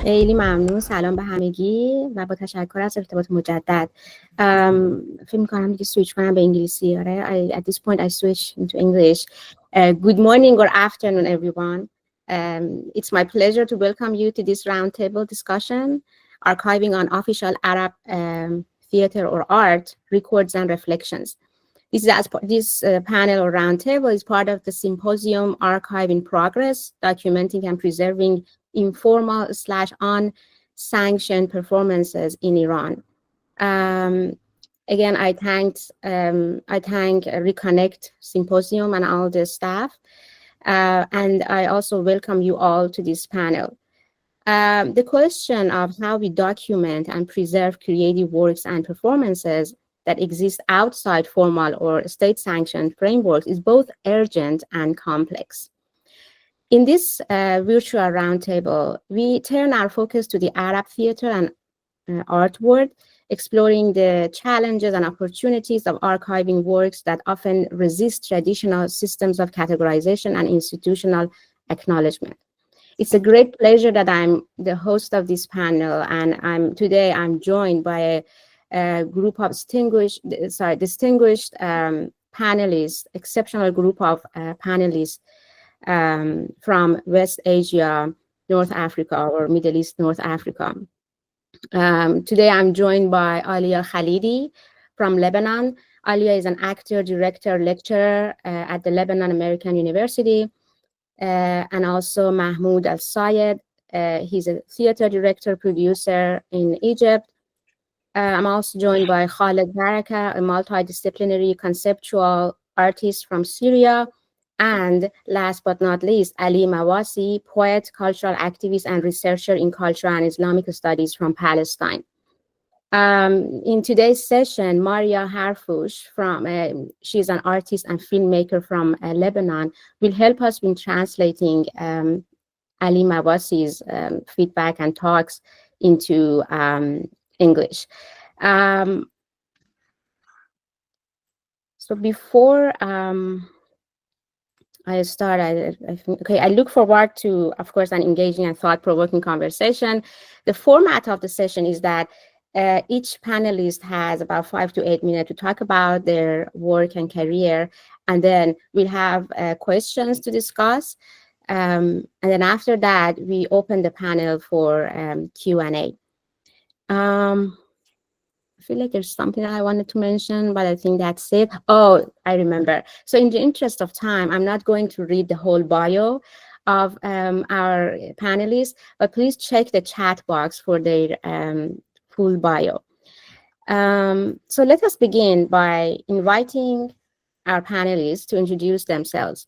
خیلی ممنون. سلام به همگی و با تشکر از ارتباط مجدد. فکر می‌کنم دیگه سویچ کنم به انگلیسی. آره. At this point I switch into English. Good morning or afternoon everyone. It's my pleasure to welcome you to this roundtable discussion, archiving on official Arab theater or art, records and reflections. This panel or roundtable is part of the symposium Archive in Progress, documenting and preserving informal / unsanctioned performances in Iran. Again, I thank Reconnect Symposium and all the staff, and I also welcome you all to this panel. The question of how we document and preserve creative works and performances that exist outside formal or state-sanctioned frameworks is both urgent and complex. In this virtual roundtable, we turn our focus to the Arab theater and art world, exploring the challenges and opportunities of archiving works that often resist traditional systems of categorization and institutional acknowledgement. It's a great pleasure that I'm the host of this panel, and today I'm joined by a group of distinguished panelists, exceptional group of panelists from West Asia, North Africa, or Middle East, North Africa. Today I'm joined by Aliya Khalidi from Lebanon. Aliya is an actor, director, lecturer at the Lebanese American University, and also Mahmoud Sayed. He's a theater director, producer in Egypt. I'm also joined by Khaled Barakeh, a multidisciplinary conceptual artist from Syria. And last but not least, Mawassi, poet, cultural activist, and researcher in Cultural and Islamic Studies from Palestine. In today's session, Maria Harfouch, she's an artist and filmmaker from Lebanon, will help us in translating Ali Mawassi's feedback and talks into English. So before I start, I look forward to, of course, an engaging and thought-provoking conversation. The format of the session is that each panelist has about 5 to 8 minutes to talk about their work and career, and then we'll have questions to discuss. And then after that, we open the panel for Q&A. I feel like there's something that I wanted to mention, but I think that's it. Oh, I remember. So in the interest of time, I'm not going to read the whole bio of our panelists, but please check the chat box for their full bio. So let us begin by inviting our panelists to introduce themselves.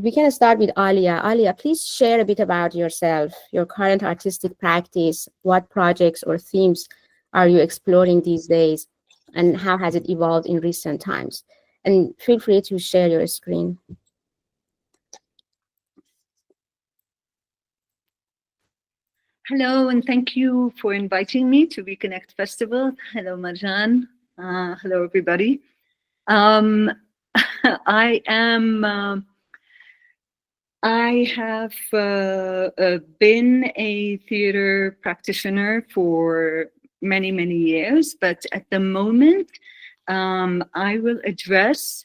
We can start with Aliya. Aliya, please share a bit about yourself, your current artistic practice, what projects or themes are you exploring these days, and how has it evolved in recent times? And feel free to share your screen. Hello, and thank you for inviting me to Reconnect Festival. Hello, Marjan. Hello, everybody. I have been a theater practitioner for many years, but at the moment I will address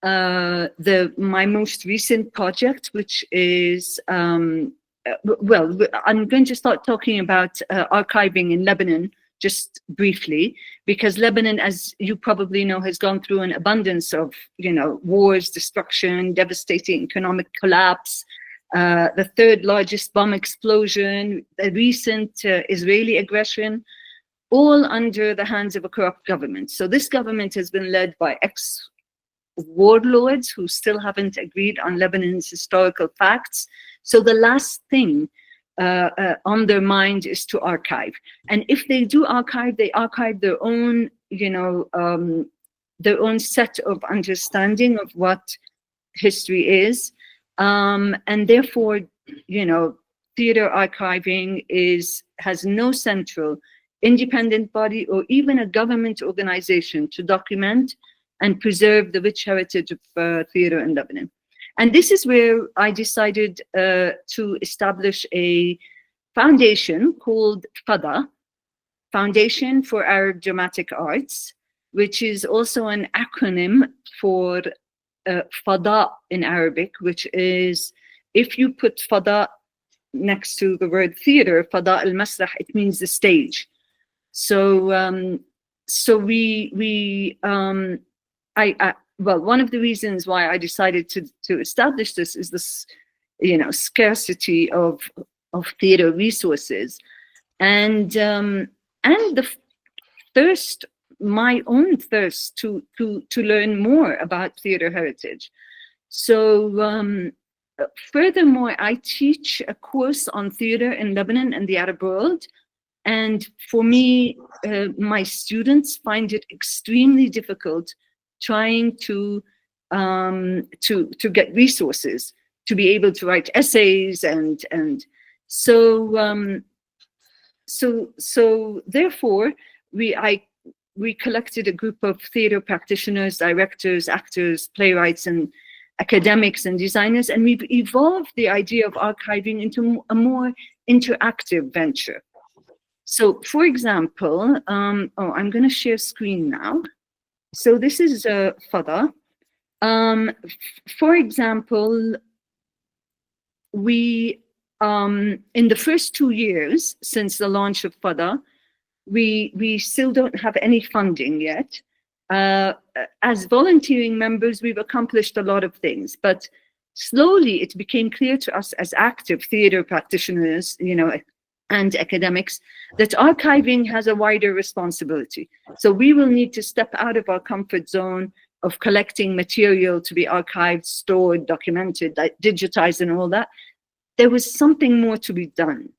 my most recent project, which is well, I'm going to start talking about archiving in Lebanon just briefly, because Lebanon, as you probably know, has gone through an abundance of, wars, destruction, devastating economic collapse, the third largest bomb explosion, the recent Israeli aggression, all under the hands of a corrupt government. So this government has been led by ex-warlords who still haven't agreed on Lebanon's historical facts. So the last thing on their mind is to archive. And if they do archive, they archive their own, their own set of understanding of what history is. And therefore, theater archiving has no central independent body or even a government organization to document and preserve the rich heritage of theater in Lebanon. And this is where I decided to establish a foundation called FADA, Foundation for Arab Dramatic Arts, which is also an acronym for Fada in Arabic, which is, if you put Fada next to the word theater, Fada al-Masrah, it means the stage. So, well, one of the reasons why I decided to establish this is this, scarcity of theater resources, and the thirst, my own thirst to learn more about theater heritage. So, furthermore, I teach a course on theater in Lebanon and the Arab world. And for me, my students find it extremely difficult trying to get resources to be able to write essays, and so therefore we collected a group of theater practitioners, directors, actors, playwrights, and academics and designers, and we've evolved the idea of archiving into a more interactive venture. So, for example, I'm going to share screen now. So this is Fada. For example, we, in the first 2 years since the launch of Fada, we still don't have any funding yet. As volunteering members, we've accomplished a lot of things, but slowly it became clear to us as active theater practitioners, and academics, that archiving has a wider responsibility. So we will need to step out of our comfort zone of collecting material to be archived, stored, documented, digitized, and all that. There was something more to be done.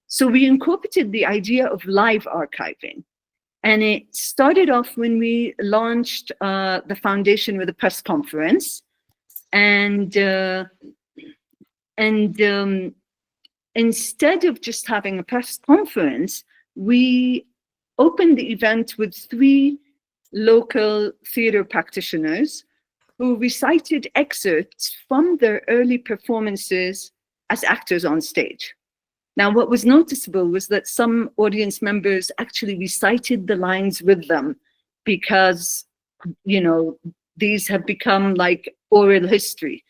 So we incorporated the idea of live archiving. And it started off when we launched the foundation with a press conference. And instead of just having a press conference, we opened the event with 3 local theater practitioners who recited excerpts from their early performances as actors on stage. Now, what was noticeable was that some audience members actually recited the lines with them because, these have become like oral history.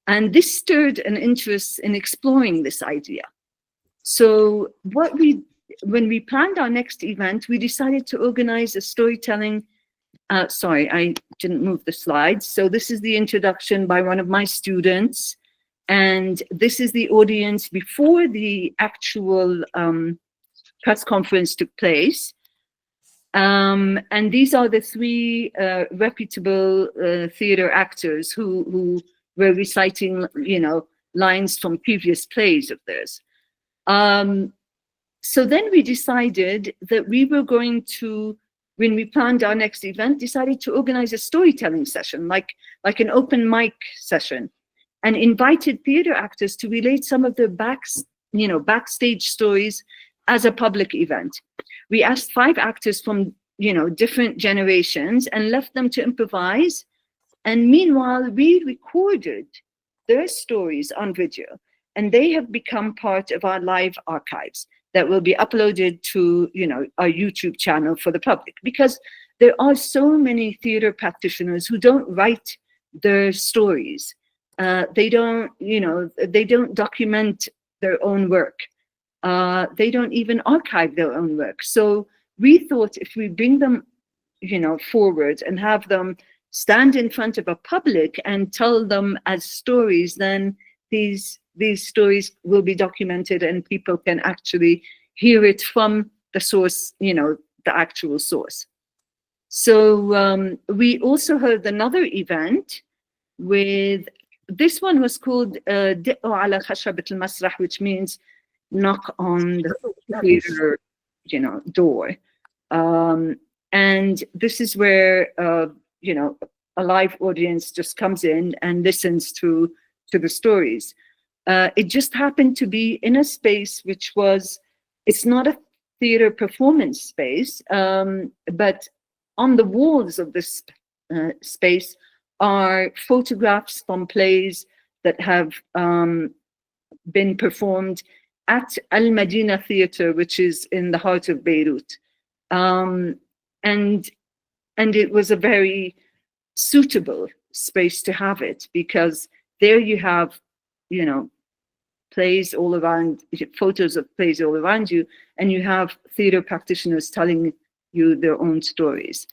And this stirred an interest in exploring this idea. So when we planned our next event, we decided to organize a storytelling, sorry, I didn't move the slides. So this is the introduction by one of my students. And this is the audience before the actual press conference took place. And these are the 3 reputable theater actors who were reciting, lines from previous plays of theirs. So then we decided that we were going to, when we planned our next event, decided to organize a storytelling session, like an open mic session, and invited theater actors to relate some of their backstage stories as a public event. We asked 5 actors from, different generations and left them to improvise. And meanwhile, we recorded their stories on video, and they have become part of our live archives that will be uploaded to, our YouTube channel for the public, because there are so many theater practitioners who don't write their stories. They don't document their own work. They don't even archive their own work. So we thought if we bring them, forward and have them stand in front of a public and tell them as stories, then these stories will be documented and people can actually hear it from the source, the actual source. So we also heard another event with, this one was called دقوا على خشبة المسرح, which means knock on the theater, door. And this is where, a live audience just comes in and listens to the stories. It just happened to be in a space which was, it's not a theater performance space, but on the walls of this space are photographs from plays that have been performed at Al Medina Theatre, which is in the heart of Beirut. And it was a very suitable space to have it, because there you have, you know, plays all around, photos of plays all around you, and you have theater practitioners telling you their own stories.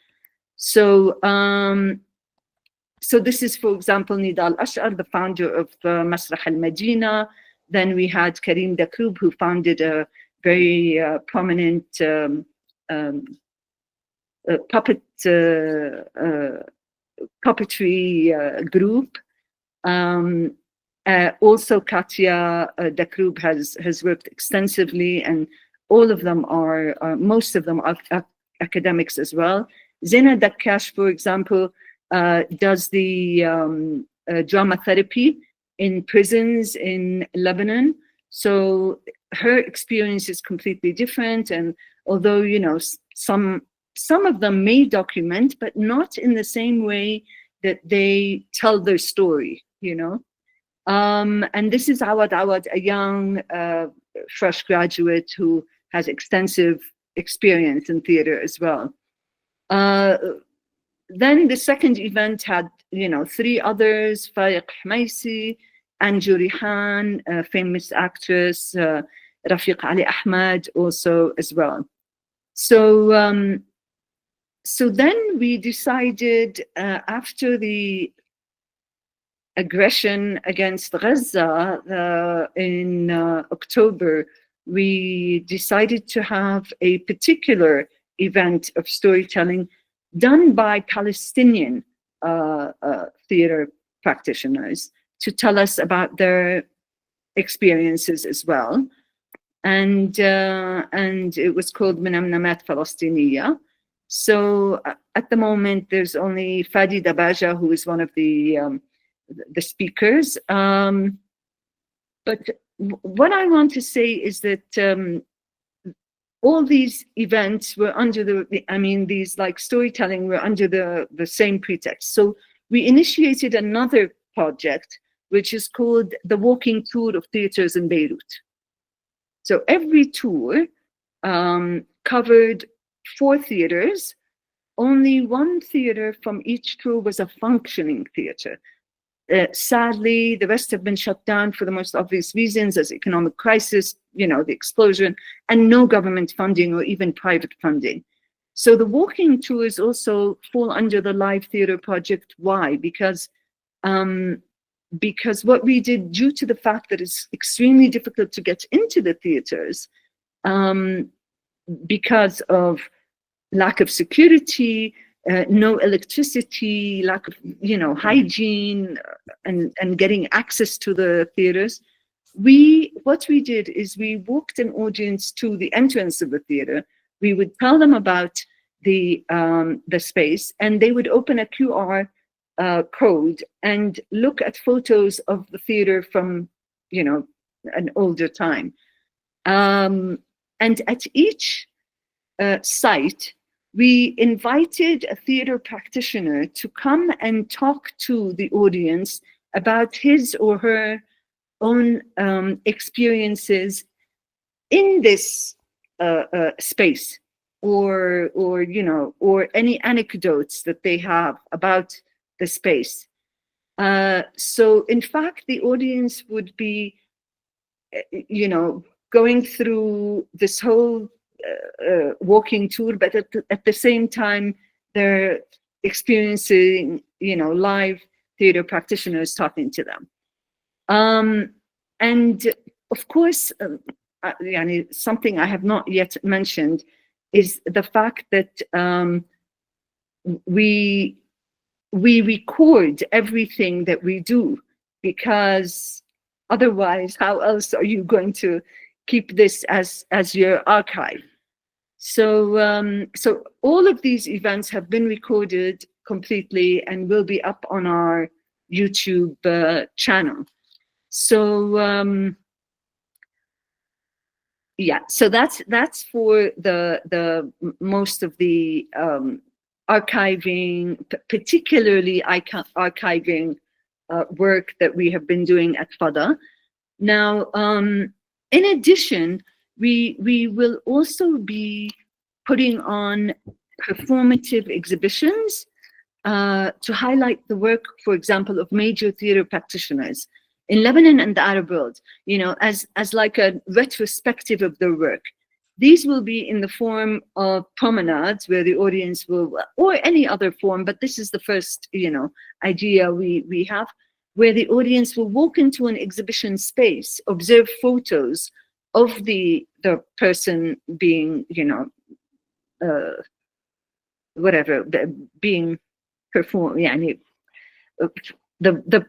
So, so this is, for example, Nida Al-Ash'ar, the founder of Masrah Al-Medina. Then we had Karim Dakrub, who founded a very prominent puppetry group. Also, Katya Dakrub has worked extensively, and all of them are, most of them are academics as well. Zena Dakkash, for example, does the drama therapy in prisons in Lebanon. So her experience is completely different. And although, you know, some of them may document, but not in the same way that they tell their story, you know. And this is Awad, a young, fresh graduate who has extensive experience in theater as well. Then the second event had, you know, 3 others: Faiq Hmaisi, Anju Rihan, a famous actress, Rafiq Ali Ahmad also as well. So, so then we decided, after the aggression against Gaza in October, we decided to have a particular event of storytelling done by Palestinian theater practitioners to tell us about their experiences as well. And it was called Manamnamat Falastiniya. So at the moment, there's only Fadi Dabaja, who is one of the speakers. But what I want to say is that all these events were under these like storytelling were under the same pretext. So we initiated another project, which is called the Walking Tour of Theaters in Beirut. So every tour covered 4 theaters. Only 1 theater from each tour was a functioning theater. Sadly, the rest have been shut down for the most obvious reasons, as economic crisis, you know, the explosion, and no government funding or even private funding. So the walking tours also fall under the live theater project. Why? Because what we did, due to the fact that it's extremely difficult to get into the theaters, because of lack of security, no electricity, lack of, you know, hygiene, and getting access to the theaters, what we did is we walked an audience to the entrance of the theater. We would tell them about the space, and they would open a QR code and look at photos of the theater from, you know, an older time. And at each site, we invited a theater practitioner to come and talk to the audience about his or her own experiences in this space, or you know, or any anecdotes that they have about the space. So in fact, the audience would be, you know, going through this whole walking tour, but at the same time, they're experiencing, you know, live theater practitioners talking to them. And of course, something I have not yet mentioned is the fact that we record everything that we do, because otherwise, how else are you going to keep this as your archive? So, so all of these events have been recorded completely and will be up on our YouTube channel. So, yeah, so that's for the most of the archiving, particularly archiving work that we have been doing at FADA. Now, In addition, we will also be putting on performative exhibitions to highlight the work, for example, of major theater practitioners in Lebanon and the Arab world, you know, as like a retrospective of their work. These will be in the form of promenades where the audience will, or any other form, but this is the first, you know, idea we have, where the audience will walk into an exhibition space, observe photos of the person being, you know, whatever, being performed, yani, the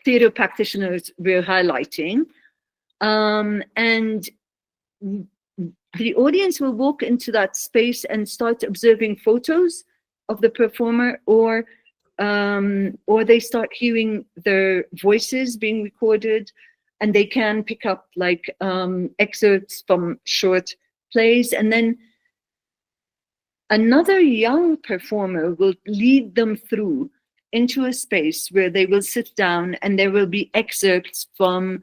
theater practitioners we're highlighting, and the audience will walk into that space and start observing photos of the performer, or they start hearing their voices being recorded, and they can pick up like excerpts from short plays, and then another young performer will lead them through into a space where they will sit down and there will be excerpts from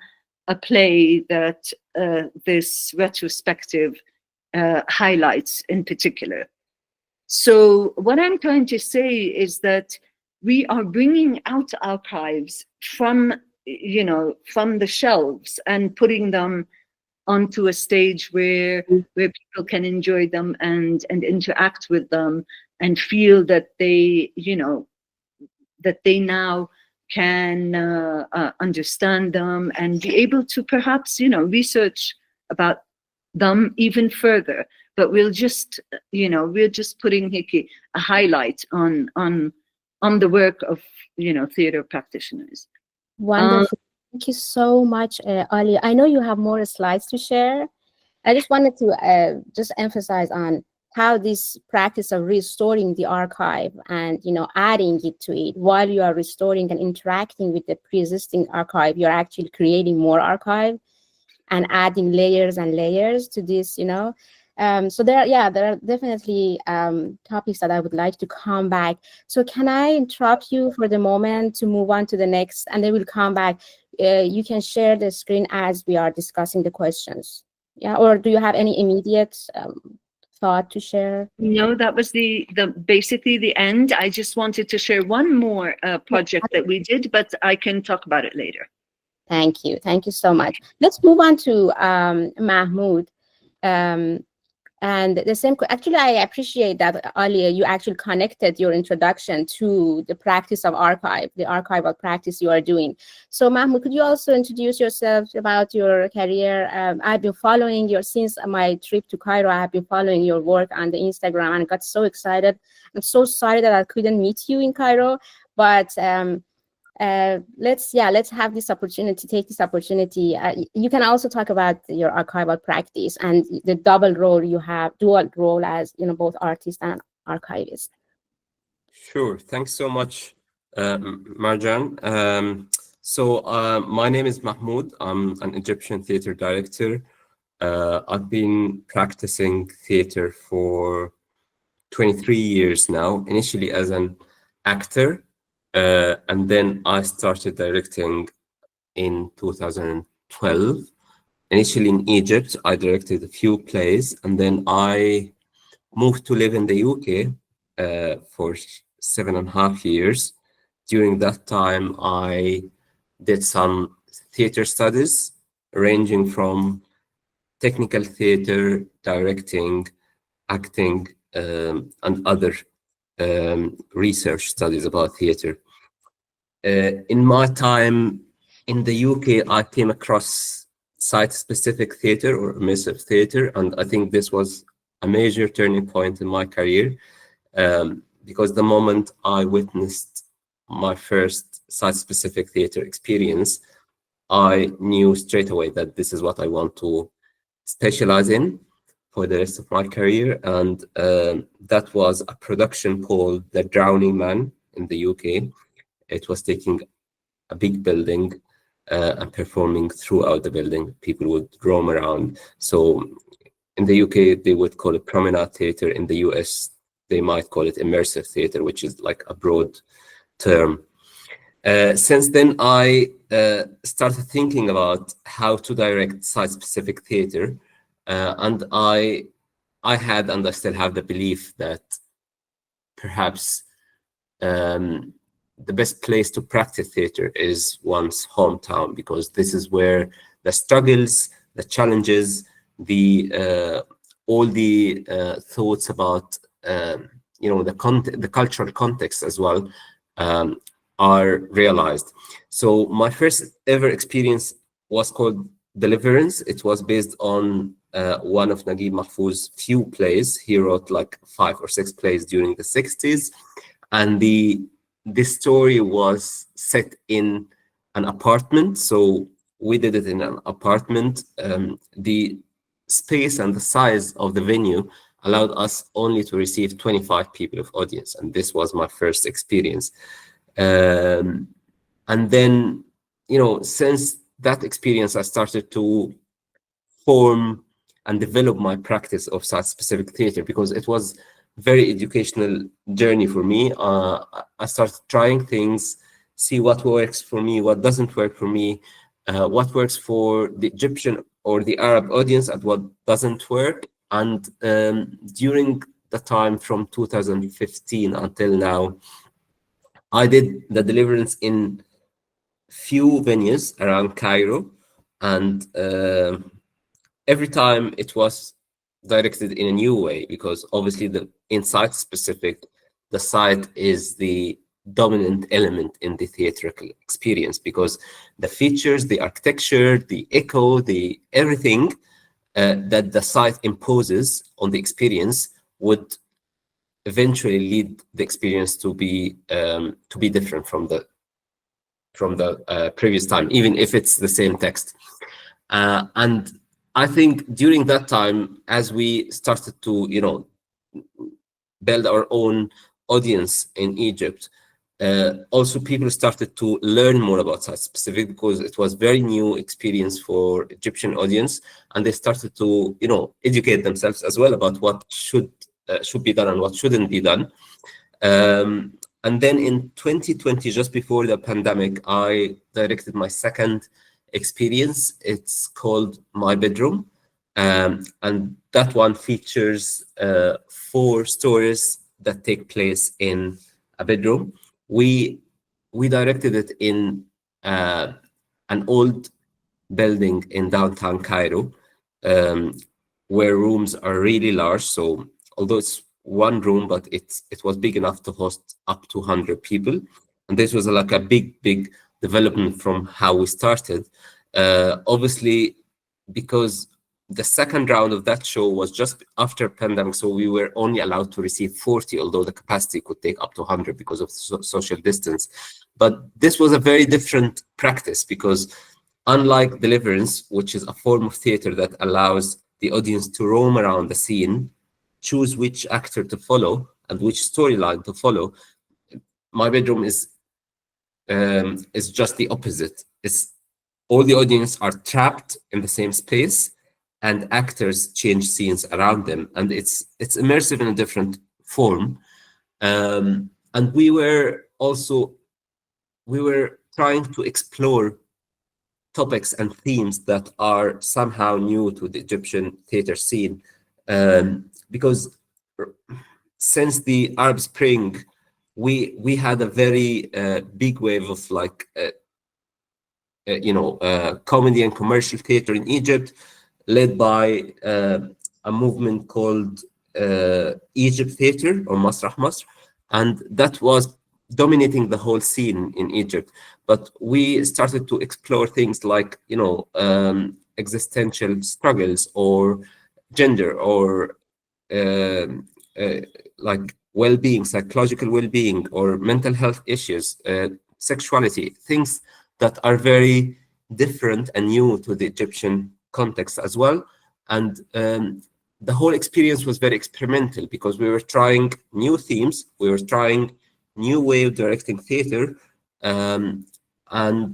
a play that this retrospective highlights in particular. So what I'm trying to say is that we are bringing out archives from, you know, from the shelves and putting them onto a stage where people can enjoy them and interact with them and feel that they, you know, that they now can understand them and be able to perhaps, you know, research about them even further. But we'll just, you know, we're just putting a highlight on the work of, you know, theater practitioners. Wonderful. Thank you so much, Aliya. I know you have more slides to share. I just wanted to just emphasize on how this practice of restoring the archive and, you know, adding it to it while you are restoring and interacting with the pre-existing archive, you're actually creating more archive and adding layers and layers to this, you know. So there are definitely topics that I would like to come back. So can I interrupt you for the moment to move on to the next, and then we'll come back. You can share the screen as we are discussing the questions. Yeah, or do you have any immediate thought to share? No, that was the basically the end. I just wanted to share one more project that we did, but I can talk about it later. Thank you so much. Let's move on to Mahmoud. And the same, actually, I appreciate that, Aliya, you actually connected your introduction to the practice of archive, the archival practice you are doing. So Mahmoud, could you also introduce yourself about your career? I've been following your, since my trip to Cairo, I have been following your work on the Instagram and got so excited. I'm so sorry that I couldn't meet you in Cairo, but let's have this opportunity, take this opportunity. You can also talk about your archival practice and the dual role as, you know, both artist and archivist. Sure. Thanks so much, Marjan. My name is Mahmoud. I'm an Egyptian theater director. I've been practicing theater for 23 years now, initially as an actor. And then I started directing in 2012. Initially in Egypt, I directed a few plays, and then I moved to live in the UK for 7.5 years. During that time, I did some theater studies, ranging from technical theater, directing, acting, and other research studies about theater. In my time in the UK, I came across site-specific theater or immersive theater, and I think this was a major turning point in my career, because the moment I witnessed my first site-specific theater experience, I knew straight away that this is what I want to specialize in for the rest of my career. And that was a production called The Drowning Man in the UK. It was taking a big building and performing throughout the building. People would roam around. So in the UK, they would call it promenade theater. In the US, they might call it immersive theater, which is like a broad term. Since then, I started thinking about how to direct site-specific theater, and I had, and I still have, the belief that perhaps the best place to practice theater is one's hometown, because this is where the struggles, the challenges, all the thoughts about the cultural context as well are realized. So my first ever experience was called Deliverance. It was based on one of Naguib Mahfouz's few plays. He wrote like 5 or 6 plays during the 60s, and this story was set in an apartment. So we did it in an apartment. The space and the size of the venue allowed us only to receive 25 people of audience, and this was my first experience. And then, since that experience, I started to form and develop my practice of site-specific theater, because it was very educational journey for me. I started trying things, see what works for me, what doesn't work for me, what works for the Egyptian or the Arab audience, and what doesn't work. And during the time from 2015 until now, I did the Deliverance in few venues around Cairo, and every time it was directed in a new way, because obviously in site-specific, the site is the dominant element in the theatrical experience, because the features, the architecture, the echo, the everything that the site imposes on the experience would eventually lead the experience to be different from the previous time, even if it's the same text. And I think during that time, as we started to build our own audience in Egypt, also people started to learn more about site-specific, because it was very new experience for Egyptian audience, and they started to educate themselves as well about what should be done and what shouldn't be done. And then in 2020, just before the pandemic, I directed my second experience. It's called My Bedroom, and that one features 4 stories that take place in a bedroom. We directed it in an old building in downtown Cairo, where rooms are really large. So although it's one room, but it was big enough to host up to 100 people. And this was like a big development from how we started. Obviously, because the second round of that show was just after pandemic, so we were only allowed to receive 40, although the capacity could take up to 100 because of social distance. But this was a very different practice, because unlike Deliverance, which is a form of theater that allows the audience to roam around the scene, choose which actor to follow and which storyline to follow, My Bedroom is just the opposite. It's all the audience are trapped in the same space, and actors change scenes around them, and it's immersive in a different form. And we were trying to explore topics and themes that are somehow new to the Egyptian theater scene, because since the Arab Spring, we had a very big wave of comedy and commercial theater in Egypt, led by a movement called Egypt Theater, or Masrah Masr, and that was dominating the whole scene in Egypt. But we started to explore things like existential struggles, or gender, or like well-being, psychological well-being, or mental health issues, sexuality, things that are very different and new to the Egyptian context as well. And the whole experience was very experimental, because we were trying new themes, we were trying new way of directing theater, and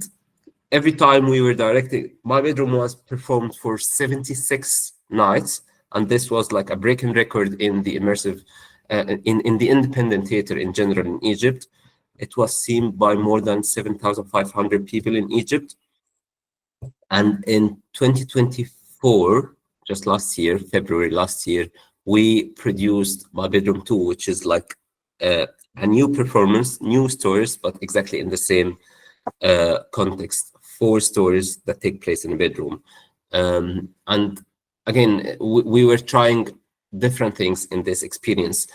every time we were directing, My Bedroom was performed for 76 nights, and this was like a breaking record in the immersive, in the independent theater in general in Egypt. It was seen by more than 7,500 people in Egypt. And in 2024, just last year, February last year, we produced My Bedroom 2, which is like a new performance, new stories, but exactly in the same context, 4 stories that take place in a bedroom. And again, we were trying different things in this experience.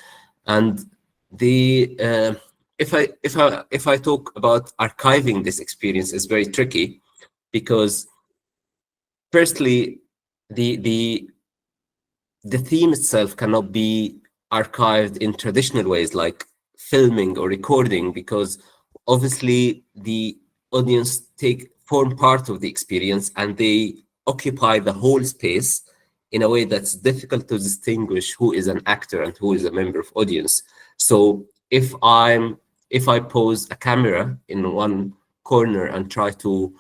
And the if I talk about archiving this experience is very tricky, because firstly, the theme itself cannot be archived in traditional ways like filming or recording, because obviously the audience form part of the experience and they occupy the whole space in a way that's difficult to distinguish who is an actor and who is a member of audience. So if I pose a camera in one corner and try to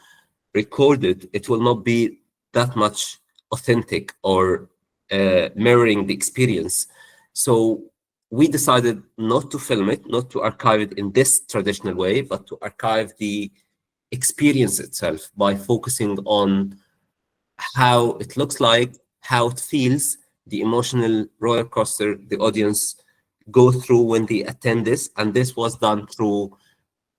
record it, it will not be that much authentic or mirroring the experience. So we decided not to film it, not to archive it in this traditional way, but to archive the experience itself by focusing on how it looks like, how it feels, the emotional roller coaster the audience go through when they attend this. And this was done through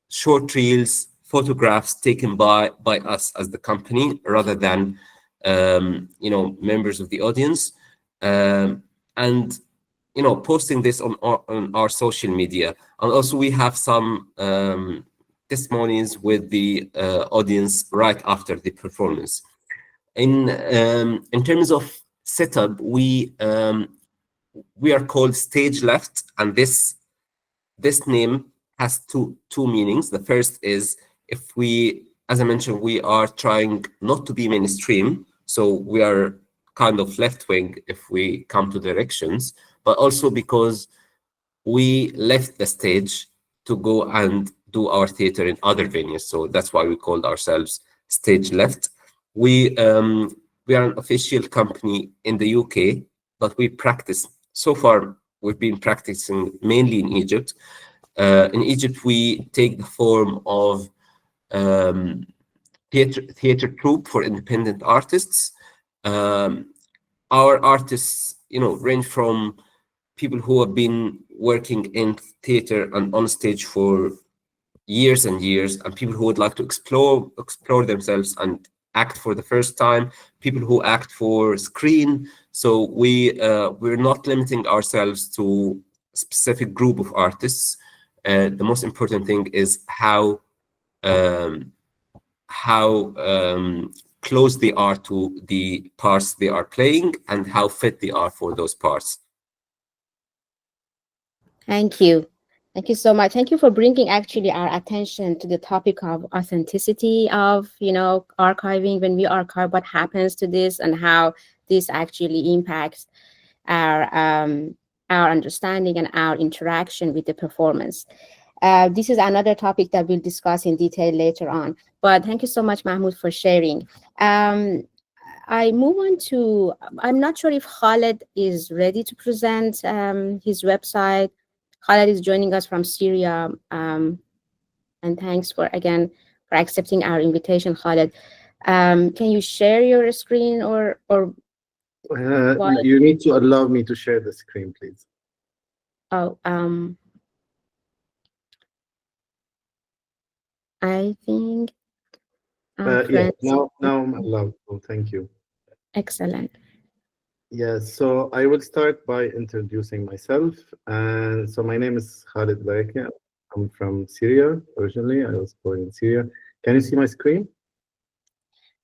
short reels, photographs taken by us as the company, rather than members of the audience, and posting this on our social media. And also we have some testimonies with the audience right after the performance. In terms of setup, we are called Stage Left, and this name has two meanings. The first is, as I mentioned, we are trying not to be mainstream, so we are kind of left-wing if we come to directions, but also because we left the stage to go and do our theater in other venues. So that's why we called ourselves Stage Left. We are an official company in the UK, but we practice. So far, we've been practicing mainly in Egypt. In Egypt, we take the form of theater troupe for independent artists. Our artists, range from people who have been working in theater and on stage for years and years, and people who would like to explore themselves and act for the first time, people who act for screen. So we're not limiting ourselves to a specific group of artists. The most important thing is how close they are to the parts they are playing and how fit they are for those parts. Thank you. Thank you so much. Thank you for bringing actually our attention to the topic of authenticity of, archiving. When we archive, what happens to this and how this actually impacts our understanding and our interaction with the performance. This is another topic that we'll discuss in detail later on. But thank you so much, Mahmoud, for sharing. I move on to, I'm not sure if Khaled is ready to present his website. Khaled is joining us from Syria. And thanks again for accepting our invitation, Khaled. Can you share your screen or you need to allow me to share the screen, please. Oh, I think. Yeah, now I'm allowed. Oh, thank you. Excellent. Yeah, so I will start by introducing myself. And so my name is Khaled Barakeh. I'm from Syria originally. I was born in Syria. Can you see my screen?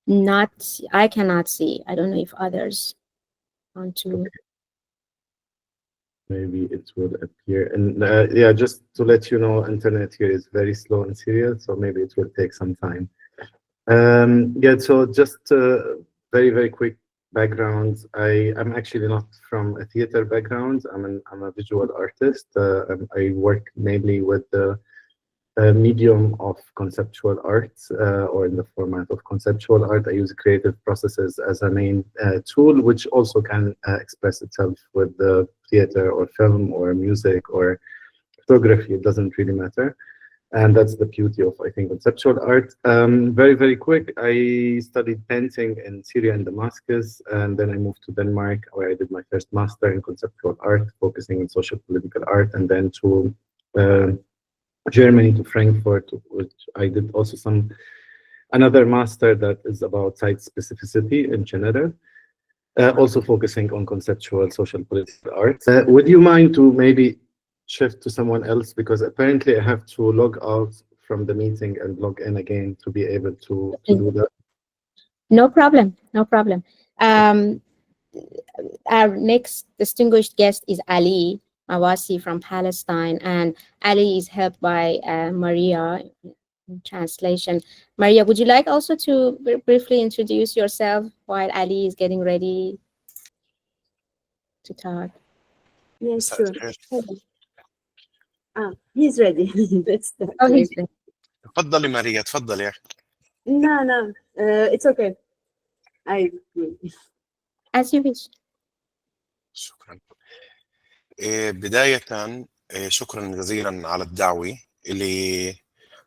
I cannot see. I don't know if others want to. Okay. Maybe it will appear. And yeah, just to let you know, internet here is very slow in Syria, so maybe it will take some time. Yeah, so just very, very quick background. I'm actually not from a theater background. I'm a visual artist. I work mainly with the medium of conceptual art, or in the format of conceptual art. I use creative processes as a main tool, which also can express itself with the theater or film or music or photography. It doesn't really matter. And that's the beauty of, I think, conceptual art. Very, very quick, I studied painting in Syria and Damascus, and then I moved to Denmark, where I did my first master in conceptual art, focusing on social political art, and then to Germany, to Frankfurt, which I did also another master that is about site specificity in general, also focusing on conceptual social political art. Would you mind to maybe shift to someone else, because apparently I have to log out from the meeting and log in again to be able to do that. No problem, no problem. Our next distinguished guest is Ali Mawassi from Palestine, and Ali is helped by Maria in translation. Maria, would you like also to briefly introduce yourself while Ali is getting ready to talk? Yes, sure. He's ready. Let's start. Oh, he's ready. تفضلي ماريا تفضلي. No, it's okay. I As you wish. شكرا. بداية شكرا جزيلا على الدعوة، اللي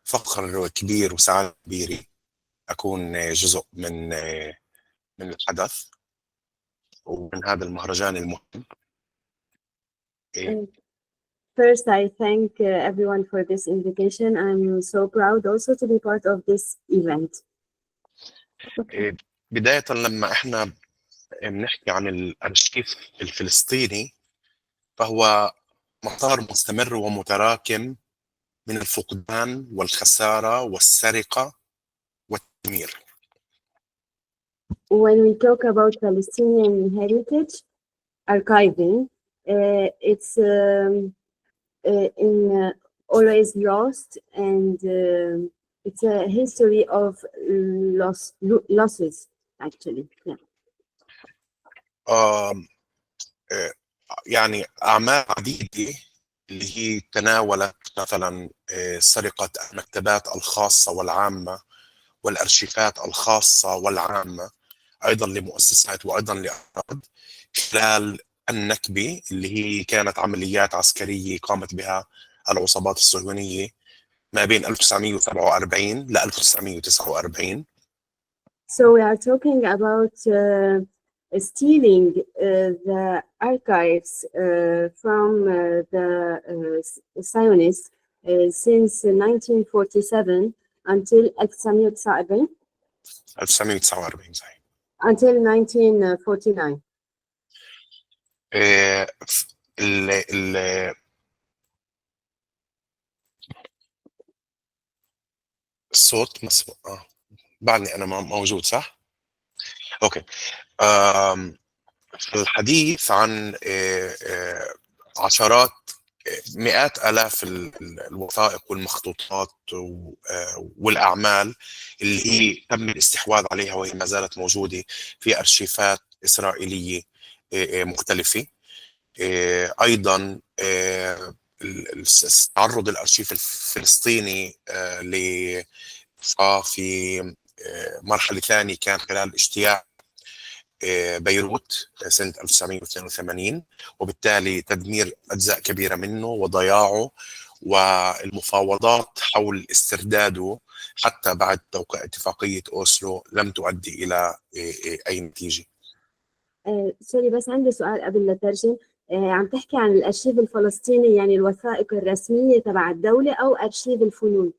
فخر كبير وسعادة كبيرة أكون جزء من الحدث ومن هذا المهرجان المهم. First, I thank everyone for this invitation. I'm so proud also to be part of this event. بداية لما احنا بنحكي عن الأرشيف الفلسطيني، فهو مسار مستمر ومتراكم من الفقدان والخسارة والسرقة والتدمير. When we talk about Palestinian heritage archiving, it's always lost, and it's a history of losses, actually. Yeah. يعني أعمال عديدة اللي هي تناولت مثلا سرقة المكتبات الخاصة والعامة والأرشيفات الخاصة والعامة أيضا لمؤسسات وأيضا لأفراد خلال النكبة، اللي هي كانت عمليات عسكرية قامت بها العصابات الصهيونية ما بين 1947 ل 1949. So we are talking about stealing the archives from the Zionists since 1947 until 1949. صحيح. Until 1949. الصوت مسموع. بعدني أنا موجود صح؟ أوكي. الحديث عن عشرات مئات آلاف الوثائق والمخطوطات والأعمال اللي هي تم الاستحواذ عليها وهي ما زالت موجودة في أرشيفات إسرائيلية مختلفة. أيضا تعرض الأرشيف الفلسطيني في مرحلة ثانية كان خلال اجتياح بيروت سنة 1982، وبالتالي تدمير أجزاء كبيرة منه وضياعه والمفاوضات حول استرداده حتى بعد توقيع اتفاقية أوسلو لم تؤدي إلى أي نتيجة. سوري، بس عندي سؤال قبل لا ترجم. عم تحكي عن الأرشيف الفلسطيني، يعني الوثائق الرسمية تبع الدولة أو أرشيف الفنون؟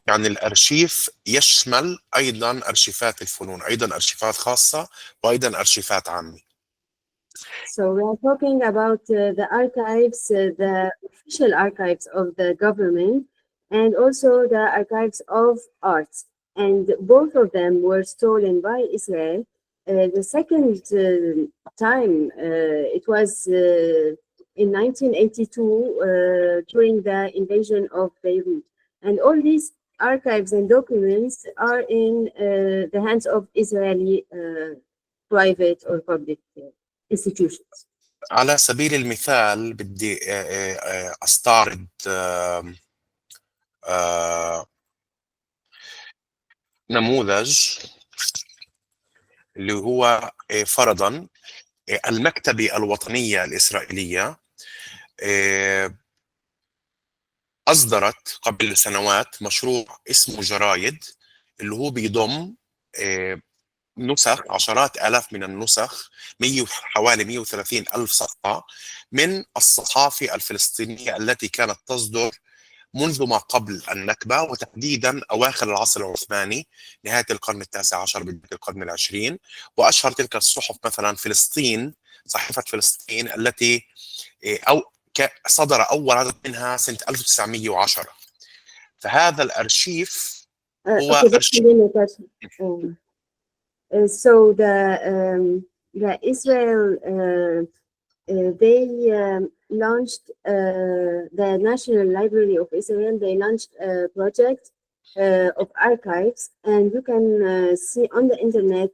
يعني الأرشيف يشمل أيضا أرشيفات الفنون، أيضا أرشيفات خاصة وأيضا أرشيفات عامة. So we are talking about the archives, the official archives of the government, and also the archives of arts. And both of them were stolen by Israel. The second time, it was in 1982 during the invasion of Beirut. And all these archives and documents are in the hands of Israeli private or public institutions. على سبيل المثال بدي أستعرض نموذج اللي هو فرضاً المكتبة الوطنية الإسرائيلية أصدرت قبل سنوات مشروع اسمه جرايد، اللي هو بيضم نسخ، عشرات آلاف من النسخ، حوالي 130 ألف صفحة من الصحافة الفلسطينية التي كانت تصدر منذ ما قبل النكبة، وتحديدا أواخر العصر العثماني، نهاية القرن التاسع عشر بداية القرن العشرين. وأشهر تلك الصحف مثلا فلسطين، صحيفة فلسطين التي صدر أول عدد منها سنة 1910. فهذا الأرشيف هو أرشيف. So the Israel they launched the National Library of Israel. They launched a project of archives, and you can see on the internet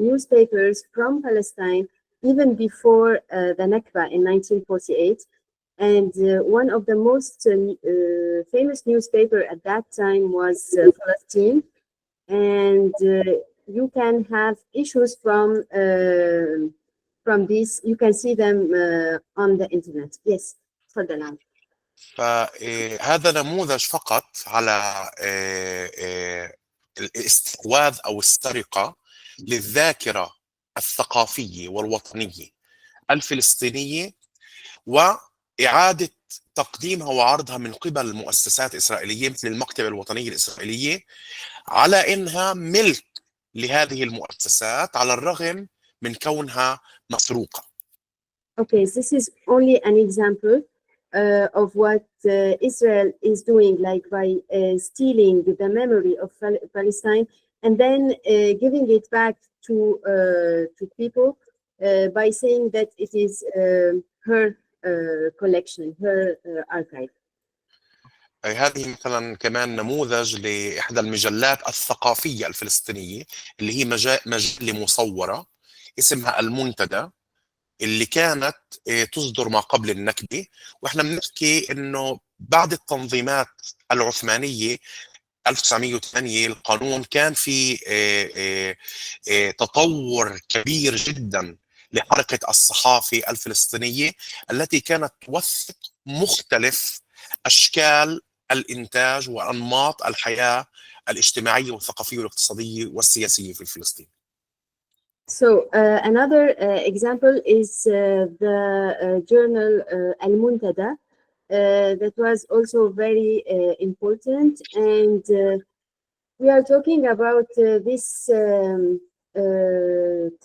newspapers from Palestine even before the Nakba in 1948. And one of the most famous newspaper at that time was Palestine, and you can have issues from this. You can see them on the internet. Yes, تفضل. فهذا نموذج فقط على الاستحواذ أو السرقة للذاكرة الثقافية والوطنية الفلسطينية، وإعادة تقديمها وعرضها من قبل مؤسسات إسرائيلية مثل المكتبة الوطنية الإسرائيلية على إنها ملك لهذه المؤسسات على الرغم من كونها مسروقة. Okay, this is only an example of what Israel is doing, like by stealing the memory of Palestine and then giving it back to people by saying that it is her collection, her archive. هذه مثلا كمان نموذج لإحدى المجلات الثقافية الفلسطينية اللي هي مجلة مصورة اسمها المنتدى، اللي كانت تصدر ما قبل النكبة. وإحنا بنحكي إنه بعد التنظيمات العثمانية 1908 القانون كان في تطور كبير جدا لحركة الصحافة الفلسطينية التي كانت توثق مختلف أشكال الإنتاج وأنماط الحياة الاجتماعية والثقافية والاقتصادية والسياسية في فلسطين. So another example is the journal Al-Muntada that was also very important, and we are talking about this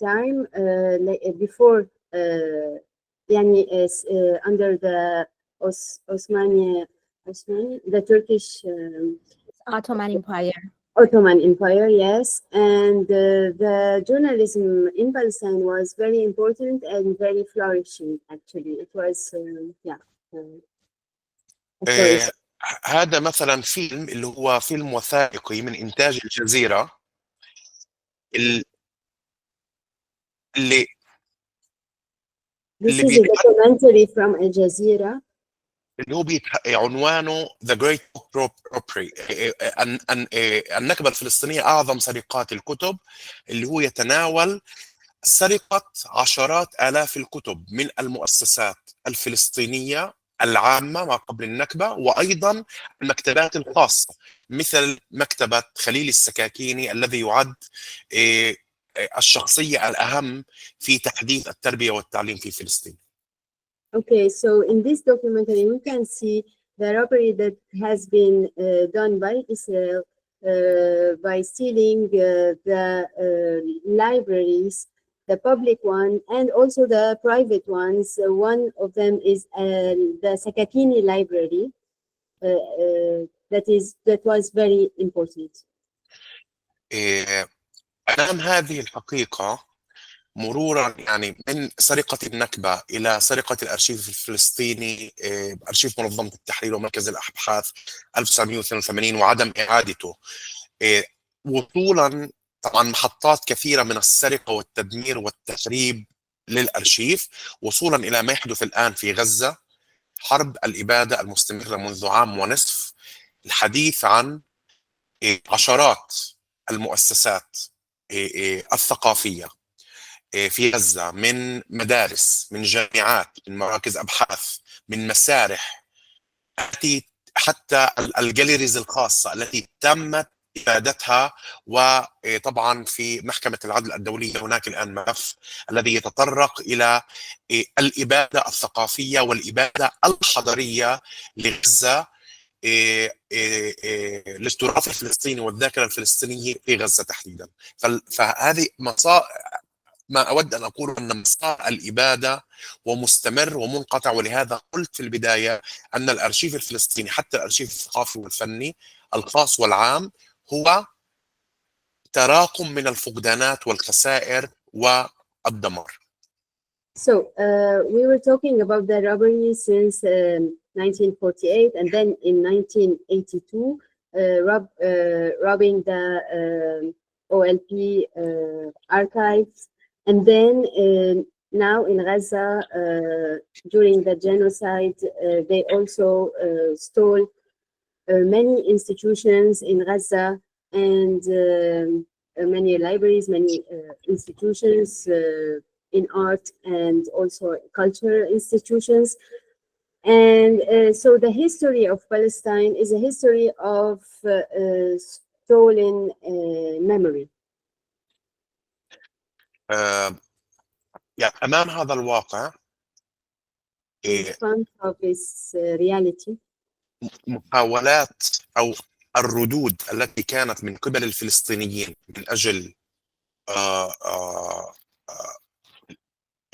time before under the the Turkish Ottoman Empire. Ottoman Empire, yes, and the journalism in Palestine was very important and very flourishing. Actually, it was هذا مثلا فيلم اللي هو فيلم وثائقي من إنتاج الجزيرة اللي This is a documentary from Al Jazeera. اللي هو عنوانه The Great Robbery، النكبة الفلسطينية أعظم سرقات الكتب، اللي هو يتناول سرقة عشرات آلاف الكتب من المؤسسات الفلسطينية العامة ما قبل النكبة، وأيضا المكتبات الخاصة مثل مكتبة خليل السكاكيني الذي يعد الشخصية الأهم في تحديث التربية والتعليم في فلسطين. Okay, so in this documentary we can see the robbery that has been done by Israel by stealing the libraries, the public one and also the private ones. One of them is the Sakakini library that was very important. أمام هذه الحقيقة مرورا يعني من سرقة النكبة إلى سرقة الأرشيف الفلسطيني، أرشيف منظمة التحرير ومركز الأبحاث 1982 وعدم إعادته، وصولا طبعا محطات كثيرة من السرقة والتدمير والتخريب للأرشيف، وصولا إلى ما يحدث الآن في غزة، حرب الإبادة المستمرة منذ عام ونصف، الحديث عن عشرات المؤسسات الثقافية في غزة، من مدارس، من جامعات، من مراكز أبحاث، من مسارح، التي حتى الجاليريز الخاصة التي تمت إفادتها. وطبعا في محكمة العدل الدولية هناك الآن ملف الذي يتطرق إلى الإبادة الثقافية والإبادة الحضارية لغزة، للتراث الفلسطيني والذاكرة الفلسطينية في غزة تحديدا. فهذه ما أود أن أقول أن مسار الإبادة ومستمر ومنقطع، ولهذا قلت في البداية أن الأرشيف الفلسطيني حتى الأرشيف الثقافي والفني الخاص والعام هو تراكم من الفقدانات والخسائر والدمار. So we were talking about the robbery since 1948, and then in 1982, robbing the OLP archives, and then now in Gaza, during the genocide, they also stole many institutions in Gaza, and many libraries, many institutions in art and also cultural institutions. And so the history of Palestine is a history of stolen memory. يعني أمام هذا الواقع In front of this reality, محاولات أو الردود التي كانت من قبل الفلسطينيين من أجل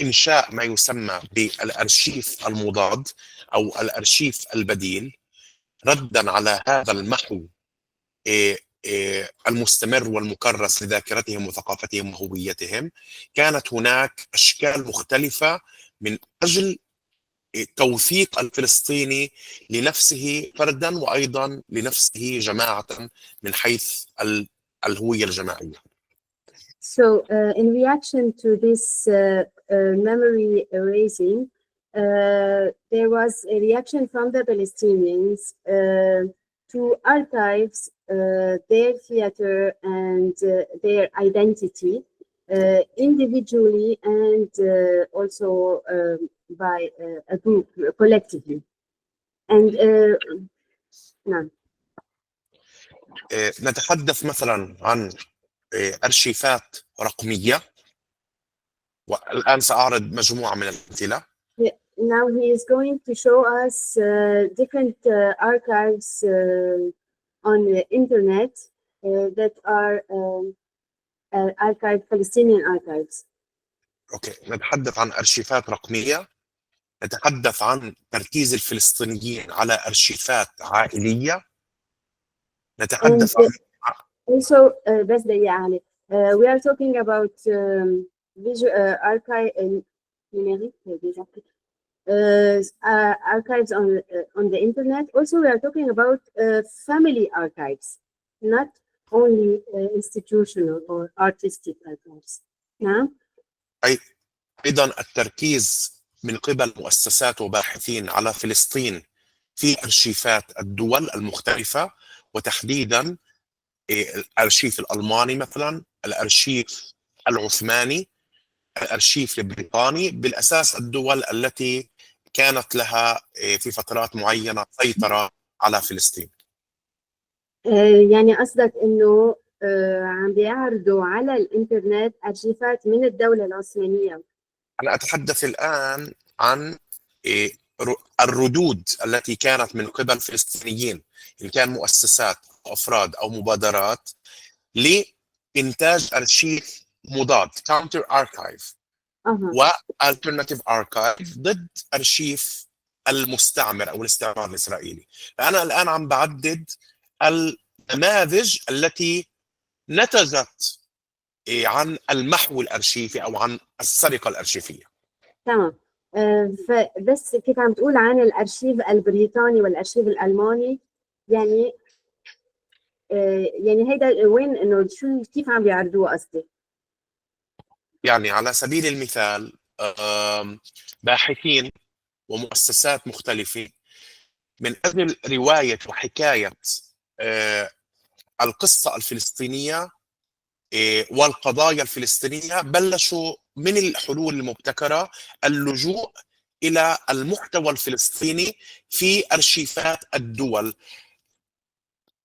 إنشاء ما يسمى بالأرشيف المضاد أو الأرشيف البديل، ردا على هذا المحو المستمر والمكرس لذاكرتهم وثقافتهم وهويتهم. كانت هناك أشكال مختلفة من أجل توثيق الفلسطيني لنفسه فردا وأيضا لنفسه جماعة من حيث الهوية الجماعية. So in reaction to this memory erasing, there was a reaction from the Palestinians to archives their theater and their identity individually and also by a group, collectively. And نعم. نتحدث مثلا عن أرشيفات رقمية، والآن سأعرض مجموعة من الأمثلة. Now he is going to show us different archives on the internet that are archive Palestinian archives. أوكي، نتحدث عن أرشيفات رقمية، نتحدث عن تركيز الفلسطينيين على أرشيفات عائلية، نتحدث عن also بس دقيقة علي. We are talking about archive archives on the internet. Also, we are talking about family archives, not only institutional or artistic archives. نعم. أيضا التركيز من قبل مؤسسات وباحثين على فلسطين في أرشيفات الدول المختلفة، وتحديدا الأرشيف الألماني مثلا، الأرشيف العثماني، الأرشيف البريطاني، بالأساس الدول التي كانت لها في فترات معينة سيطرة على فلسطين. يعني قصدك إنه عم بيعرضوا على الإنترنت أرشيفات من الدولة العثمانية. أنا أتحدث الآن عن الردود التي كانت من قبل فلسطينيين، إن كان مؤسسات أو أفراد أو مبادرات، لإنتاج أرشيف مضاد counter archive و alternative archive ضد أرشيف المستعمر أو الاستعمار الإسرائيلي. فأنا الآن عم بعدد النماذج التي نتجت عن المحو الأرشيفي أو عن السرقة الأرشيفية. تمام. فبس كيف عم تقول عن الأرشيف البريطاني والأرشيف الألماني، يعني هيدا وين إنه شو كيف عم بيعرضوه قصدي؟ يعني على سبيل المثال باحثين ومؤسسات مختلفة من أجل رواية وحكاية القصة الفلسطينية والقضايا الفلسطينية بلشوا من الحلول المبتكرة اللجوء إلى المحتوى الفلسطيني في أرشيفات الدول،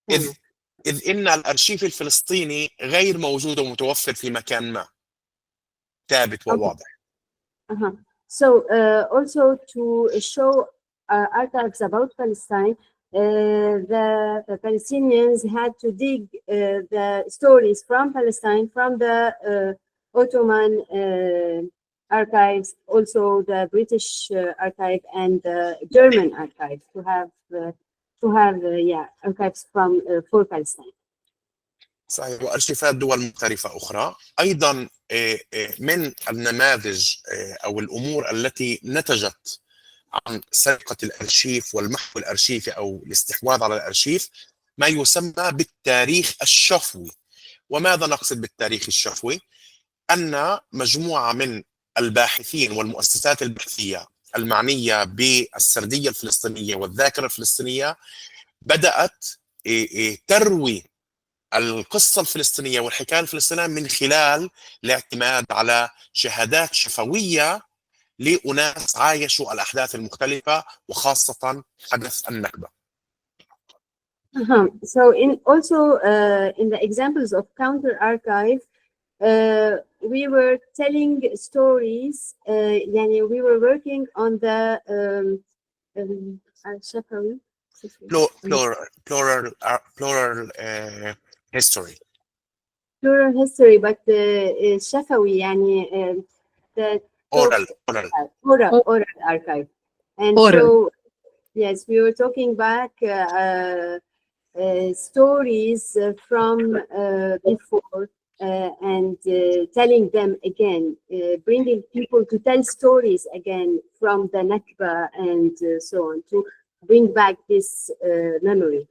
إذ إن الأرشيف الفلسطيني غير موجود ومتوفر في مكان ما ثابت وواضح. So also to show archives about Palestine, the Palestinians had to dig the stories from Palestine, from the Ottoman archives, also the British archive and the German archive, to have archives from for Palestine. صحيح. وأرشيفات دول مختلفة أخرى أيضا من النماذج أو الأمور التي نتجت عن سرقة الأرشيف والمحو الأرشيفي أو الاستحواذ على الأرشيف ما يسمى بالتاريخ الشفوي. وماذا نقصد بالتاريخ الشفوي؟ أن مجموعة من الباحثين والمؤسسات البحثية المعنية بالسردية الفلسطينية والذاكرة الفلسطينية بدأت تروي القصة الفلسطينية والحكاية الفلسطينية من خلال الاعتماد على شهادات شفوية لأناس عايشوا الأحداث المختلفة وخاصة حدث النكبة. So in the examples of counter archive, we were telling stories. We were working on the plural history. Plural history, but شفوي the oral archive. And so yes, we were talking back stories from before and telling them again, bringing people to tell stories again from the Nakba and so on, to bring back this memory.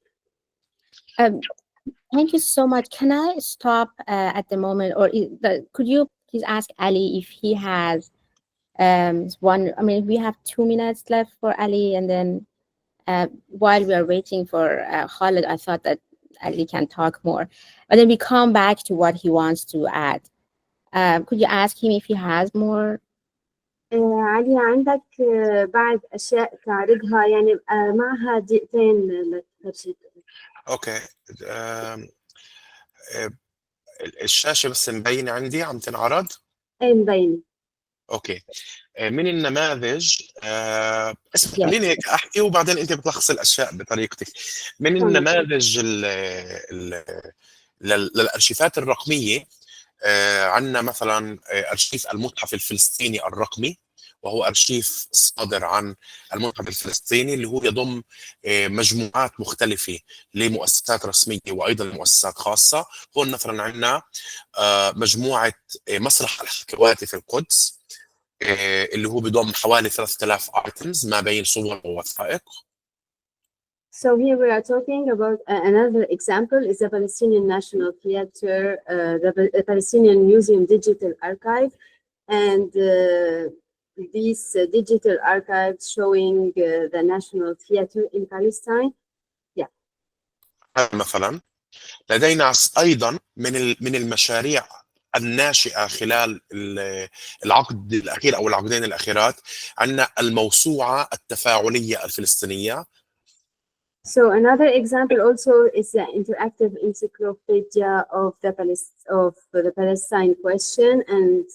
Thank you so much. Can I stop at the moment, or could you please ask Ali if he has one? I mean, we have 2 minutes left for Ali, and then while we are waiting for Khaled, I thought that Ali can talk more, but then we come back to what he wants to add. Could you ask him if he has more? علي عندك بعد أشياء تعرضها معها دقيقتين للترشيد. اوكي. الشاشة بس مبينة عندي عم تنعرض؟ ايه مبينة. اوكي. من النماذج خليني هيك احكي وبعدين انت بتلخص الاشياء بطريقتك. من النماذج للارشيفات الرقمية عندنا مثلا ارشيف المتحف الفلسطيني الرقمي، وهو أرشيف صادر عن المتحف الفلسطيني اللي هو يضم مجموعات مختلفة لمؤسسات رسمية وأيضا مؤسسات خاصة. هون مثلا عندنا مجموعة مسرح الحكواتي في القدس اللي هو بضم حوالي 3000 items ما بين صور ووثائق. So here we are talking about another example is the Palestinian National Theatre, the Palestinian Museum Digital Archive, and these digital archives showing the National Theatre in Palestine. Yeah. مثلا لدينا أيضا من المشاريع الناشئة خلال العقد الأخير أو العقدين الأخيرات عندنا الموسوعة التفاعلية الفلسطينية. So another example also is the interactive encyclopedia of the Palestine question, and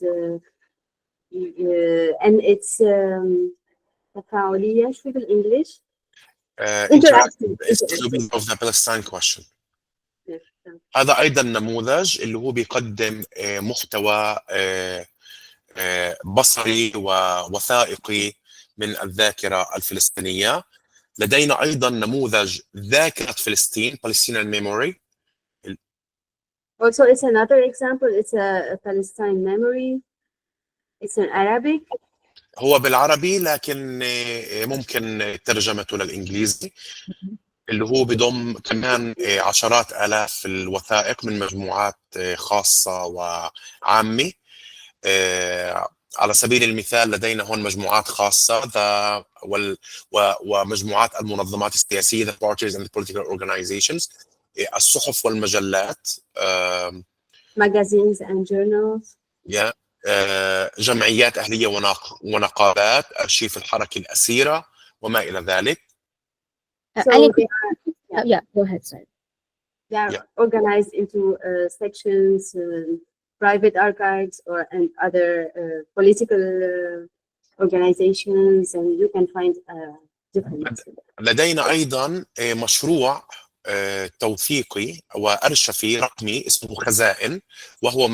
it's تفاعلية شو بالإنجليش؟ interactive of the Palestine question. هذا أيضا نموذج اللي هو بيقدم محتوى بصري ووثائقي من الذاكرة الفلسطينية. لدينا أيضا نموذج ذاكرة فلسطين Palestinian memory. Also, it's another example. It's a Palestine memory. It's in Arabic. هو بالعربي لكن ممكن ترجمته للإنجليزي، اللي هو بضم كمان عشرات آلاف الوثائق من مجموعات خاصة وعامة. على سبيل المثال لدينا هون مجموعات خاصة ومجموعات المنظمات السياسية the parties and the political organizations، الصحف والمجلات magazines and journals. Yeah. جمعيات أهلية ونقابات، أرشيف الحركة الأسيرة وما إلى ذلك. Ali, yeah, go ahead, sorry. They are organized into sections, private archives, and other political organizations, and you can find different. لدينا أيضا مشروع توثيقي وأرشفي رقمي اسمه خزائن، وهو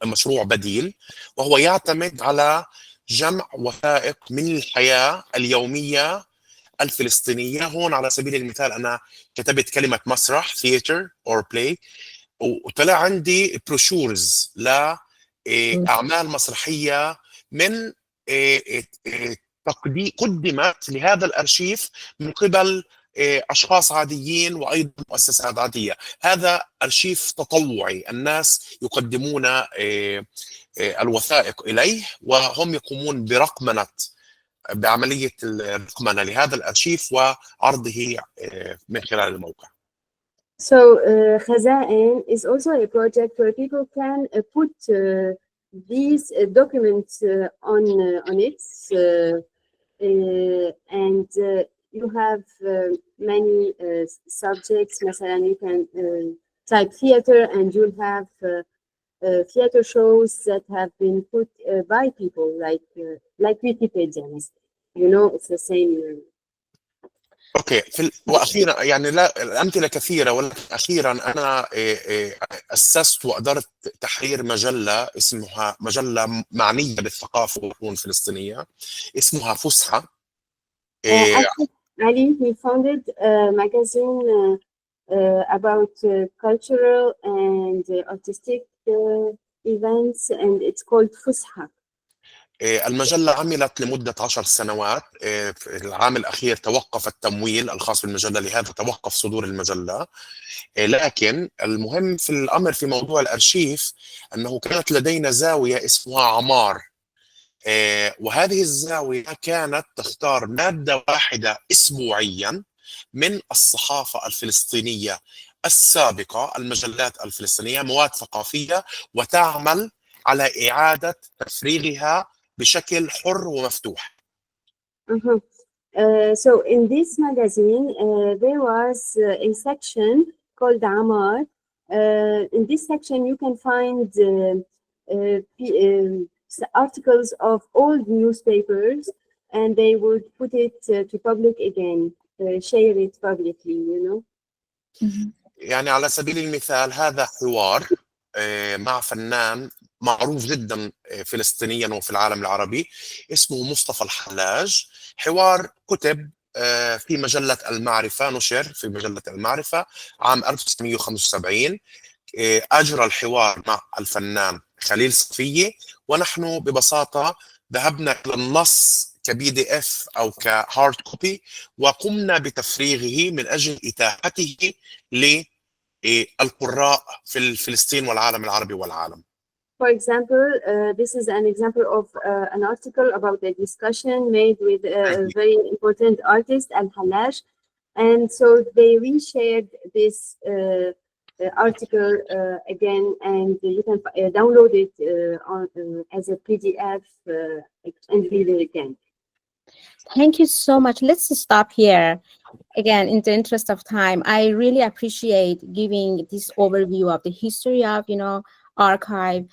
مشروع بديل، وهو يعتمد على جمع وثائق من الحياة اليومية الفلسطينية. هون على سبيل المثال أنا كتبت كلمة مسرح theater or play، وطلع عندي بروشورز لأعمال مسرحية من قدمت لهذا الأرشيف من قبل أشخاص عاديين وأيضا مؤسسات عادية. هذا أرشيف تطوعي، الناس يقدمون الوثائق إليه وهم يقومون بعملية الرقمنة لهذا الأرشيف وعرضه من خلال الموقع. So Khaza'in is also a project where people can put these documents on it, and you have many subjects. مثلا you can type theater and you'll have theater shows that have been put by people like Wikipedia. You know, it's the same. اوكي. واخيرا يعني الامثله كثيره، ولكن اخيرا انا اسست وادرت تحرير مجله اسمها مجله معنيه بالثقافه والفنون الفلسطينيه، اسمها فسحه. Ali, he founded a magazine about cultural and artistic events, and it's called فسحه. المجلة عملت لمدة 10 سنوات. في العام الأخير توقف التمويل الخاص بالمجلة، لهذا توقف صدور المجلة. لكن المهم في الأمر في موضوع الأرشيف أنه كانت لدينا زاوية اسمها عمار، وهذه الزاوية كانت تختار مادة واحدة أسبوعيا من الصحافة الفلسطينية السابقة، المجلات الفلسطينية، مواد ثقافية، وتعمل على إعادة تفريغها بشكل حر ومفتوح. So in this magazine there was a section called Amar. In this section you can find articles of old newspapers, and they would put it to public again, share it publicly, you know. يعني على سبيل المثال هذا حوار مع فنان معروف جدا فلسطينيا وفي العالم العربي اسمه مصطفى الحلاج. حوار كتب في مجلة المعرفة، نشر في مجلة المعرفة عام 1975. أجرى الحوار مع الفنان خليل صفية، ونحن ببساطة ذهبنا إلى النص كPDF أو كهارد كوبي وقمنا بتفريغه من أجل إتاحته للقراء في فلسطين والعالم العربي والعالم. For example, this is an example of an article about a discussion made with a very important artist, Al-Hallaj. And so they reshared this article again, and you can download it as a PDF and read it again. Thank you so much. Let's stop here. Again, in the interest of time, I really appreciate giving this overview of the history of, archive,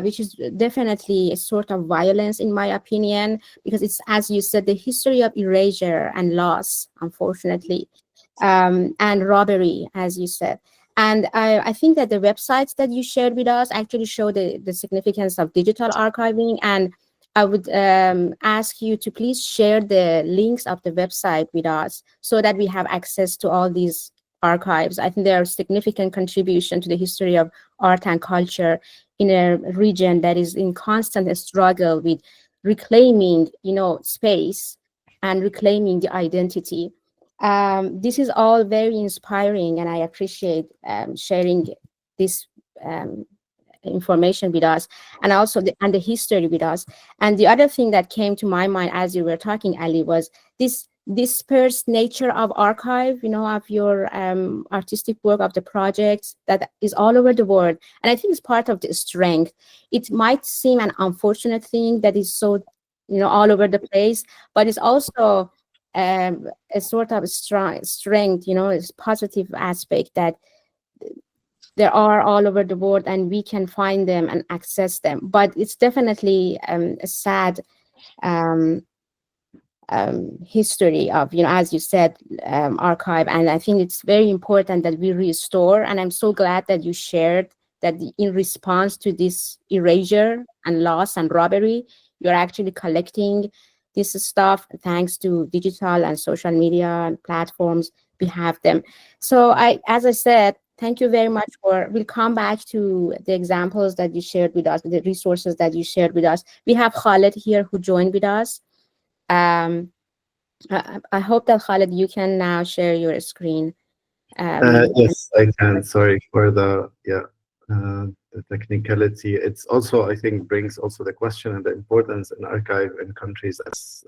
which is definitely a sort of violence, in my opinion, because it's, as you said, the history of erasure and loss, unfortunately, and robbery, as you said. And I think that the websites that you shared with us actually show the significance of digital archiving, and I would ask you to please share the links of the website with us so that we have access to all these archives. I think they are a significant contribution to the history of art and culture in a region that is in constant struggle with reclaiming, space and reclaiming the identity. This is all very inspiring, and I appreciate sharing this information with us, and also the history with us. And the other thing that came to my mind as you were talking, Ali, was this dispersed nature of archive, of your artistic work, of the projects that is all over the world. And I think it's part of the strength. It might seem an unfortunate thing that is so, all over the place, but it's also a sort of strength, it's positive aspect that they are all over the world and we can find them and access them. But it's definitely a sad history of, as you said, archive. And I think it's very important that we restore. And I'm so glad that you shared that in response to this erasure and loss and robbery, you're actually collecting this stuff. Thanks to digital and social media and platforms, we have them. So as I said, thank you very much we'll come back to the examples that you shared with us, the resources that you shared with us. We have Khaled here who joined with us. I hope that Khaled, you can now share your screen. Yes, I can. Sorry for the technicality. It's also, I think, brings also the question and the importance in archive in countries as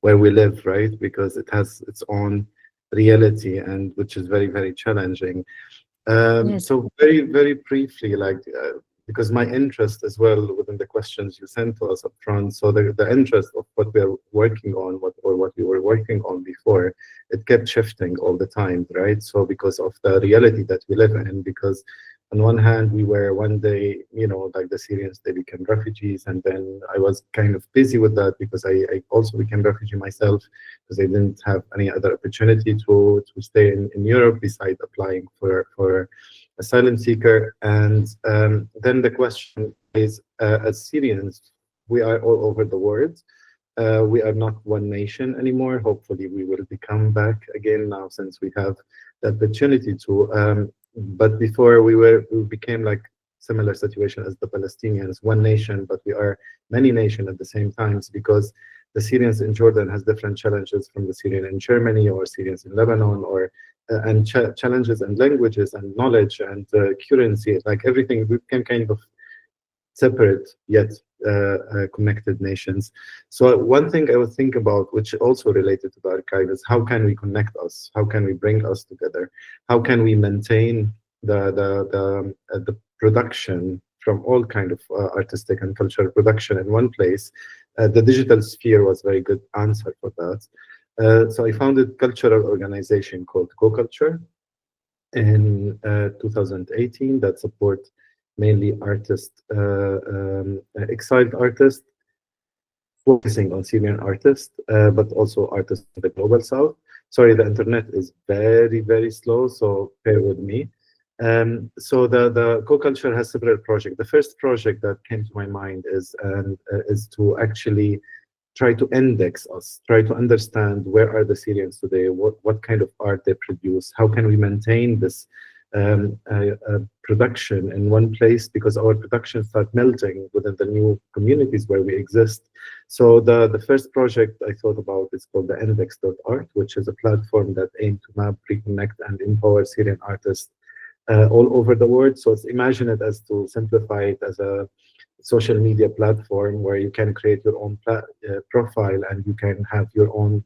where we live, right? Because it has its own reality, and which is very, very challenging. Yes. So very, very briefly, because my interest as well within the questions you sent to us up front, so the interest of what we are working on, what we were working on before, it kept shifting all the time, right? So because of the reality that we live in, because on one hand, we were one day, like the Syrians, they became refugees. And then I was kind of busy with that because I also became refugee myself because I didn't have any other opportunity to stay in Europe besides applying for asylum seeker. And then the question is, as Syrians, we are all over the world. We are not one nation anymore. Hopefully, we will become back again now since we have the opportunity to. But before we became like similar situation as the Palestinians, one nation, but we are many nations at the same time because the Syrians in Jordan has different challenges from the Syrian in Germany or Syrians in Lebanon, or and challenges and languages and knowledge and currency, like everything. We can kind of separate yet connected nations. So one thing I would think about, which also related to the archive, is how can we connect us? How can we bring us together? How can we maintain the production from all kind of artistic and cultural production in one place? The digital sphere was a very good answer for that. So I founded a cultural organization called Co-Culture in 2018 that support mainly artists, exiled artists, focusing on Syrian artists, but also artists in the global south. Sorry, the internet is very, very slow, so bear with me. So the Co-Culture has several projects. The first project that came to my mind is to actually try to index us, try to understand where are the Syrians today, what kind of art they produce, how can we maintain this production in one place, because our production start melting within the new communities where we exist. So the first project I thought about is called the index.art, which is a platform that aims to map, reconnect, and empower Syrian artists all over the world. So imagine it as, to simplify it, as a social media platform where you can create your own profile and you can have your own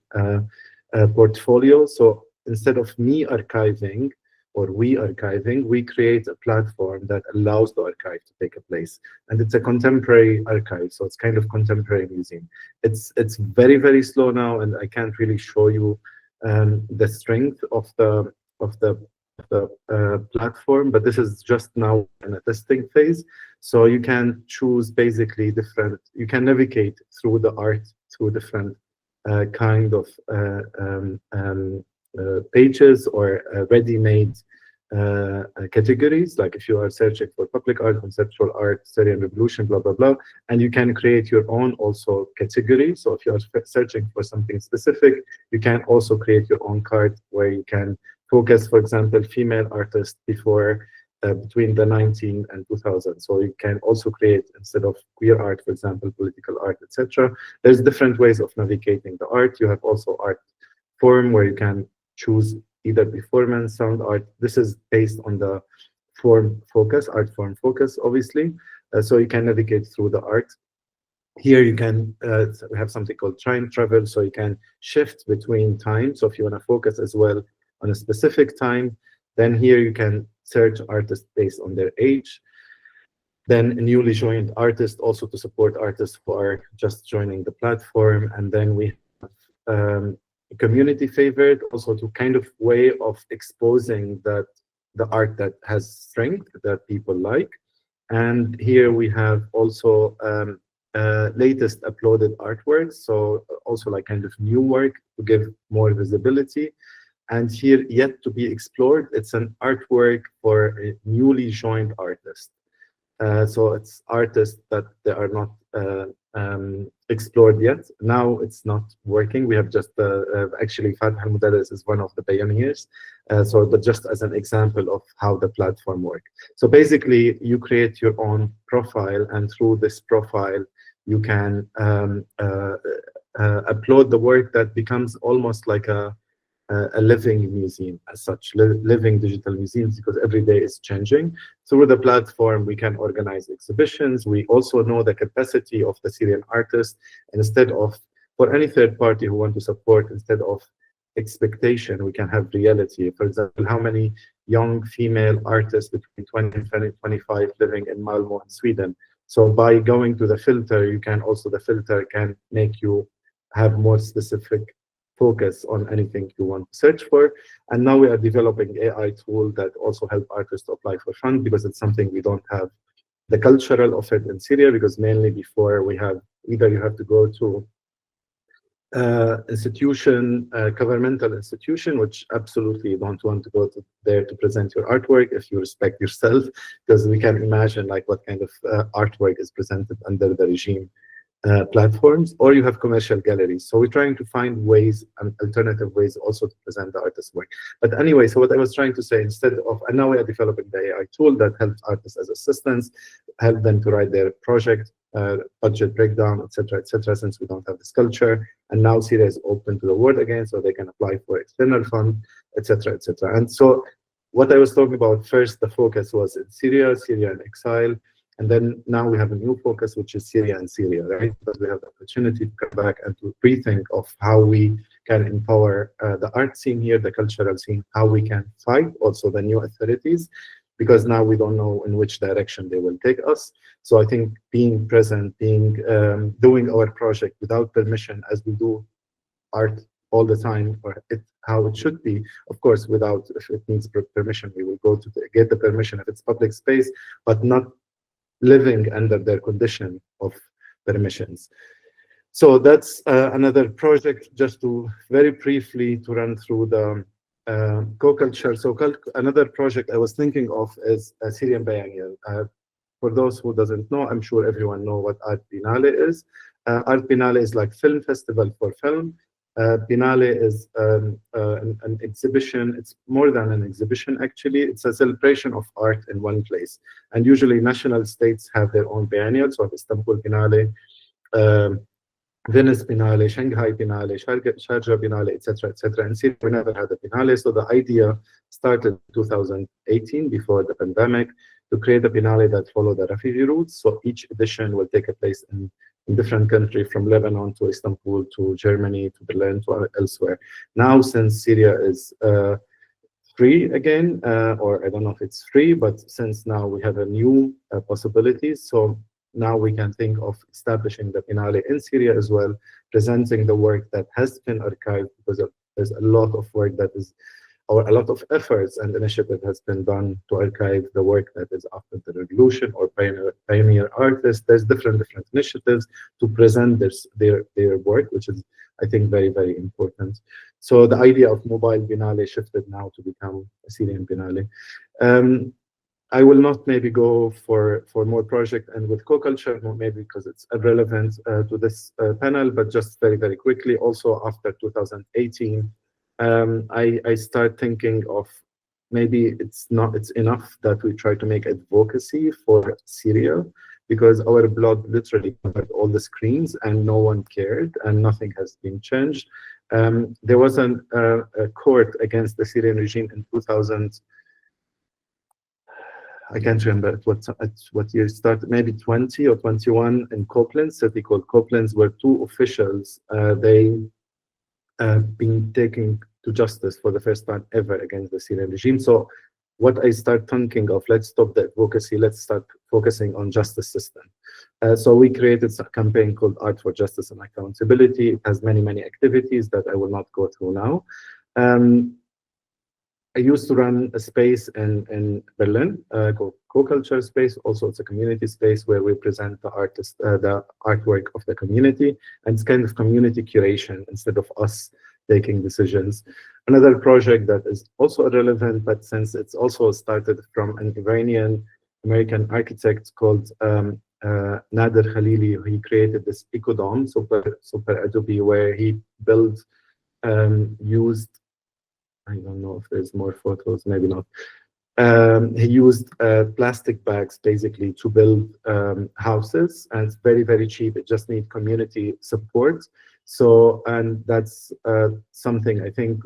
portfolio. So instead of me archiving or we archiving, we create a platform that allows the archive to take a place. And it's a contemporary archive, so it's kind of contemporary museum. It's very, very slow now, and I can't really show you the strength of the platform, but this is just now in a testing phase. So you can choose basically different, you can navigate through the art, through different kind of pages or ready-made categories. Like if you are searching for public art, conceptual art, Syrian revolution, blah, blah, blah, and you can create your own also category. So if you are searching for something specific, you can also create your own card where you can focus, for example, female artists before between the 19 and 2000. So you can also create, instead of queer art, for example, political art, etc. There's different ways of navigating the art. You have also art form where you can choose either performance, sound art. This is based on the form focus, art form focus, obviously. So you can navigate through the art. here you can we have something called time travel, so you can shift between time. So if you want to focus as well on a specific time, then here you can search artists based on their age. Then a newly joined artist, also to support artists who are just joining the platform. And then we have community favorite, also to kind of way of exposing that the art that has strength that people like. And here we have also latest uploaded artworks, so also like kind of new work to give more visibility. And here, yet to be explored, it's an artwork for a newly joined artist. So it's artists that they are not explored yet. Now it's not working. We have just actually Fatah al-Mudarris is one of the pioneers. But just as an example of how the platform works. So basically, you create your own profile, and through this profile, you can upload the work that becomes almost like a living museum as such, living digital museums, because every day is changing. Through the platform, we can organize exhibitions. We also know the capacity of the Syrian artists. Instead of, for any third party who want to support, instead of expectation, we can have reality. For example, how many young female artists between 20 and 25 living in Malmö in Sweden. So by going to the filter, you can also, the filter can make you have more specific focus on anything you want to search for. And now we are developing AI tool that also help artists to apply for funds, because it's something we don't have the cultural of it in Syria, because mainly before we have, either you have to go to institution, governmental institution, which absolutely you don't want to go to there to present your artwork if you respect yourself, because we can imagine like what kind of artwork is presented under the regime platforms, or you have commercial galleries. So we're trying to find ways and alternative ways also to present the artist's work. But anyway, so what I was trying to say, instead of, and now we are developing the AI tool that helps artists as assistants, help them to write their project, budget breakdown, etc., since we don't have this culture. And now Syria is open to the world again, so they can apply for external fund, etc., etc. And so what I was talking about first, the focus was in Syria in exile. And then now we have a new focus, which is Syria and Syria, right? Because we have the opportunity to come back and to rethink of how we can empower the art scene here, the cultural scene, how we can fight also the new authorities, because now we don't know in which direction they will take us. So I think being present, doing our project without permission, as we do art all the time, or how it should be. Of course, without, if it needs permission, we will go to get the permission if it's public space, but not living under their condition of permissions. So that's another project, just to very briefly to run through the co-culture. So another project I was thinking of is a Syrian Biennial. For those who doesn't know, I'm sure everyone know what Art Biennale is. Art Biennale is like film festival for film. Biennale is an exhibition. It's more than an exhibition, actually. It's a celebration of art in one place. And usually national states have their own biennial. So Istanbul Biennale, Venice Biennale, Shanghai Biennale, Sharjah Biennale, etc., etc. And Syria, we never had a Biennale. So the idea started in 2018, before the pandemic, to create a Biennale that follow the refugee routes. So each edition will take a place in different countries, from Lebanon to Istanbul to Germany to Berlin to elsewhere. Now, since Syria is free again, or I don't know if it's free, but since now we have a new possibilities, so now we can think of establishing the Biennale in Syria as well, presenting the work that has been archived, because there's a lot of work that is, or a lot of efforts and initiative has been done to archive the work that is after the revolution, or pioneer artists. There's different initiatives to present their work, which is, I think, very, very important. So the idea of mobile Biennale shifted now to become a Syrian Biennale. I will not maybe go for more project and with co-culture, maybe because it's irrelevant to this panel, but just very, very quickly, also after 2018, I start thinking of maybe it's enough that we try to make advocacy for Syria, because our blood literally covered all the screens and no one cared and nothing has been changed. There was a court against the Syrian regime in 2000. I can't remember at what year it started, maybe 20 or 21 in Koblenz, city called Koblenz, where two officials, they been taken to justice for the first time ever against the Syrian regime. So what I start thinking of, let's stop the advocacy, let's start focusing on justice system. So we created a campaign called Art for Justice and Accountability. It has many, many activities that I will not go through now. I used to run a space in Berlin called Co-Culture Space. Also, it's a community space where we present the artwork of the community, and it's kind of community curation instead of us taking decisions. Another project that is also relevant, but since it's also started from an Iranian American architect called Aliya Khalidi, he created this ecodome, super Adobe, where he built, used, I don't know if there's more photos, maybe not. He used plastic bags basically to build houses, and it's very, very cheap. It just needs community support. So, and that's something I think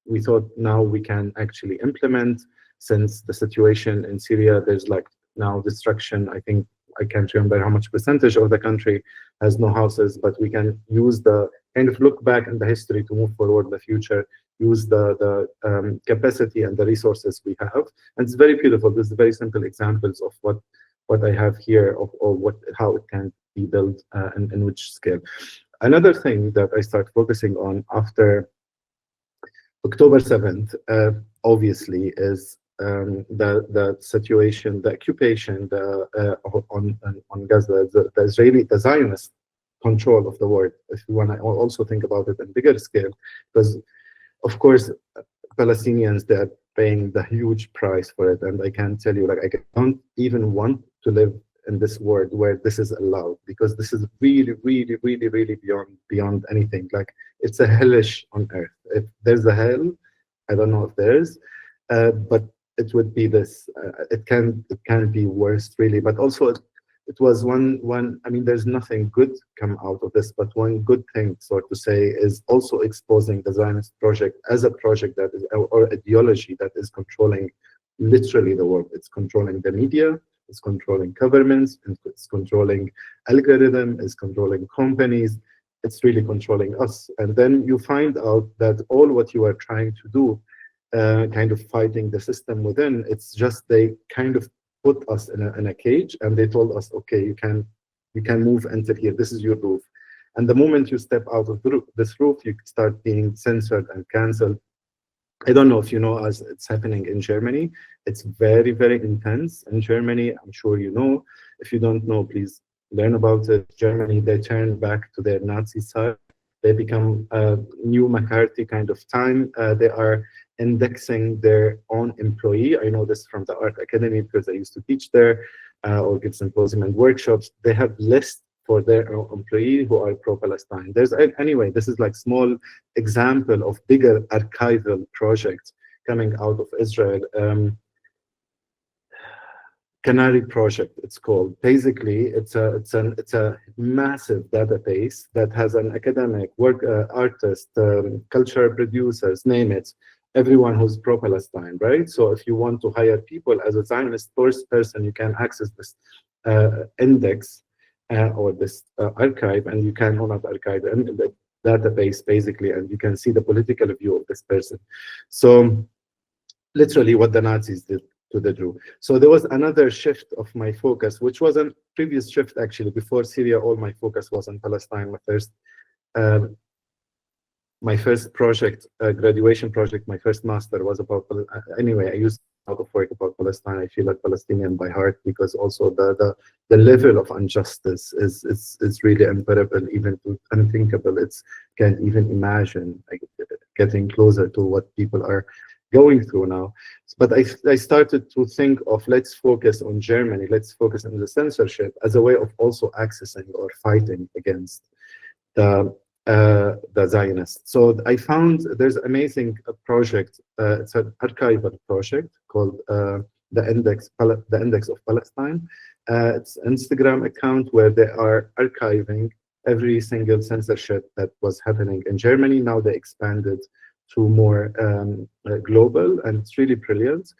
we thought now we can actually implement, since the situation in Syria, there's like now destruction. I think I can't remember how much percentage of the country has no houses, but we can use the kind of look back in the history to move forward in the future, use the capacity and the resources we have. And it's very beautiful. This is very simple examples of what I have here, or how it can be built and in which scale. Another thing that I start focusing on after October 7th, obviously, is the situation, the occupation on Gaza, the Israeli, the Zionist control of the world. If you want to also think about it in bigger scale, because of course Palestinians, they're paying the huge price for it, and I can tell you, like, I don't even want to live in this world where this is allowed, because this is really, really, really, really beyond anything. Like, it's a hellish on earth. If there's a hell, I don't know if there is, but it would be this. It can be worse, really. But also, it was one. I mean, there's nothing good come out of this, but one good thing, so to say, is also exposing the Zionist project as a project that is, or ideology that is controlling literally the world. It's controlling the media. It's controlling governments, it's controlling algorithm, it's controlling companies, it's really controlling us. And then you find out that all what you are trying to do, kind of fighting the system within, it's just they kind of put us in a cage, and they told us, okay, you can move until here, this is your roof. And the moment you step out of this roof, you start being censored and cancelled. I don't know if you know, as it's happening in Germany. It's very, very intense in Germany. I'm sure you know. If you don't know, please learn about it. Germany, they turn back to their Nazi side. They become a new McCarthy kind of time. They are indexing their own employee. I know this from the art academy because I used to teach there or give symposium and workshops. They have lists for their employees who are pro-Palestine. There's, anyway, this is like small example of bigger archival projects coming out of Israel. Canary project, it's called. Basically, it's a massive database that has an academic, artist, cultural producers, name it, everyone who's pro-Palestine, right? So if you want to hire people as a Zionist person, you can access this index or this archive, and you can not archive the database basically, and you can see the political view of this person. So literally what the Nazis did to the Jew. So there was another shift of my focus, which was a previous shift actually. Before Syria, all my focus was on Palestine. My first project, graduation project, my first master was about, anyway, I used a lot of work about Palestine. I feel like Palestinian by heart, because also the level of injustice is really unbearable, even to unthinkable. It's can't even imagine, like, getting closer to what people are going through now. But I started to think of, let's focus on Germany, let's focus on the censorship as a way of also accessing or fighting against the Zionists. So I found there's an amazing project. It's an archival project called the Index of Palestine. It's an Instagram account where they are archiving every single censorship that was happening in Germany. Now they expanded to more global, and it's really brilliant.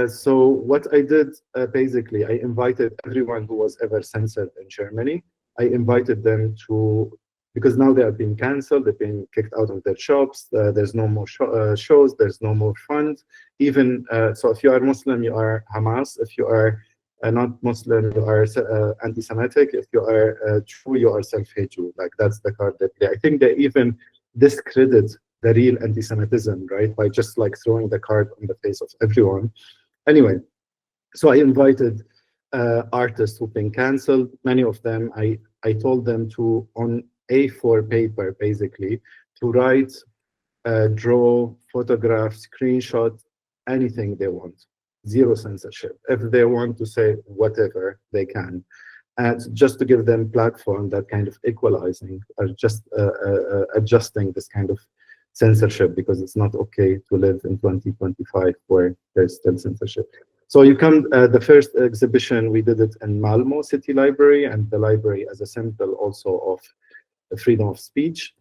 So what I did, basically, I invited everyone who was ever censored in Germany. I invited them to, because now they are being canceled, they've been kicked out of their shops, there's no more shows, there's no more fund. Even, so if you are Muslim, you are Hamas. If you are not Muslim, you are anti-Semitic. If you are Jew, you are self-hate Jew. Like, that's the card they play. I think they even discredit the real anti-Semitism, right? By just like throwing the card on the face of everyone. Anyway, so I invited artists who've been canceled. Many of them, I told them to, on A4 paper, basically, to write, draw, photograph, screenshot, anything they want. Zero censorship. If they want to say whatever, they can. And just to give them platform that kind of equalizing, or just adjusting this kind of censorship, because it's not okay to live in 2025 where there's still censorship. So you come, the first exhibition, we did it in Malmo City Library, and the library as a symbol also of the freedom of speech.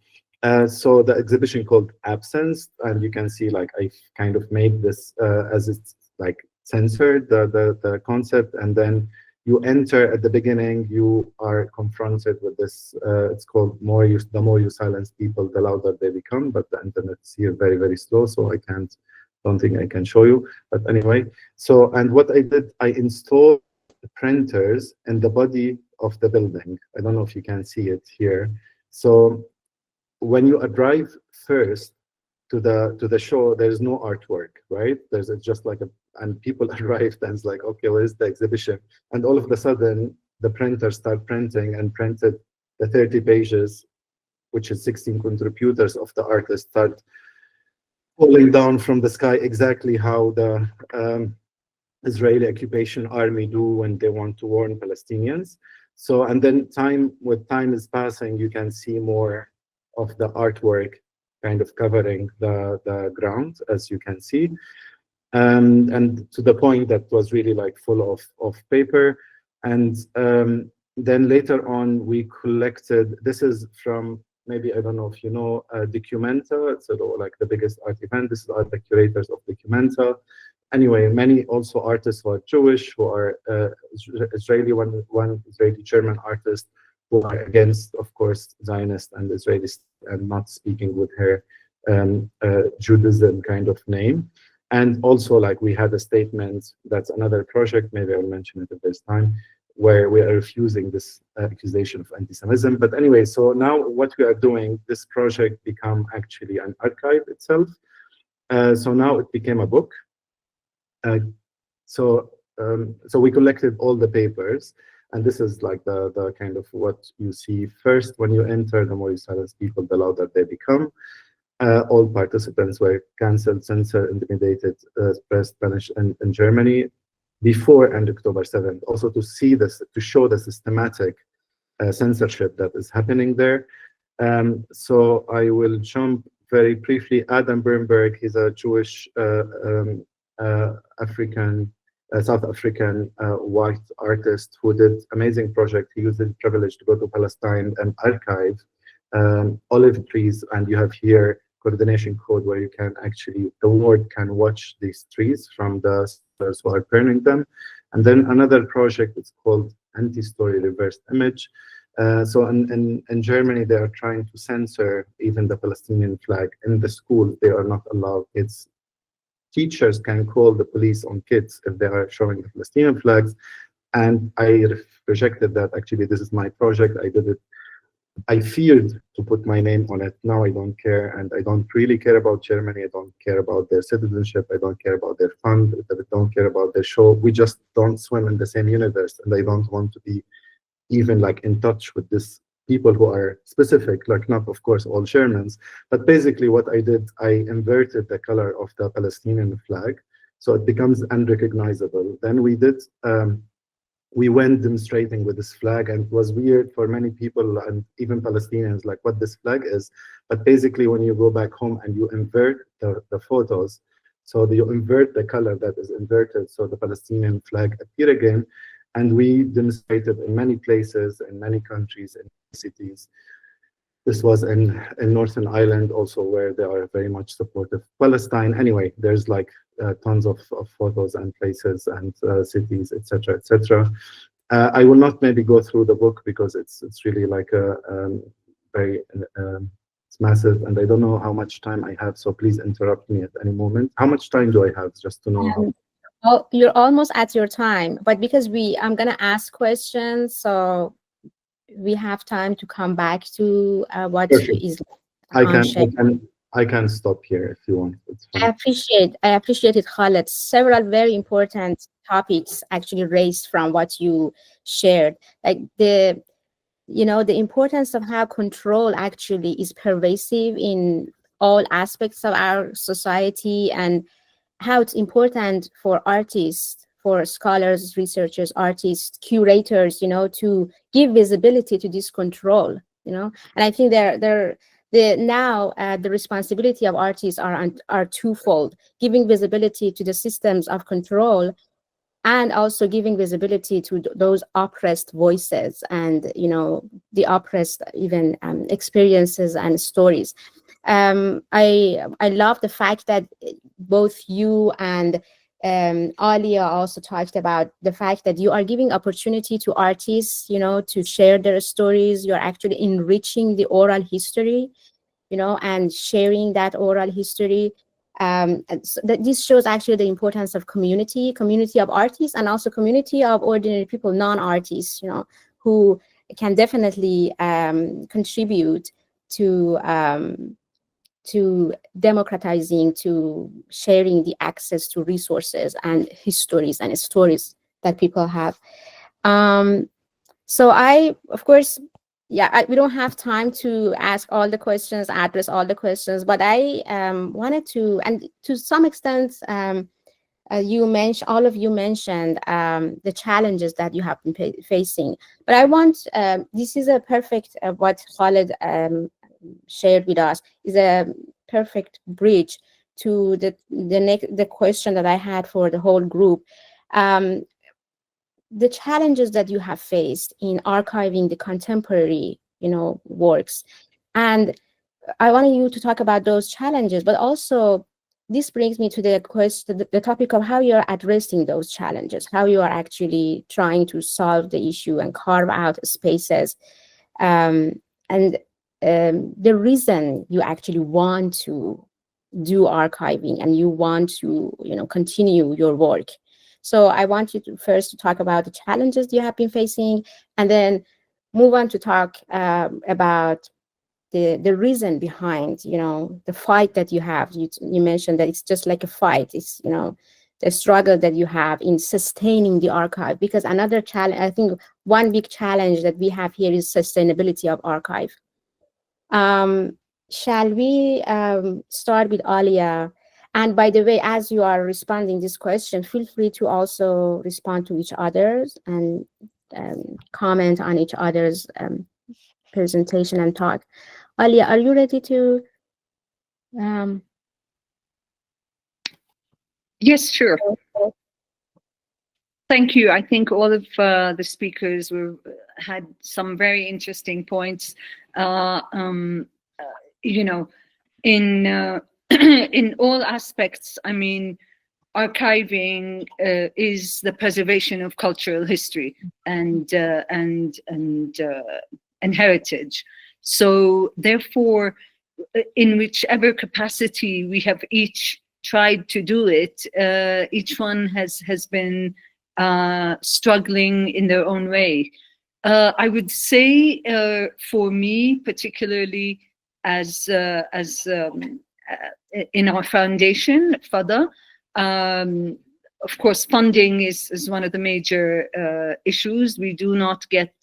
So the exhibition called Absence, and you can see like I kind of made this as it's like censored, the concept, and then you enter at the beginning, you are confronted with this, it's called the more you silence people, the louder they become, but the internet's here very, very slow, so don't think I can show you. But anyway, so, and what I did, I installed printers in the body of the building. I don't know if you can see it here. So when you arrive first to the show, there's no artwork, right? There's just like and people arrived and it's like, okay, where is the exhibition? And all of a sudden, the printers start printing and printed the 30 pages, which is 16 contributors of the artist, start falling down from the sky, exactly how the Israeli occupation army do when they want to warn Palestinians. So, and then with time is passing, you can see more of the artwork kind of covering the ground, as you can see. And to the point that was really like full of paper. And then later on, we collected, this is from, maybe, I don't know if you know, Documenta. It's like the biggest art event. This are the curators of Documenta. Anyway, many also artists who are Jewish, who are Israeli, one Israeli-German artist who are against, of course, Zionist and Israelis and not speaking with her Judaism kind of name. And also, like, we had a statement, that's another project, maybe I'll mention it at this time, where we are refusing this accusation of anti-Semitism. But anyway, so now what we are doing, this project become actually an archive itself. So now it became a book. So we collected all the papers, and this is like the kind of what you see first when you enter. The more you silence people, the louder they become. All participants were cancelled, censored, intimidated, suppressed, punished in Germany before and October 7th. Also to see this, to show the systematic censorship that is happening there. So I will jump very briefly. Adam Bernberg, he's a Jewish South African white artist who did amazing project. He used his privilege to go to Palestine and archive olive trees, and you have here coordination code where you can actually, the world can watch these trees from the sellers who are burning them. And then another project, it's called Anti-Story Reversed Image. So in Germany, they are trying to censor even the Palestinian flag. In the schools, they are not allowed. It's teachers can call the police on kids if they are showing the Palestinian flags. And I rejected that. Actually, this is my project. I did it. I feared to put my name on it. Now I don't care, and I don't really care about Germany. I don't care about their citizenship. I don't care about their fund. I don't care about their show. We just don't swim in the same universe, and I don't want to be even like in touch with this people who are specific, like not of course all Germans, but basically what I did, I inverted the color of the Palestinian flag, so it becomes unrecognizable. Then we went demonstrating with this flag, and it was weird for many people and even Palestinians, like what this flag is. But basically, when you go back home and you invert the photos, so you invert the color that is inverted, so the Palestinian flag appear again. And we demonstrated in many places, in many countries, in cities. This was in Northern Ireland also, where they are very much supportive of Palestine. Anyway, there's like tons of photos and places and cities, etc., etc. I will not maybe go through the book because it's really like a very it's massive, and I don't know how much time I have, so please interrupt me at any moment. How much time do I have, just to know? Well, you're almost at your time, but because I'm gonna ask questions, so we have time to come back to what is. I can stop here if you want. It's fine. I appreciate it, Khaled. Several very important topics actually raised from what you shared, like the importance of how control actually is pervasive in all aspects of our society, and how it's important for artists, for scholars, researchers, artists, curators, to give visibility to this control, and I think the responsibility of artists are twofold: giving visibility to the systems of control, and also giving visibility to those oppressed voices and the oppressed even experiences and stories. I love the fact that both you and Aliya also talked about the fact that you are giving opportunity to artists, to share their stories. You're actually enriching the oral history, and sharing that oral history. And so this shows actually the importance of community of artists, and also community of ordinary people, non-artists, who can definitely contribute to democratizing, to sharing the access to resources and histories and stories that people have. So of course, we don't have time to ask all the questions, address all the questions, but I wanted to, and to some extent, all of you mentioned the challenges that you have been facing. But I want, this is a perfect, what Khaled shared with us is a perfect bridge to the question that I had for the whole group. The challenges that you have faced in archiving the contemporary, works. And I wanted you to talk about those challenges, but also this brings me to the topic of how you're addressing those challenges, how you are actually trying to solve the issue and carve out spaces. And the reason you actually want to do archiving and you want to, continue your work. So I want you to first talk about the challenges you have been facing, and then move on to talk about the reason behind, the fight that you have. You mentioned that it's just like a fight. It's, the struggle that you have in sustaining the archive, because another challenge, I think one big challenge that we have here is sustainability of archive. Shall we start with Aliya? And by the way, as you are responding this question, feel free to also respond to each other's and comment on each other's presentation and talk. Aliya, are you ready to? Yes, sure. Thank you. I think all of the speakers had some very interesting points. In all aspects, I mean, archiving is the preservation of cultural history and heritage. So therefore, in whichever capacity we have each tried to do it, each one has been struggling in their own way. I would say for me, particularly as in our foundation, FADA, of course, funding is one of the major issues. We do not get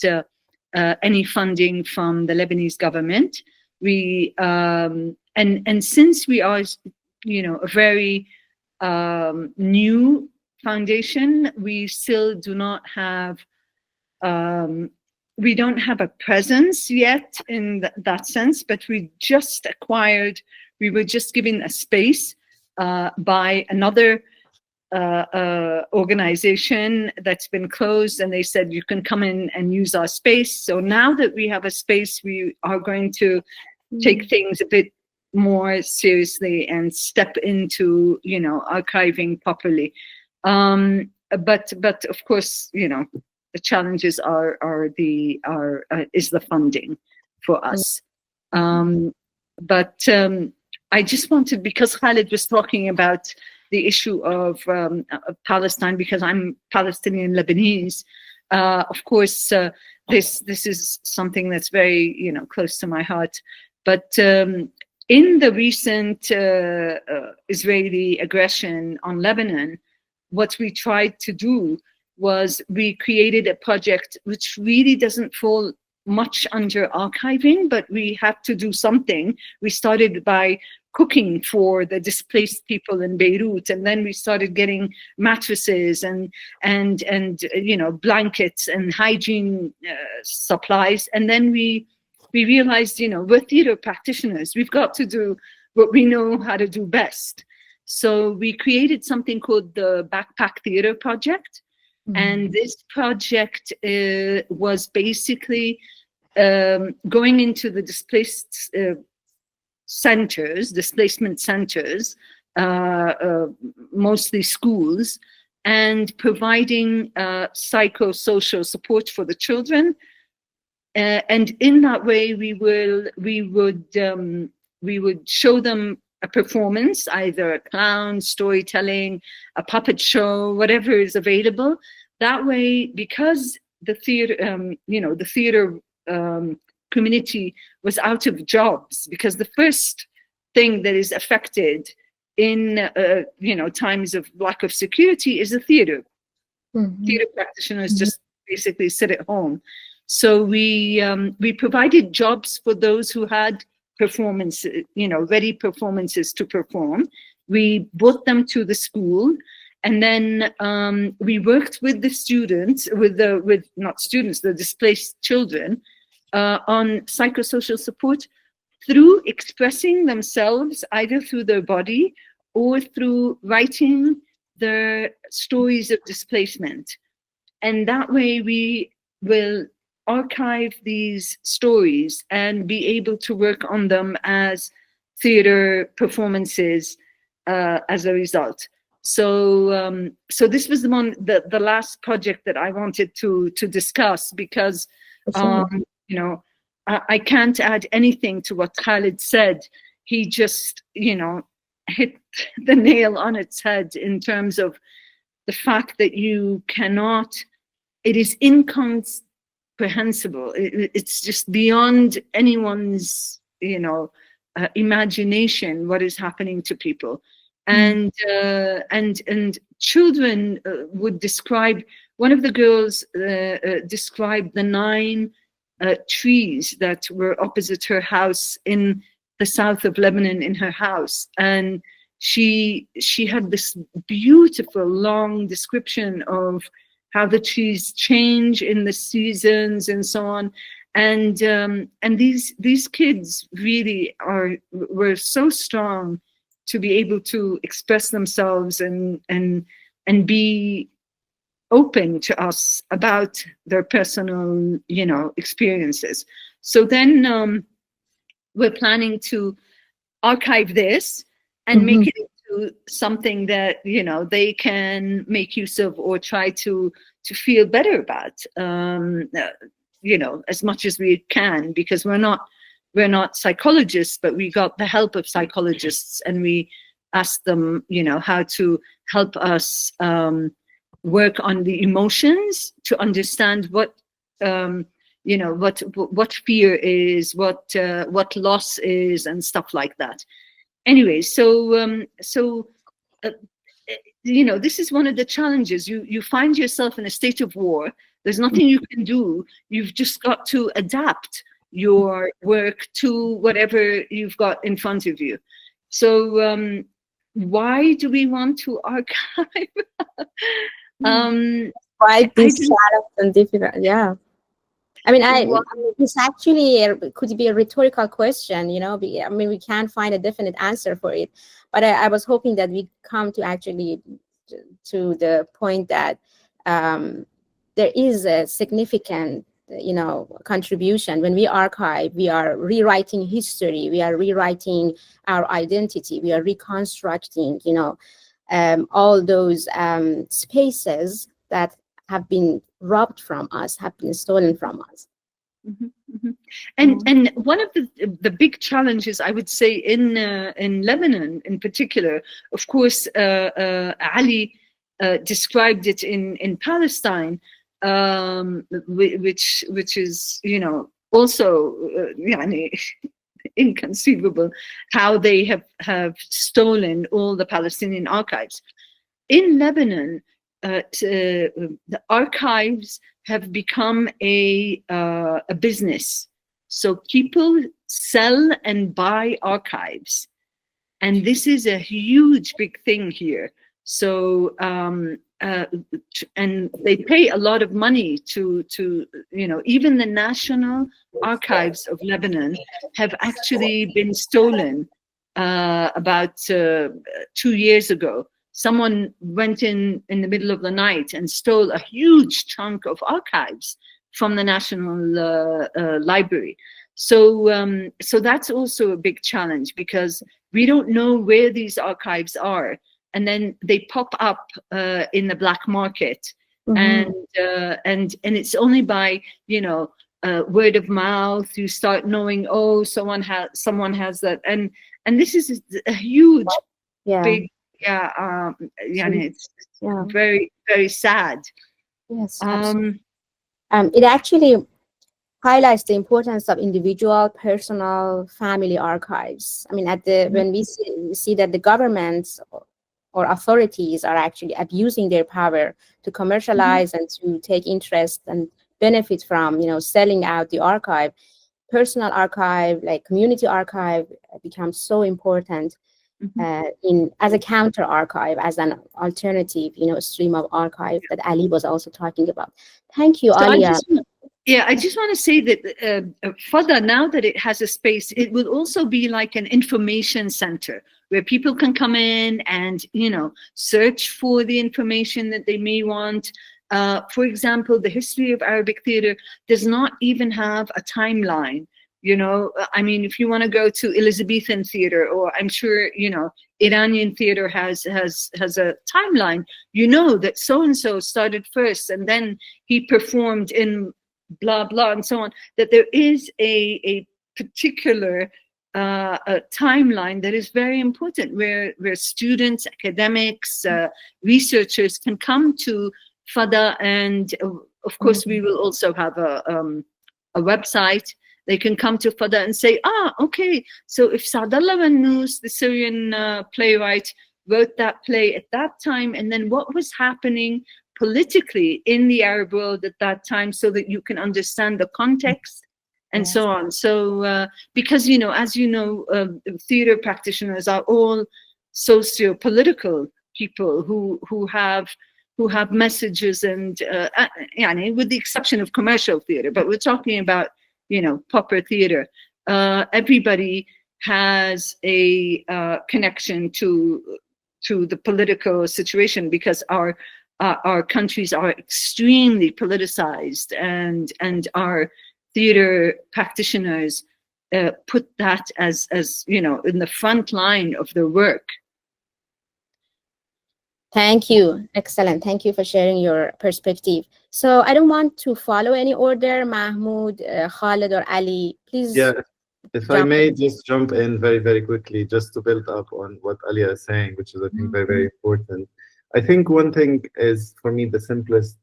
any funding from the Lebanese government. We and since we are, a very new foundation, we still do not have. We don't have a presence yet in that sense, but we just acquired. We were just given a space by another organization that's been closed, and they said you can come in and use our space. So now that we have a space, we are going to take things a bit more seriously and step into, you know, archiving properly. But of course, you know, the challenges is the funding for us. But I just wanted, because Khaled was talking about the issue of Palestine, because I'm Palestinian Lebanese. Of course, this is something that's very, you know, close to my heart. But in the recent Israeli aggression on Lebanon, what we tried to do was we created a project which really doesn't fall much under archiving, but we had to do something. We started by cooking for the displaced people in Beirut, and then we started getting mattresses and you know, blankets and hygiene supplies. And then we realized, you know, we're theater practitioners. We've got to do what we know how to do best. So we created something called the Backpack Theater Project. And this project was basically going into the displacement centers, mostly schools, and providing psychosocial support for the children. And in that way, we would show them a performance, either a clown, storytelling, a puppet show, whatever is available. That way, because the theater, you know, the theater community was out of jobs, because the first thing that is affected in, you know, times of lack of security is the theater. Theater practitioners just basically sit at home. So we provided jobs for those who had performances, you know, ready performances to perform. We brought them to the school, and then we worked with the students, the displaced children, on psychosocial support through expressing themselves, either through their body or through writing their stories of displacement. And that way we will archive these stories and be able to work on them as theater performances as a result. So so this was the last project that I wanted to discuss, because you know, I can't add anything to what Khaled said. He just, you know, hit the nail on its head in terms of the fact that you cannot, it is incomprehensible. It's just beyond anyone's, you know, imagination what is happening to people. And children would describe, one of the girls described the 9 trees that were opposite her house in the south of Lebanon in her house. And she had this beautiful long description of how the trees change in the seasons and so on. And these kids really were so strong to be able to express themselves and be open to us about their personal, you know, experiences. So then we're planning to archive this and make it into something that, you know, they can make use of or try to feel better about, you know, as much as we can, because we're not psychologists, but we got the help of psychologists, and we asked them, you know, how to help us work on the emotions, to understand what you know, what fear is, what loss is, and stuff like that. Anyway, so you know, this is one of the challenges. You find yourself in a state of war. There's nothing you can do. You've just got to adapt your work to whatever you've got in front of you. So why do we want to archive? Quite this challenge and difficult, yeah. I mean, it's actually could be a rhetorical question, you know. I mean, we can't find a definite answer for it, but I was hoping that we come to actually to the point that there is a significant you know, contribution. When we archive, we are rewriting history, we are rewriting our identity, we are reconstructing, you know, all those spaces that have been robbed from us, have been stolen from us. And one of the big challenges, I would say, in Lebanon in particular, of course, Ali described it in Palestine, which is, you know, also inconceivable how they have stolen all the Palestinian archives. In Lebanon, the archives have become a business. So people sell and buy archives, and this is a huge big thing here. So and they pay a lot of money to you know, even the National Archives of Lebanon have actually been stolen about 2 years ago. Someone went in the middle of the night and stole a huge chunk of archives from the National Library. So so that's also a big challenge, because we don't know where these archives are, and then they pop up in the black market, and it's only by, you know, word of mouth you start knowing, oh, someone has that, and this is a huge, big, it's very, very sad. Yes, absolutely. It actually highlights the importance of individual, personal, family archives. I mean, when we see that the governments or authorities are actually abusing their power to commercialize and to take interest and benefit from, you know, selling out the archive, personal archive, like community archive, becomes so important as a counter archive, as an alternative, you know, stream of archive that Ali was also talking about. Thank you, Aliya. I just want to say that Fada, now that it has a space, it will also be like an information center where people can come in and, you know, search for the information that they may want. For example, the history of Arabic theater does not even have a timeline. You know, I mean, if you want to go to Elizabethan theater, or I'm sure, you know, Iranian theater has a timeline, you know, that so-and-so started first and then he performed in blah, blah, and so on, that there is a particular a timeline that is very important, where students, academics, researchers can come to Fada, and of course we will also have a website. They can come to Fada and say, okay, so if Saadallah Mannous, the Syrian playwright, wrote that play at that time, and then what was happening politically in the Arab world at that time, so that you can understand the context and so on. So because, you know, as you know, theater practitioners are all socio-political people who have messages, and with the exception of commercial theater, but we're talking about, you know, proper theater. Everybody has a connection to the political situation, because our countries are extremely politicized, and our theater practitioners put that as you know, in the front line of their work. Thank you. Excellent. Thank you for sharing your perspective. So I don't want to follow any order. Mahmoud, Khaled, or Ali, please. Yeah, if I may just jump in very, very quickly, just to build up on what Aliya is saying, which is, I think, very, very important. I think one thing is, for me, the simplest,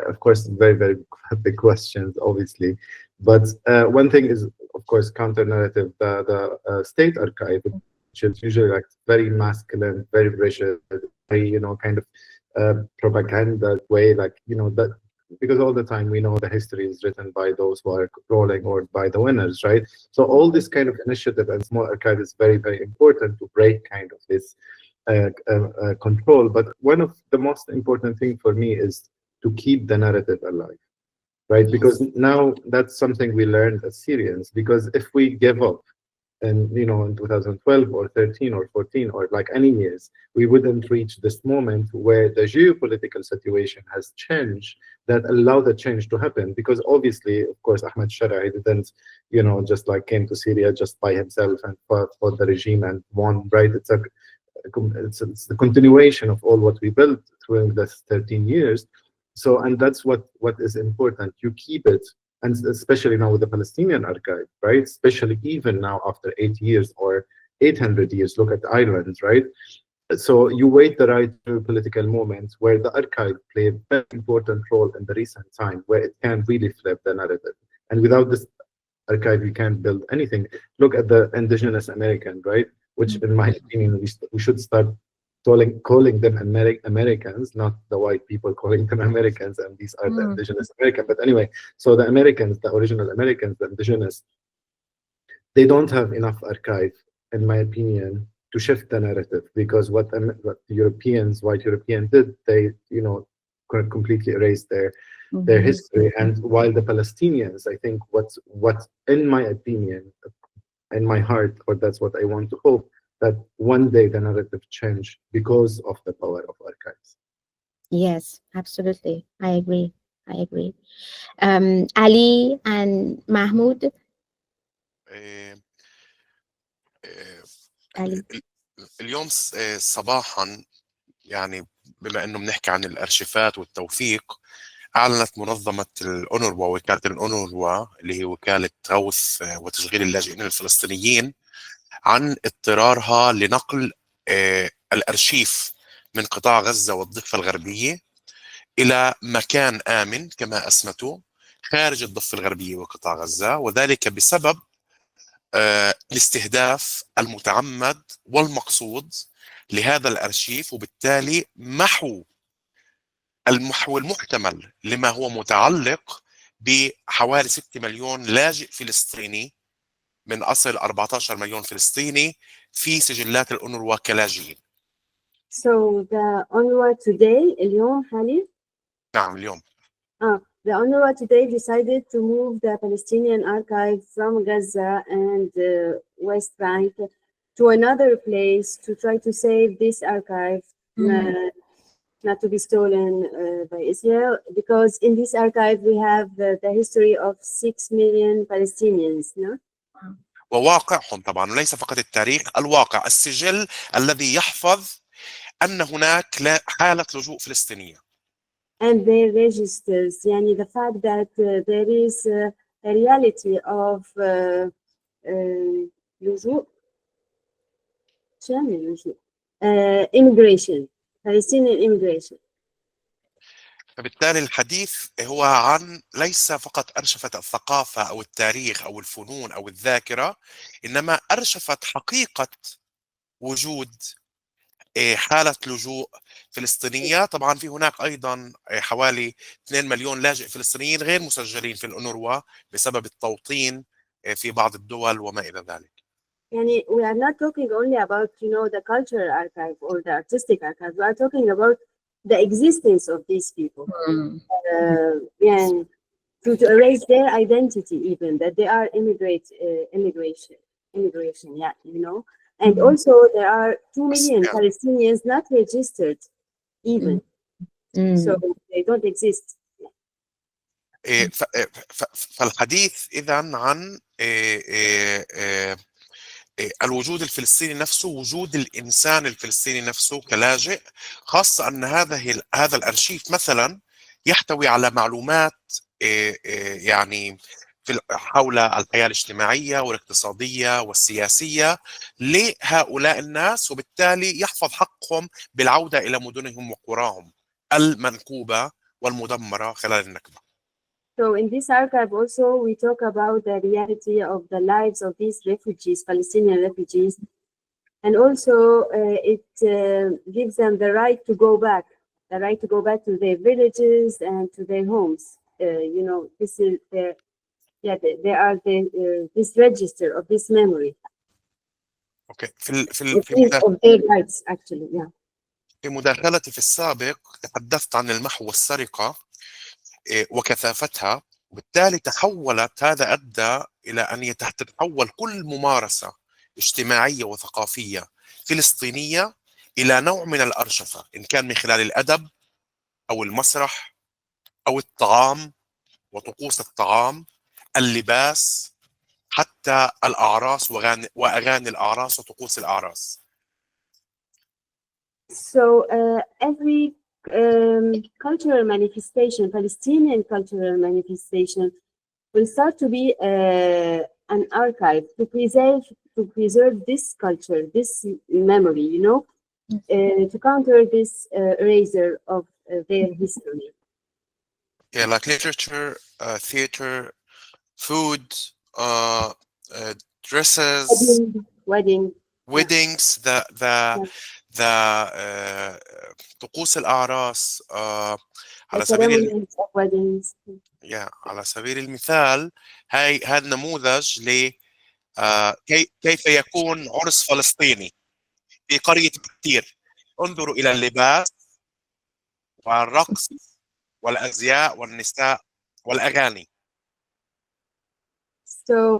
of course, very, very big questions, obviously. But one thing is, of course, counter-narrative. The state archive, which is usually like very masculine, very vicious, very, you know, kind of propaganda way, like, you know, that, because all the time we know the history is written by those who are rolling or by the winners, right? So all this kind of initiative and small archive is very, very important to break kind of this control. But one of the most important thing for me is to keep the narrative alive, right? Because now that's something we learned as Syrians, because if we give up in 2012 or 13 or 14 or like any years, we wouldn't reach this moment where the geopolitical situation has changed that allow the change to happen. Because obviously, of course, Ahmed Shara didn't, just like came to Syria just by himself and fought for the regime and won, right? It's the continuation of all what we built during this 13 years. So, and that's what is important. You keep it. And especially now with the Palestinian archive, right? Especially even now after 8 years or 800 years, look at Ireland, right? So you wait the right political moment where the archive played a very important role in the recent time, where it can really flip the narrative. And without this archive, you can't build anything. Look at the indigenous American, right? Which in my opinion, we should start calling them Americans, not the white people calling them Americans, and these are the indigenous American. But anyway, so the Americans, the original Americans, the indigenous, they don't have enough archive, in my opinion, to shift the narrative, because what the Europeans, white Europeans did, they, completely erased their history. And while the Palestinians, I think what in my opinion, in my heart, or that's what I want to hope, that one day the narrative change because of the power of archives. Yes, absolutely. I agree. Ali and Mahmoud. Ali. اليوم صباحا، يعني بما انه بنحكي عن الارشيفات والتوثيق، اعلنت منظمه الأونروا، وكاله الأونروا اللي هي وكاله غوث وتشغيل اللاجئين الفلسطينيين، عن اضطرارها لنقل الأرشيف من قطاع غزة والضفة الغربية إلى مكان آمن كما أسمته خارج الضفة الغربية وقطاع غزة، وذلك بسبب الاستهداف المتعمد والمقصود لهذا الأرشيف، وبالتالي محو المحتمل لما هو متعلق بحوالي 6 مليون لاجئ فلسطيني من أصل 14 مليون فلسطيني في سجلات الأونروا كلاجئين. So the UNRWA today, اليوم حالي. نعم اليوم. The UNRWA today decided to move the Palestinian archive from Gaza and West Bank to another place to try to save this archive, not to be stolen by Israel, because in this archive we have the history of 6 million Palestinians, no? وواقعهم طبعا، وليس فقط التاريخ، الواقع، السجل الذي يحفظ أن هناك حالة لجوء فلسطينية. And their registers, يعني the fact that there is a reality of لجوء، immigration, Palestinian immigration. فبالتالي الحديث هو عن ليس فقط أرشفة الثقافة أو التاريخ أو الفنون أو الذاكرة، إنما أرشفة حقيقة وجود حالة لجوء فلسطينية. طبعا في هناك أيضا حوالي 2 مليون لاجئ فلسطينيين غير مسجلين في الأونروا بسبب التوطين في بعض الدول وما إلى ذلك. يعني we are not talking only about the cultural archive or the artistic archive. We are talking about the existence of these people. To erase their identity, even that they are immigration. Yeah, And also there are 2 million Palestinians not registered even. So they don't exist. فالحديث إذن عن الوجود الفلسطيني نفسه، وجود الإنسان الفلسطيني نفسه كلاجئ، خاصة أن هذا الأرشيف مثلا يحتوي على معلومات يعني حول الحياة الاجتماعية والاقتصادية والسياسية لهؤلاء الناس، وبالتالي يحفظ حقهم بالعودة إلى مدنهم وقراهم المنكوبة والمدمرة خلال النكبة. So in this archive also we talk about the reality of the lives of these refugees, Palestinian refugees, and also it gives them the right to go back, to their villages and to their homes. This is they are this register of this memory. Okay. of their rights actually, yeah. في مداخلتي في السابق تحدثت عن المحو والسرقة وكثافتها، وبالتالي هذا أدى إلى أن تتحول كل ممارسة اجتماعية وثقافية فلسطينية إلى نوع من الأرشفة، إن كان من خلال الأدب أو المسرح أو الطعام وطقوس الطعام، اللباس، حتى الأعراس وأغاني الأعراس وطقوس الأعراس. So every cultural manifestation, Palestinian cultural manifestation, will start to be an archive to preserve this culture, this memory, you know, to counter this erasure of their history. Yeah, like literature, theater, food, dresses, weddings, طقوس الأعراس. على سبيل المثال هذا نموذج ل كيف يكون عرس فلسطيني في قرية كتير. انظروا إلى اللباس والرقص والأزياء والنساء والأغاني. So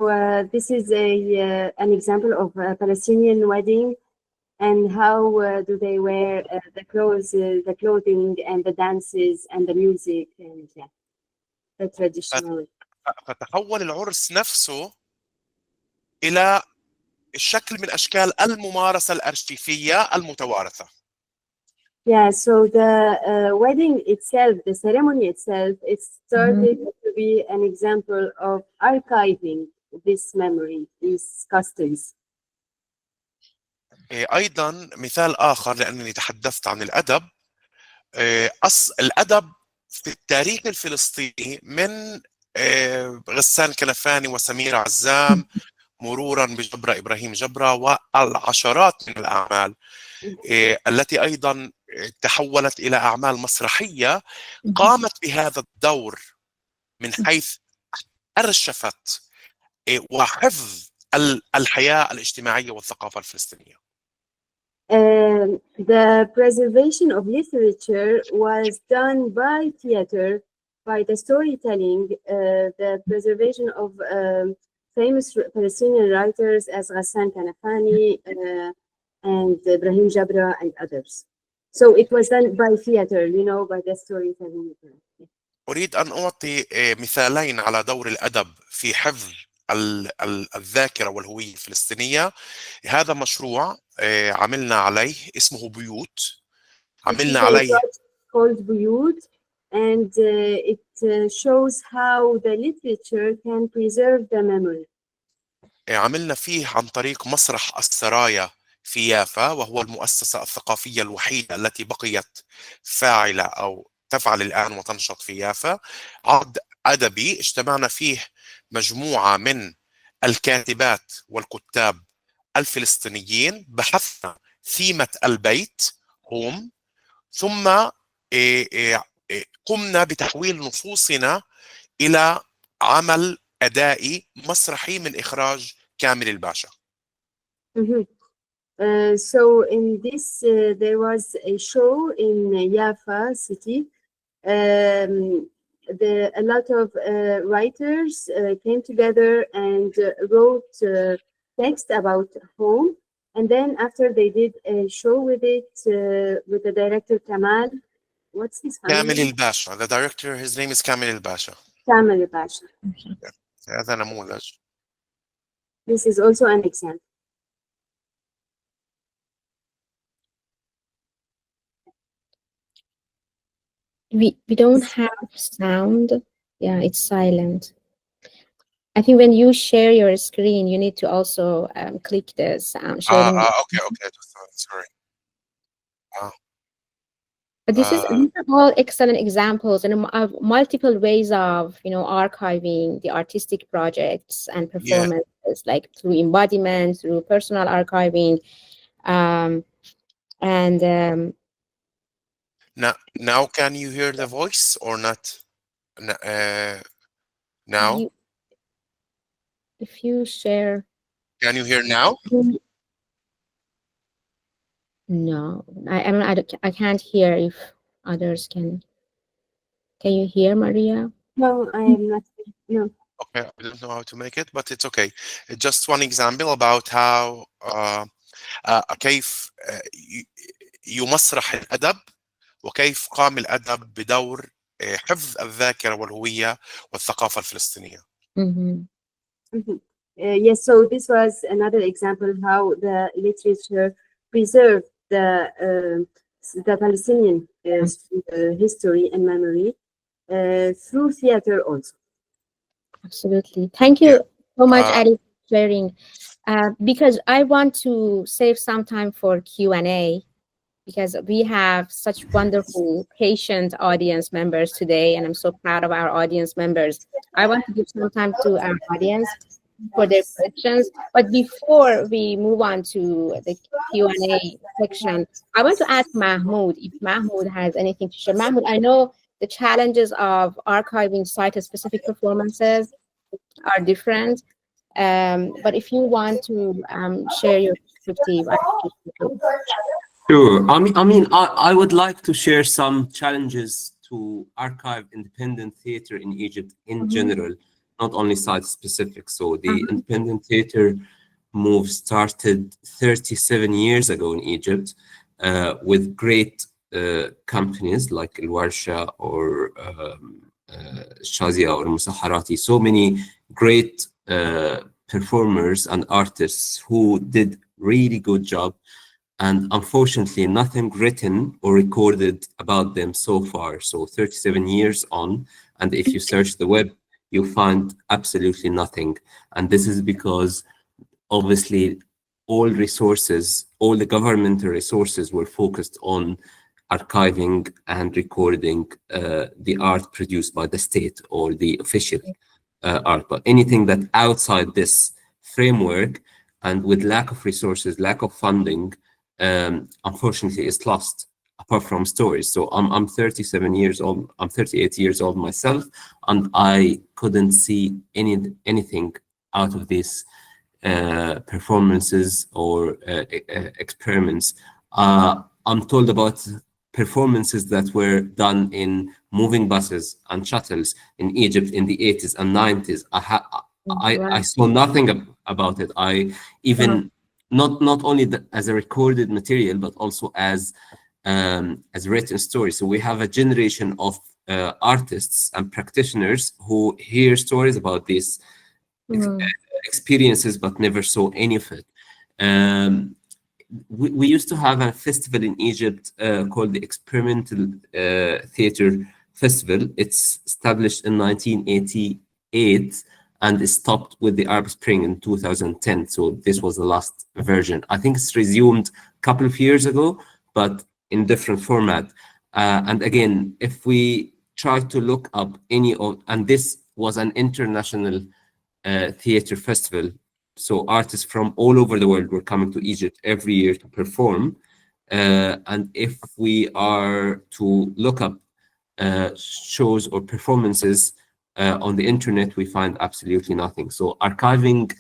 this is an example of a Palestinian wedding, and how do they wear the clothes, the clothing, and the dances, and the music, and yeah, the traditional. فتحول العرس نفسه إلى الشكل من أشكال الممارسة الأرشيفية المتوارثة. Yeah, so the wedding itself, the ceremony itself, it started to be an example of archiving this memory, these customs. أيضا مثال آخر، لأنني تحدثت عن الأدب، الأدب في التاريخ الفلسطيني من غسان كنفاني وسمير عزام مرورا بجبرة إبراهيم جبرة والعشرات من الأعمال التي أيضا تحولت إلى أعمال مسرحية قامت بهذا الدور من حيث أرشفت وحفظ الحياة الاجتماعية والثقافة الفلسطينية. The preservation of literature was done by theater, by the storytelling, the preservation of famous Palestinian writers as Ghassan Kanafani and Ibrahim Jabra and others. So it was done by theater, you know, by the storytelling. أريد أن أعطي مثالين على دور الأدب في حفظ الذاكرة والهوية الفلسطينية. هذا مشروع عملنا عليه اسمه بيوت. عملنا عليه called بيوت, and it shows how the literature can preserve the memory. عملنا فيه عن طريق مسرح السرايا في يافا، وهو المؤسسة الثقافية الوحيدة التي بقيت فاعلة أو تفعل الآن وتنشط في يافا. عرض أدبي اجتمعنا فيه مجموعة من الكاتبات والكتاب الفلسطينيين، بحثنا ثيمة البيت هم، ثم قمنا بتحويل نصوصنا إلى عمل أدائي مسرحي من إخراج كامل الباشا. So in this, there was a show in Jaffa city. A lot of writers came together and wrote text about home. And then after they did a show with it, with the director Kamal, what's his name? كامل الباشا. The director, his name is كامل الباشا. Kamal الباشا. هذا نموذج. This is also an example. We don't have sound. Yeah, it's silent. I think when you share your screen, you need to also click the sound. Okay. Sorry. But these are all excellent examples and multiple ways of, you know, archiving the artistic projects and performances, like through embodiment, through personal archiving, Now can you hear the voice or not? Now? If you share. Can you hear now? No, I can't hear if others can. Can you hear, Maria? No, I am not. No. Okay, I don't know how to make it, but it's okay. Just one example about how كيف يمسرح الأدب وكيف قام الأدب بدور حفظ الذاكرة والهوية والثقافة الفلسطينية. Yes, so this was another example how the literature preserved the Palestinian history and memory through theater also. Absolutely. Thank you so much, Ali, for sharing. Because I want to save some time for Q&A, because we have such wonderful, patient audience members today, and I'm so proud of our audience members. I want to give some time to our audience for their questions. But before we move on to the Q&A section, I want to ask Mahmoud if Mahmoud has anything to share. Mahmoud, I know the challenges of archiving site-specific performances are different, but if you want to share your perspective, I appreciate it. Sure. I would like to share some challenges to archive independent theater in Egypt in general, not only site-specific. So the independent theater move started 37 years ago in Egypt with great companies like Al-Warsha or Shazia or Musaharati. So many great performers and artists who did really good job. And unfortunately, nothing written or recorded about them so far. So 37 years on, and if you search the web, you find absolutely nothing. And this is because obviously all resources, all the governmental resources were focused on archiving and recording the art produced by the state or the official art. But anything that outside this framework and with lack of resources, lack of funding, unfortunately is lost, apart from stories. So I'm 37 years old, I'm 38 years old myself, and I couldn't see anything out of these performances or experiments. I'm told about performances that were done in moving buses and shuttles in Egypt in the 80s and 90s. I saw nothing about it. I even not only as a recorded material, but also as written stories. So we have a generation of artists and practitioners who hear stories about these experiences, but never saw any of it. We used to have a festival in Egypt called the Experimental Theater Festival. It's established in 1988 and it stopped with the Arab Spring in 2010. So this was the last version. I think it's resumed a couple of years ago, but in different format. And again, if we try to look up any of, and this was an international theater festival, so artists from all over the world were coming to Egypt every year to perform. And if we are to look up shows or performances on the internet, we find absolutely nothing. So archiving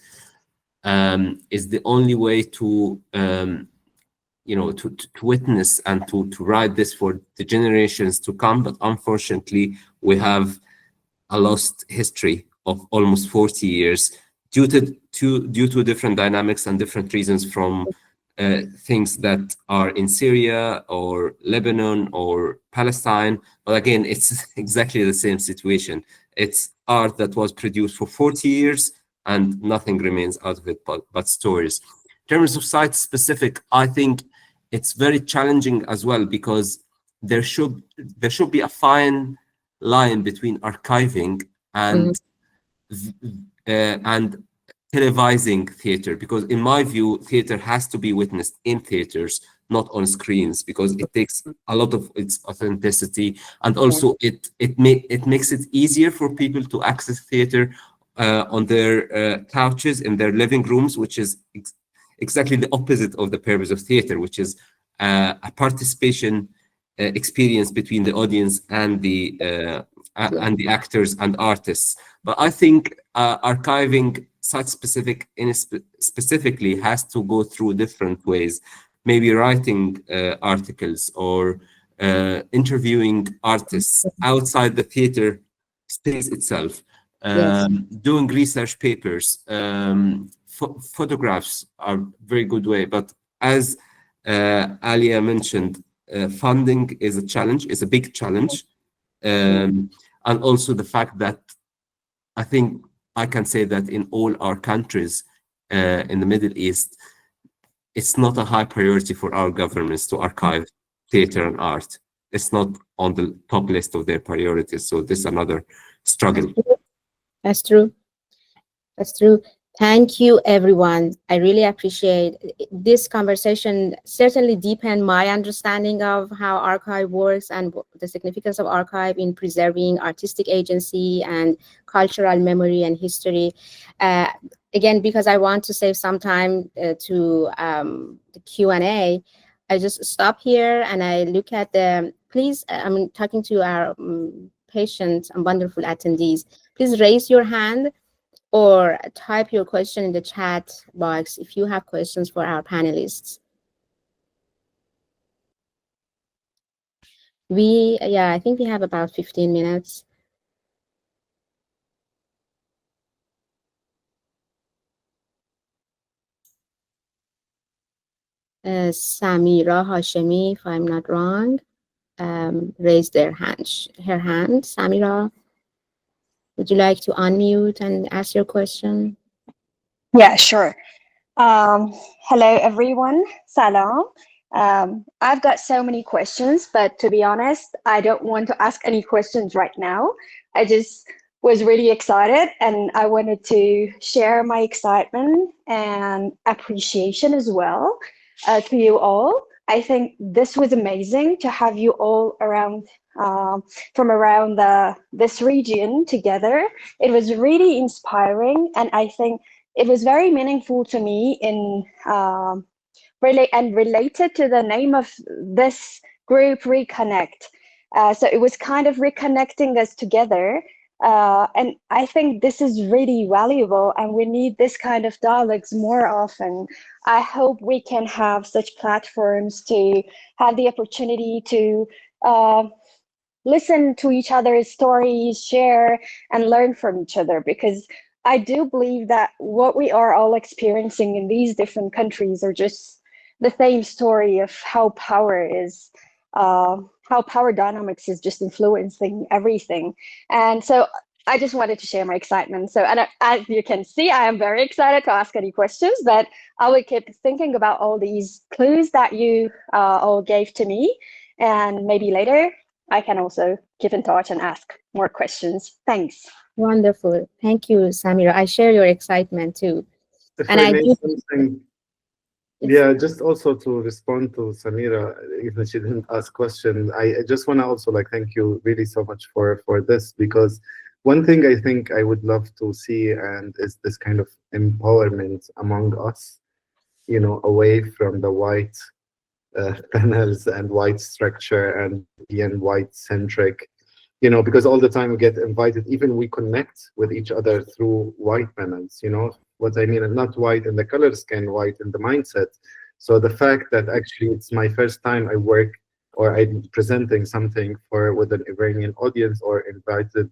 is the only way to to witness and to write this for the generations to come. But unfortunately, we have a lost history of almost 40 years due to different dynamics and different reasons, from things that are in Syria or Lebanon or Palestine. But again, it's exactly the same situation. It's art that was produced for 40 years and nothing remains out of it but stories. In terms of site-specific, I think it's very challenging as well, because there should be a fine line between archiving and televising theater, because in my view, theater has to be witnessed in theaters, not on screens, because it takes a lot of its authenticity, and also it makes it easier for people to access theater on their couches in their living rooms, which is exactly the opposite of the purpose of theater, which is a participation experience between the audience and the actors and artists. But I think archiving site-specific specifically has to go through different ways, maybe writing articles or interviewing artists outside the theater space itself. doing research papers. Photographs are a very good way, but as Aliya mentioned, funding is a challenge, is a big challenge. And also the fact that I think I can say that in all our countries in the Middle East, it's not a high priority for our governments to archive theater and art. It's not on the top list of their priorities. So this is another struggle. That's true. That's true. Thank you, everyone. I really appreciate this conversation. Certainly deepened my understanding of how archive works and the significance of archive in preserving artistic agency and cultural memory and history. Again, because I want to save some time to the Q&A, I just stop here and I look at the, please, I'm talking to our patient and wonderful attendees. Please raise your hand or type your question in the chat box if you have questions for our panelists. I think we have about 15 minutes. Samira Hashemi, if I'm not wrong, raised her hand. Samira, would you like to unmute and ask your question? Yeah, sure. Hello, everyone. Salam. I've got so many questions, but to be honest, I don't want to ask any questions right now. I just was really excited and I wanted to share my excitement and appreciation as well to you all. I think this was amazing to have you all around from around this region together. It was really inspiring, and I think it was very meaningful to me in related to the name of this group, Reconnect. So it was kind of reconnecting us together. And I think this is really valuable and we need this kind of dialogues more often. I hope we can have such platforms to have the opportunity to listen to each other's stories, share, and learn from each other, because I do believe that what we are all experiencing in these different countries are just the same story of how power is, how power dynamics is just influencing everything. And so I just wanted to share my excitement. So, and as you can see, I am very excited to ask any questions, but I will keep thinking about all these clues that you all gave to me. And maybe later I can also keep in touch and ask more questions. Thanks. Wonderful. Thank you, Samira. I share your excitement too. And I do something. Yeah, just also to respond to Samira, even she didn't ask questions, I just want to also thank you really so much for this, because one thing I think I would love to see and is this kind of empowerment among us, away from the white panels and white structure and being white centric, because all the time we get invited, even we connect with each other through white panels, what I mean, and not white in the color scheme, white in the mindset. So the fact that actually it's my first time I work or I'm presenting something with an Iranian audience or invited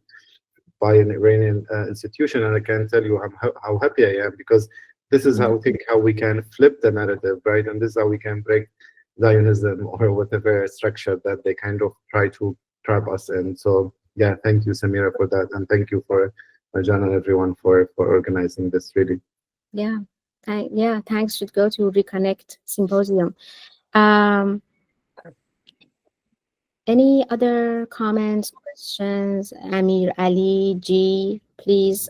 by an Iranian institution, and I can tell you how happy I am, because this is how we can flip the narrative, right? And this is how we can break Zionism or whatever structure that they kind of try to trap us in. So yeah, thank you, Samira, for that, and thank you for Marjan and everyone for organizing this, really. Yeah, thanks should go to Reconnect Symposium. Any other comments, questions? Amir, Ali, G, please.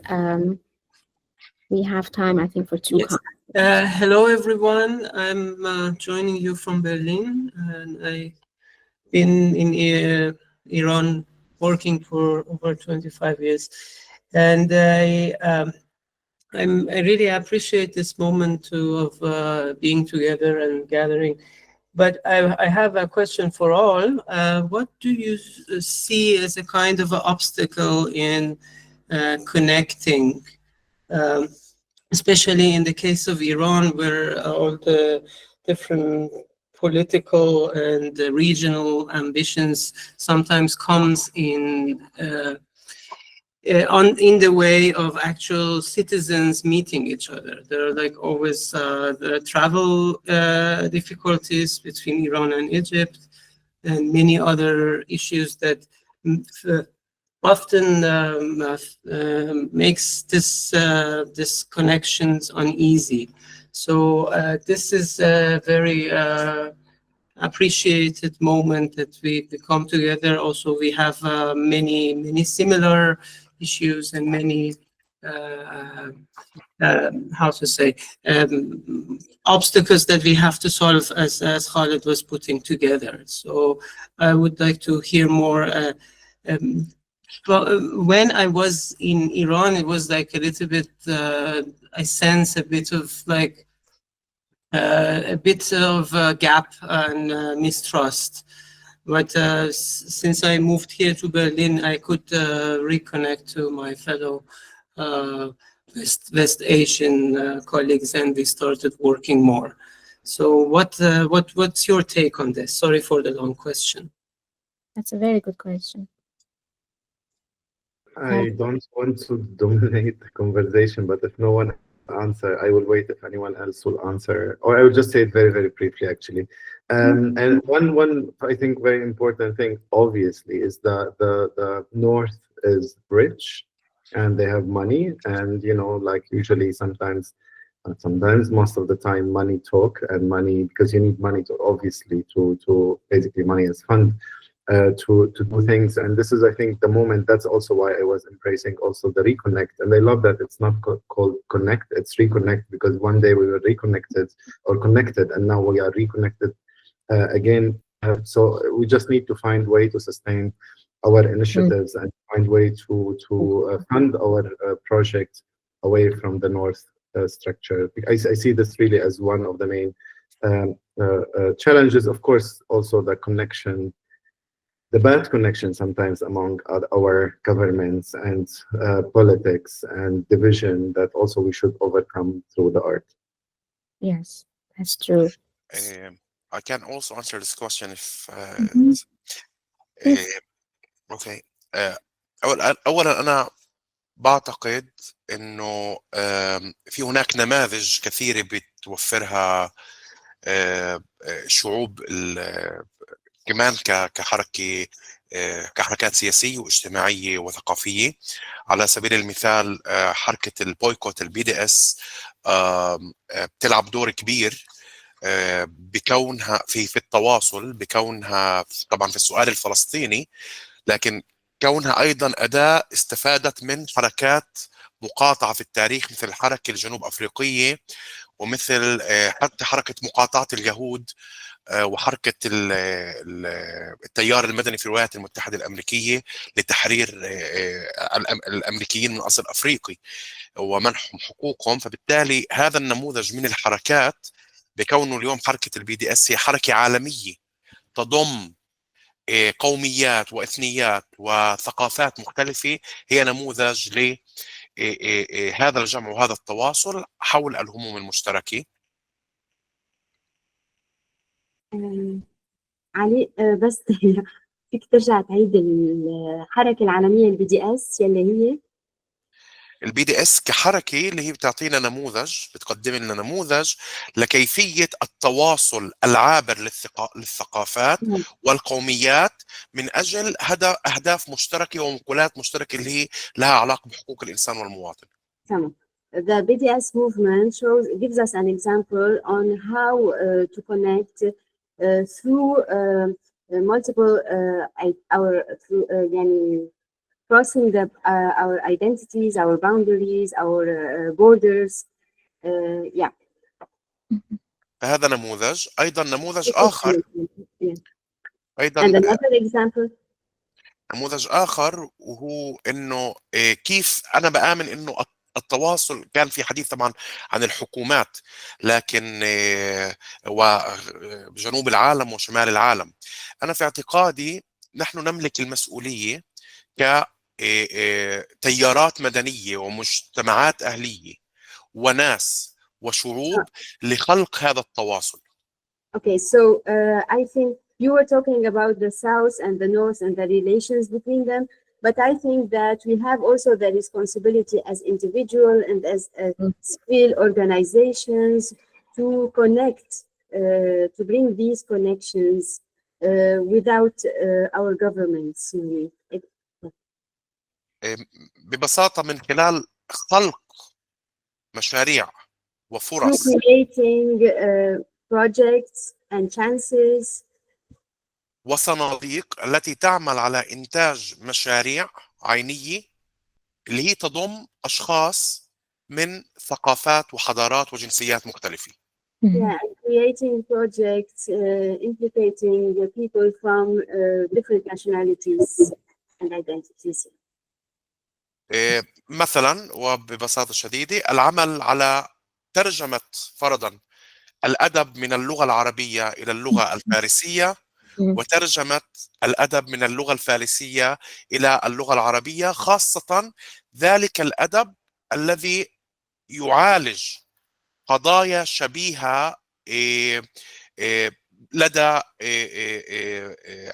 We have time, I think, for two comments. Hello, everyone. I'm joining you from Berlin, and I've been in Iran working for over 25 years. And I really appreciate this moment of being together and gathering. But I have a question for all. What do you see as a kind of an obstacle in connecting, especially in the case of Iran, where all the different political and regional ambitions sometimes comes in in the way of actual citizens meeting each other. There are like always the travel difficulties between Iran and Egypt, and many other issues that often makes this connections uneasy. So this is a very appreciated moment that we come together. Also, we have many similar issues and many how to say obstacles that we have to solve as Khaled was putting together. So I would like to hear more. When I was in Iran, it was like a little bit, I sense a bit of like a bit of gap and mistrust. But since I moved here to Berlin, I could reconnect to my fellow West Asian colleagues, and we started working more. So what's your take on this? Sorry for the long question. That's a very good question. I don't want to dominate the conversation, but if no one answer, I will wait if anyone else will answer, or I will just say it very briefly, actually. And one I think very important thing, obviously, is the North is rich and they have money, and like usually sometimes, not sometimes, most of the time, money talk, and money, because you need money to obviously to basically money as fund. To do things, and this is, I think, the moment. That's also why I was embracing also the reconnect, and I love that it's not called connect, it's reconnect, because one day we were reconnected or connected, and now we are reconnected again. So we just need to find way to sustain our initiatives and find way to fund our project away from the North structure. I see this really as one of the main challenges. Of course, also the connection. The bad connection sometimes among our governments and politics and division that also we should overcome through the art. Yes, that's true. I can also answer this question if اوكي. اولا انا بعتقد انه في هناك نماذج كثيره بتوفرها شعوب كمان كحركات سياسية واجتماعية وثقافية. على سبيل المثال حركة البويكوت الBDS بتلعب دور كبير بكونها في التواصل، بكونها طبعا في السؤال الفلسطيني، لكن كونها أيضا أداة استفادت من حركات مقاطعة في التاريخ مثل الحركة الجنوب أفريقية، ومثل حتى حركة مقاطعة اليهود، وحركة التيار المدني في الولايات المتحدة الأمريكية لتحرير الأمريكيين من أصل أفريقي ومنحهم حقوقهم. فبالتالي هذا النموذج من الحركات بكونه اليوم حركة الBDS هي حركة عالمية تضم قوميات وإثنيات وثقافات مختلفة، هي نموذج لهذا الجمع وهذا التواصل حول الهموم المشتركة. علي بس فيك ترجع تعيد الحركة العالمية الBDS يلي هي الBDS كحركة اللي هي بتعطينا نموذج، بتقدم لنا نموذج لكيفية التواصل العابر للثقافات والقوميات من أجل أهداف مشتركة ومقولات مشتركة اللي هي لها علاقة بحقوق الإنسان والمواطن. تمام. The BDS movement gives us an example on how to connect through multiple crossing our identities, our boundaries, our borders. Yeah. هذا نموذج. أيضا نموذج آخر. أيضا. And another example. نموذج آخر وهو إنه كيف أنا بآمن إنه التواصل كان في حديث طبعا عن الحكومات، لكن وجنوب العالم وشمال العالم. أنا في اعتقادي نحن نملك المسؤولية كتيارات مدنية ومجتمعات أهلية وناس وشعوب لخلق هذا التواصل. Okay, so I think you were talking about the South and the North and the relations between them, But I think that we have also the responsibility as individual and as civil organizations to connect, to bring these connections without our governments. ببساطة من خلال خلق مشاريع وفرص creating projects and chances وصناديق التي تعمل على إنتاج مشاريع عينية اللي هي تضم أشخاص من ثقافات وحضارات وجنسيات مختلفة. Yeah, and creating projects implicating people from different nationalities and identities. مثلا وببساطة شديدة العمل على ترجمة فرضا الأدب من اللغة العربية إلى اللغة الفارسية وترجمة الأدب من اللغة الفارسية إلى اللغة العربية، خاصة ذلك الأدب الذي يعالج قضايا شبيهة لدى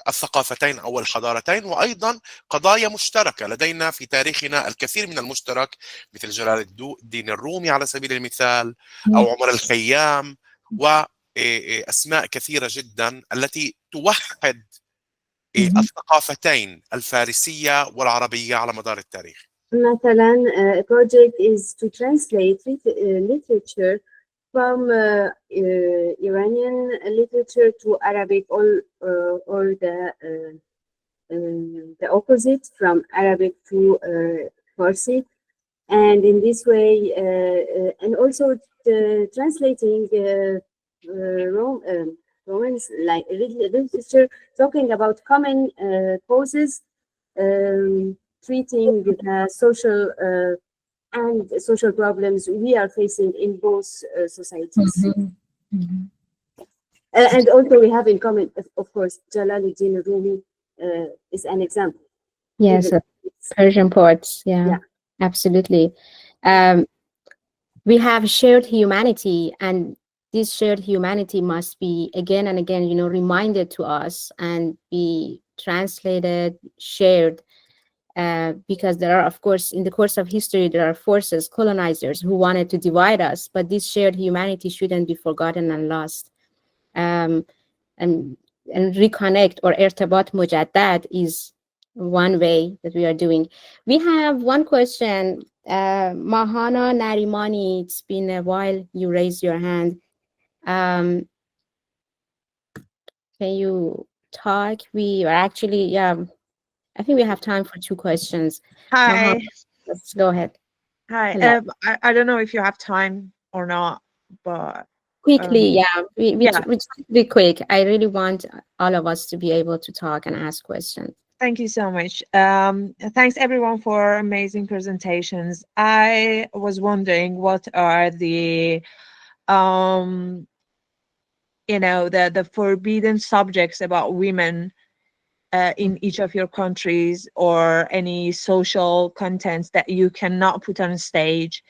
الثقافتين أو الحضارتين، وأيضا قضايا مشتركة لدينا في تاريخنا الكثير من المشترك، مثل جلال الدين الرومي على سبيل المثال أو عمر الخيام وأسماء كثيرة جدا التي توحد الثقافتين الفارسية والعربية على مدار التاريخ. مثلا a project is to translate literature from Iranian literature to Arabic, or the opposite, from Arabic to Farsi, and in this way, and also translating Romance like literature, talking about common causes, treating the social problems we are facing in both societies. And also we have in common, of course, Jalaluddin Rumi is an example. Yes, Persian poets. Yeah, absolutely. We have shared humanity, and this shared humanity must be again and again, reminded to us and be translated, shared. Because there are, of course, in the course of history, there are forces, colonizers who wanted to divide us, but this shared humanity shouldn't be forgotten and lost. And reconnect, or irtibat mujaddad, is one way that we are doing. We have one question. Mahana Narimani, it's been a while you raised your hand. Can you talk? We are actually, I think we have time for 2 questions. Hi. Mahmoud, let's go ahead. Hi. I don't know if you have time or not, but quickly, we try to be quick. I really want all of us to be able to talk and ask questions. Thank you so much. Thanks everyone for amazing presentations. I was wondering, what are the the forbidden subjects about women in each of your countries, or any social contents that you cannot put on stage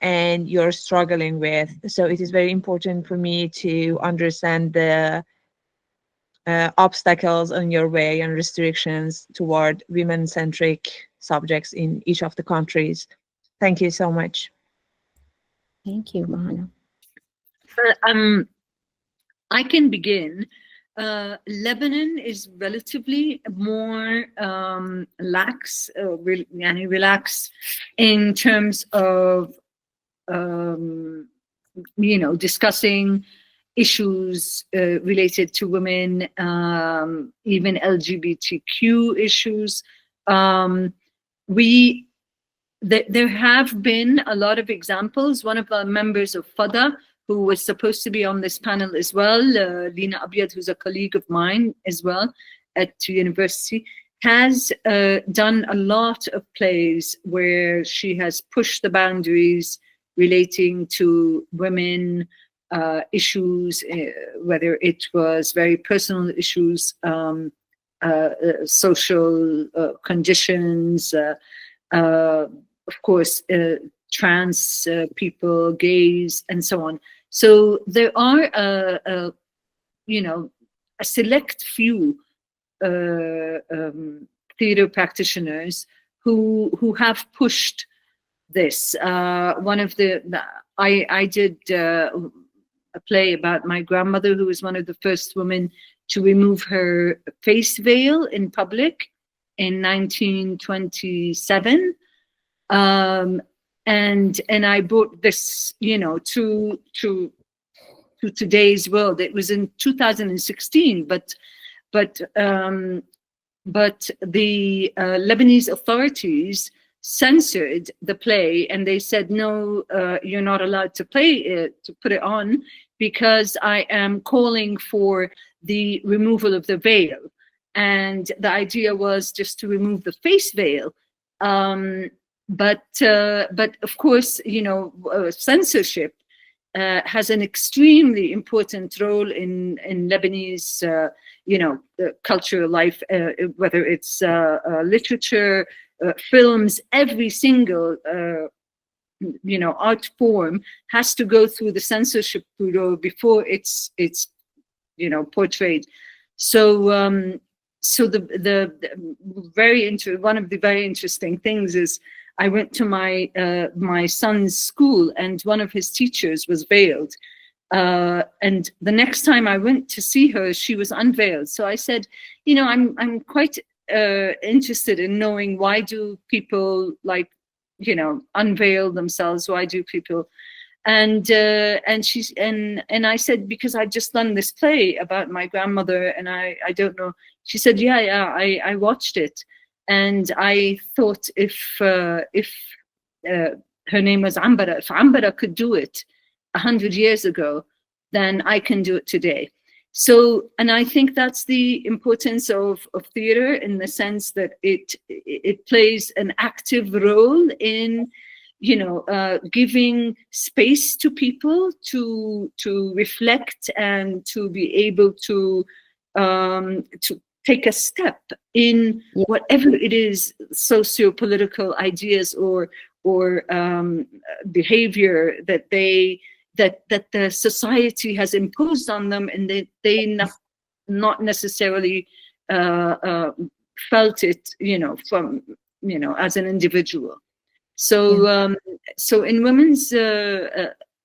and you're struggling with? So it is very important for me to understand the obstacles on your way and restrictions toward women-centric subjects in each of the countries. Thank you so much. Thank you, Mahana. I can begin. Lebanon is relatively more relaxed in terms of discussing issues related to women, even LGBTQ issues. There have been a lot of examples. One of our members of FADA, who was supposed to be on this panel as well, Lina Abyad, who's a colleague of mine as well at university, has done a lot of plays where she has pushed the boundaries relating to women issues, whether it was very personal issues, social conditions, of course, trans people, gays, and so on. So there are a select few theater practitioners who have pushed this. One of I did a play about my grandmother, who was one of the first women to remove her face veil in public in 1927. And I brought this, to today's world. It was in 2016, but the Lebanese authorities censored the play, and they said, no, you're not allowed to play it, to put it on, because I am calling for the removal of the veil. And the idea was just to remove the face veil. But of course, censorship has an extremely important role in Lebanese, cultural life, whether it's literature, films. Every single, art form has to go through the censorship bureau before it's portrayed. So one of the very interesting things is, I went to my son's school, and one of his teachers was veiled. And the next time I went to see her, she was unveiled. So I said, I'm quite interested in knowing, why do people unveil themselves? Why do people? And I said, because I just done this play about my grandmother, and I don't know. She said, yeah, I watched it. And I thought, if her name was Ambara, if Ambara could do it 100 years ago, then I can do it today. So, and I think that's the importance of theater, in the sense that it plays an active role in, giving space to people to reflect and to be able to take a step in whatever it is, socio-political ideas or behavior that the society has imposed on them, and they not necessarily felt it, from as an individual. So so in women's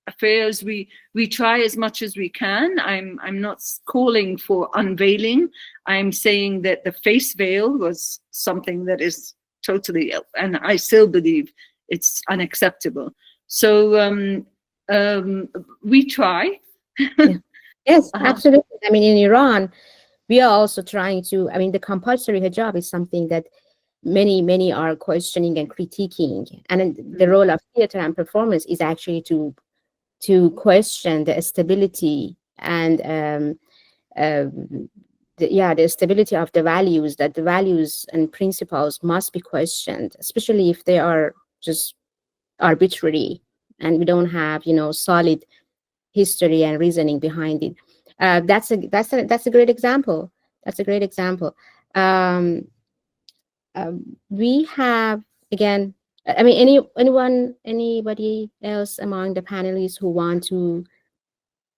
affairs, we try as much as we can. I'm not calling for unveiling. I'm saying that the face veil was something that is totally, and I still believe it's unacceptable. So we try. Yes, absolutely. I mean, in Iran, we are also trying to, the compulsory hijab is something that many are questioning and critiquing. And the role of theater and performance is actually to question the stability and the stability of the values, that the values and principles must be questioned, especially if they are just arbitrary and we don't have, solid history and reasoning behind it. That's a great example. That's a great example. We have, again, anybody else among the panelists who want to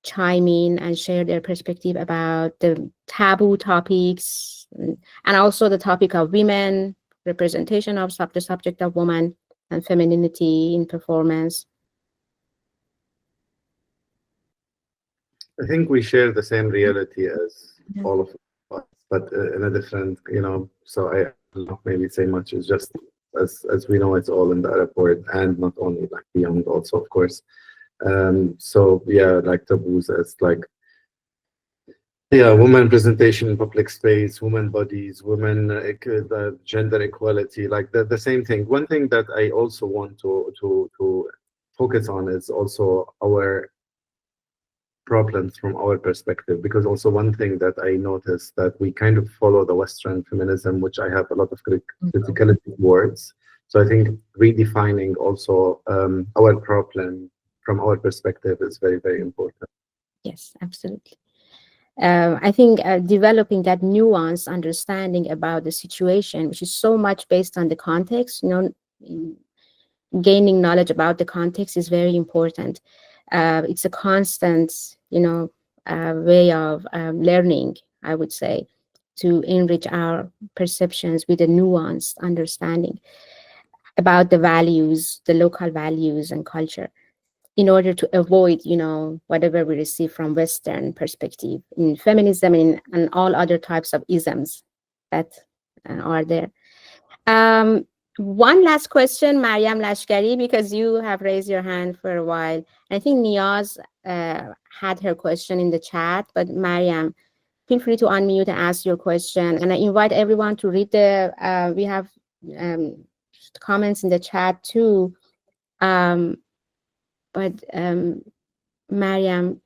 chime in and share their perspective about the taboo topics, and also the topic of women, representation of the subject of woman and femininity in performance? I think we share the same reality as all of us, but in a different, so I don't maybe say much. It's just, as we know, it's all in the Arab world, and not only, beyond also, of course. So yeah, taboos as women presentation in public space, women bodies, women, the gender equality, the same thing. One thing that I also want to focus on is also our problems from our perspective, because also one thing that I noticed, that we kind of follow the Western feminism, which I have a lot of criticality towards. So I think redefining also our problem from our perspective is very, very important. Yes, absolutely. I think developing that nuanced understanding about the situation, which is so much based on the context, gaining knowledge about the context is very important. It's a constant, way of learning, I would say. to enrich our perceptions with a nuanced understanding about the values, the local values and culture, in order to avoid, whatever we receive from Western perspective in feminism and all other types of isms that are there. One last question, Maryam Lashkari, because you have raised your hand for a while. I think Niyaz had her question in the chat, but Maryam, feel free to unmute and ask your question. And I invite everyone to read we have comments in the chat too. Maryam.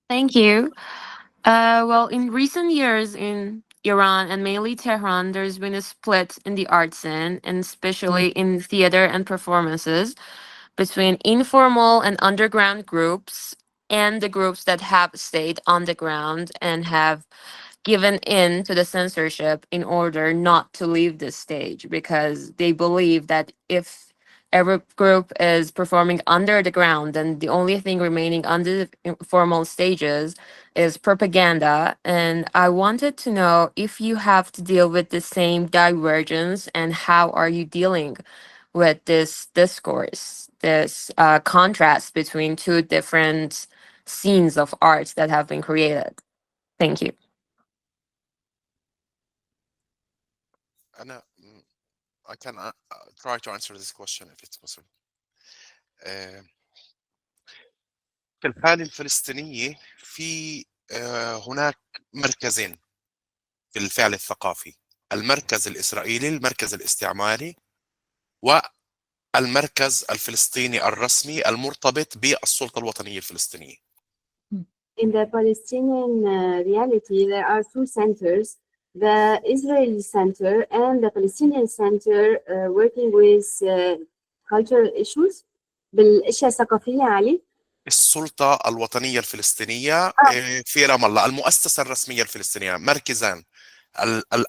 Thank you. Well, in recent years in Iran and mainly Tehran, there's been a split in the art scene, and especially in theater and performances, between informal and underground groups and the groups that have stayed underground and have given in to the censorship in order not to leave this stage, because they believe that if every group is performing under the ground, then the only thing remaining under the formal stages is propaganda. And I wanted to know if you have to deal with the same divergence, and how are you dealing with this discourse, this contrast between two different scenes of art that have been created. Thank you. I can try to answer this question if it's possible. في الحالة الفلسطينية في هناك مركزين في الفعل الثقافي: المركز الإسرائيلي، المركز الاستعماري، والمركز الفلسطيني الرسمي المرتبط بالسلطة الوطنية الفلسطينية. In the Palestinian reality, there are two centers: the Israeli center and the Palestinian center, working with cultural issues. بالأشياء الثقافية علي. السلطة الوطنية الفلسطينية في رام الله، المؤسسة الرسمية الفلسطينية، مركزان: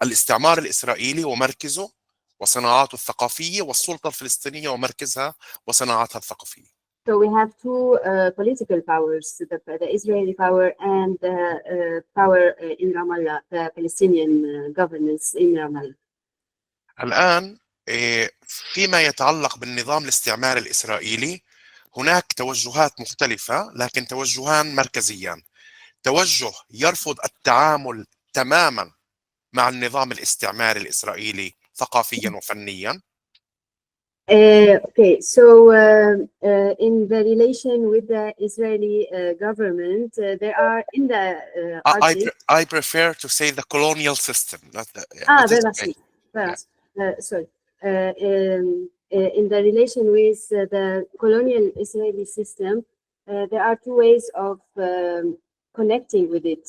الاستعمار الإسرائيلي ومركزه وصناعاته الثقافية، والسلطة الفلسطينية ومركزها وصناعاتها الثقافية. So we have two political powers, the Israeli power and the power in Ramallah, the Palestinian governance in Ramallah. الآن فيما يتعلق بالنظام الاستعماري الإسرائيلي، هناك توجهات مختلفة، لكن توجهان مركزيان: توجه يرفض التعامل تماما مع النظام الاستعماري الإسرائيلي ثقافيا وفنيا. Okay, so in the relation with the Israeli government, there are in the I prefer to say the colonial system. Not the, sorry. In the relation with the colonial Israeli system, there are two ways of connecting with it.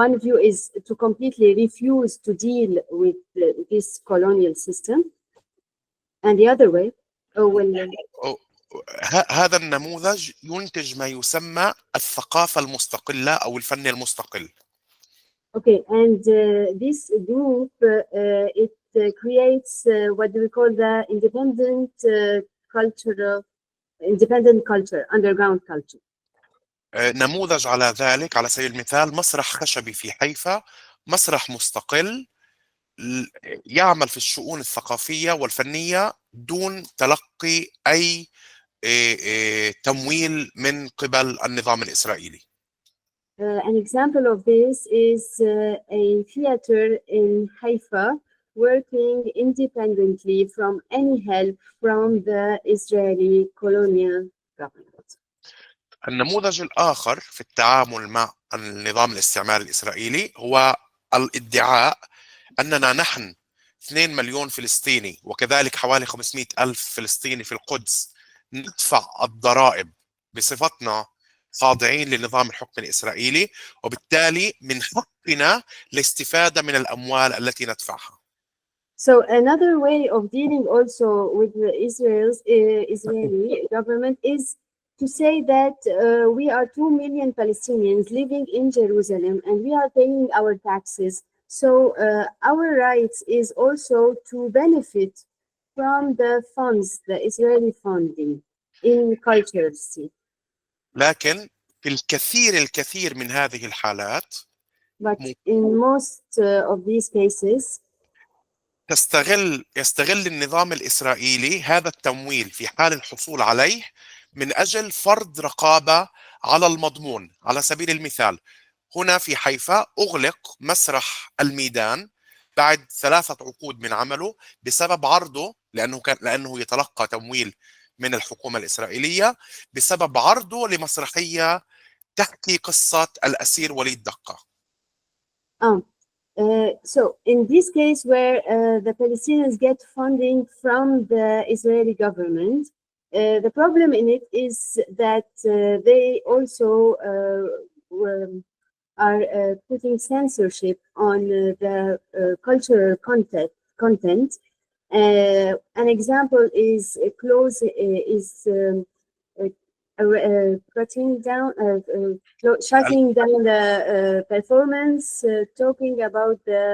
One view is to completely refuse to deal with this colonial system, and the other way, هذا النموذج ينتج ما يسمى الثقافة المستقلة أو الفن المستقل. Okay, and this group it creates what we call the independent culture, underground culture. نموذج على ذلك على سبيل المثال مسرح خشبي في حيفا، مسرح مستقل يعمل في الشؤون الثقافية والفنية دون تلقي أي تمويل من قبل النظام الإسرائيلي. An example of this is a theater in Haifa working independently from any help from the Israeli colonial government. النموذج الآخر في التعامل مع النظام الاستعماري الإسرائيلي هو الادعاء أننا نحن 2 مليون فلسطيني وكذلك حوالي 500 ألف فلسطيني في القدس ندفع الضرائب بصفتنا خاضعين لنظام الحكم الإسرائيلي، وبالتالي من حقنا الاستفادة من الأموال التي ندفعها. So another way of dealing also with the Israeli government is to say that we are 2 million Palestinians living in Jerusalem and we are paying our taxes. So our rights is also to benefit from the funds, the Israeli funding in culture. لكن في الكثير من هذه الحالات but in most of these cases يستغل النظام الإسرائيلي هذا التمويل في حال الحصول عليه من أجل فرض رقابة على المضمون. على سبيل المثال هنا في حيفا أغلق مسرح الميدان بعد 3 عقود من عمله بسبب عرضه، لأنه يتلقى تمويل من الحكومة الإسرائيلية، بسبب عرضه لمسرحية تحكي قصة الأسير وليد دقة. So in this case where the Palestinians get funding from the Israeli government, the problem in it is that they also are putting censorship on the cultural content. An example is shutting down the performance, talking about the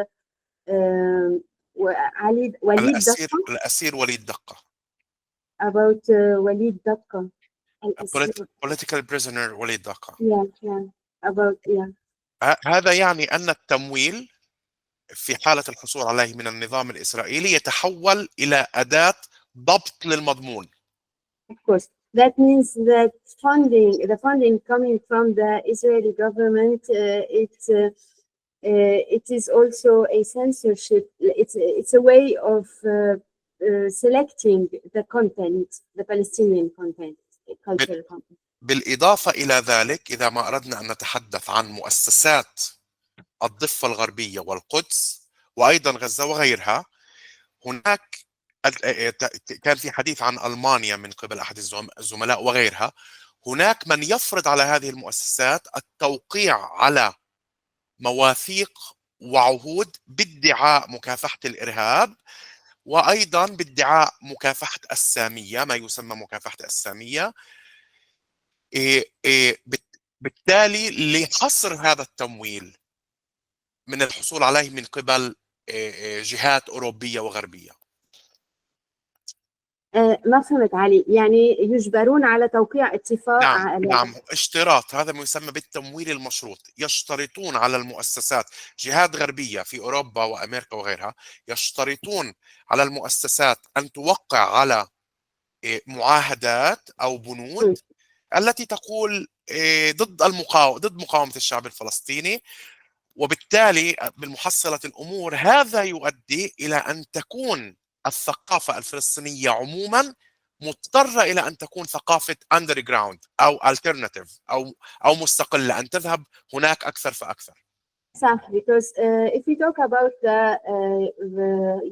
الأسير وليد دقة. About وليد دقة. Political prisoner وليد دقة. هذا يعني أن التمويل في حالة الحصول عليه من النظام الإسرائيلي يتحول إلى أداة ضبط للمضمون. Of course, that means that the funding coming from the Israeli government, it is also a censorship. It's a way of selecting the content, the Palestinian content, cultural content. بالإضافة إلى ذلك، إذا ما أردنا أن نتحدث عن مؤسسات الضفة الغربية والقدس وأيضا غزة وغيرها، هناك كان في حديث عن ألمانيا من قبل أحد الزملاء وغيرها، هناك من يفرض على هذه المؤسسات التوقيع على مواثيق وعهود بادعاء مكافحة الإرهاب، وأيضا بادعاء مكافحة السامية، ما يسمى مكافحة السامية. بالتالي لحصر هذا التمويل من الحصول عليه من قبل جهات أوروبية وغربية. ما فهمت علي، يعني يجبرون على توقيع اتفاق؟ نعم، اشتراط، هذا ما يسمى بالتمويل المشروط. يشترطون على المؤسسات، جهات غربية في أوروبا وأمريكا وغيرها، يشترطون على المؤسسات أن توقع على معاهدات أو بنود التي تقول ضد مقاومة الشعب الفلسطيني. وبالتالي بالمحصلة الأمور هذا يؤدي إلى أن تكون الثقافة الفلسطينية عموما مضطرة إلى أن تكون ثقافة underground أو alternative أو مستقلة، أن تذهب هناك أكثر فأكثر. صح, because if we talk about the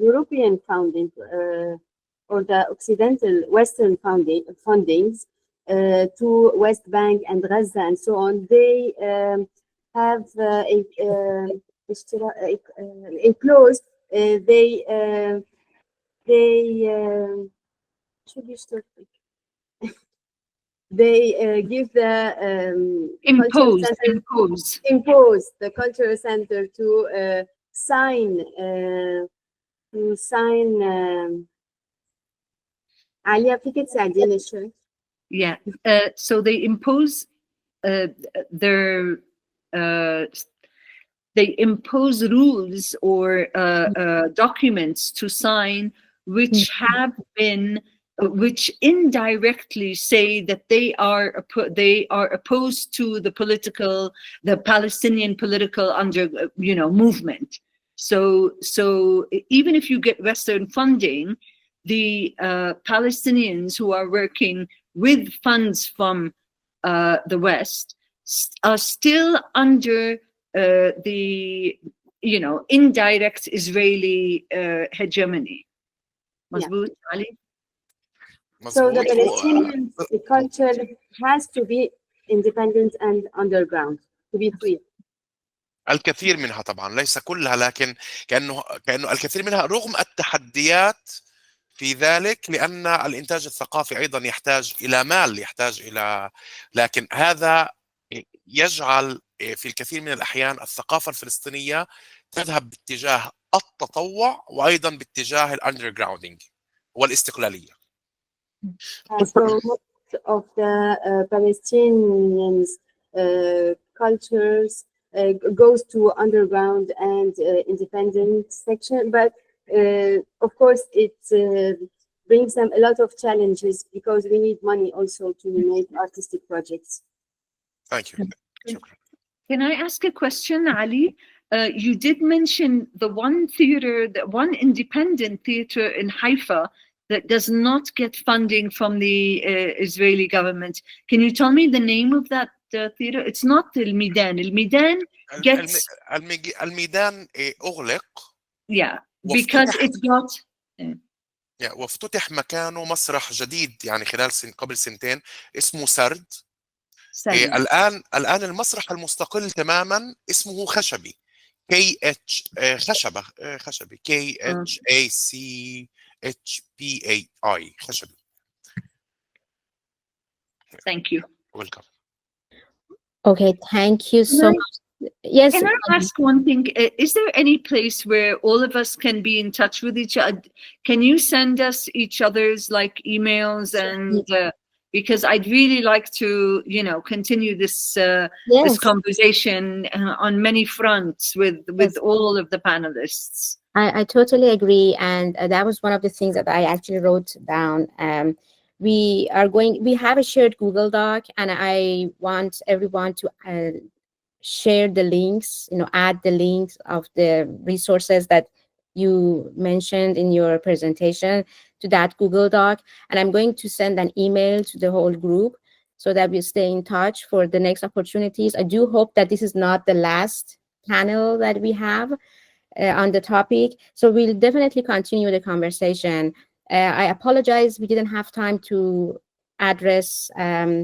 European founding or the Occidental Western fundings to West Bank and Gaza and so on, they have a clause. They give the impose the cultural center to sign Aliya, فيك تساعديني شوي؟ Yeah, so they impose they impose rules or documents to sign which indirectly say that they are opposed to the Palestinian political movement. So even if you get Western funding, the Palestinians who are working with funds from the West are still under the indirect Israeli hegemony. Mahmoud, Ali? So the Palestinian culture has to be independent and underground, to be free. الكثير منها طبعا، ليس كلها، لكن كأنه الكثير منها رغم التحديات في ذلك، لأن الإنتاج الثقافي أيضا يحتاج إلى مال، لكن هذا يجعل في الكثير من الأحيان الثقافة الفلسطينية تذهب باتجاه التطوع وأيضا باتجاه الأندرجراوندينج والاستقلالية. So most of the Palestinians cultures goes to underground and independent section, but of course it brings them a lot of challenges because we need money also to make artistic projects. Thank you. Can I ask a question, Ali? You did mention the one theater, the one independent theater in Haifa that does not get funding from the Israeli government. Can you tell me the name of that theater? It's not Al-Midan. Al-Midan gets... الميدان أغلق. Yeah, because it got... وافتتح مكانه مسرح جديد يعني خلال قبل سنتين اسمه سرد. الآن المسرح المستقل تماما اسمه خشبي. خشبي KHACHPAI خشبي. Thank you. Welcome. Okay, thank you so much. Yes. Can I ask one thing? Is there any place where all of us can be in touch with each other? Can you send us each other's like emails and because I'd really like to, you know, continue this this conversation on many fronts with all of the panelists. I totally agree, and that was one of the things that I actually wrote down. We have a shared Google Doc, and I want everyone to share the links, you know, add the links of the resources that you mentioned in your presentation to that Google Doc. And I'm going to send an email to the whole group so that we stay in touch for the next opportunities. I do hope that this is not the last panel that we have on the topic. So we'll definitely continue the conversation. I apologize, we didn't have time to address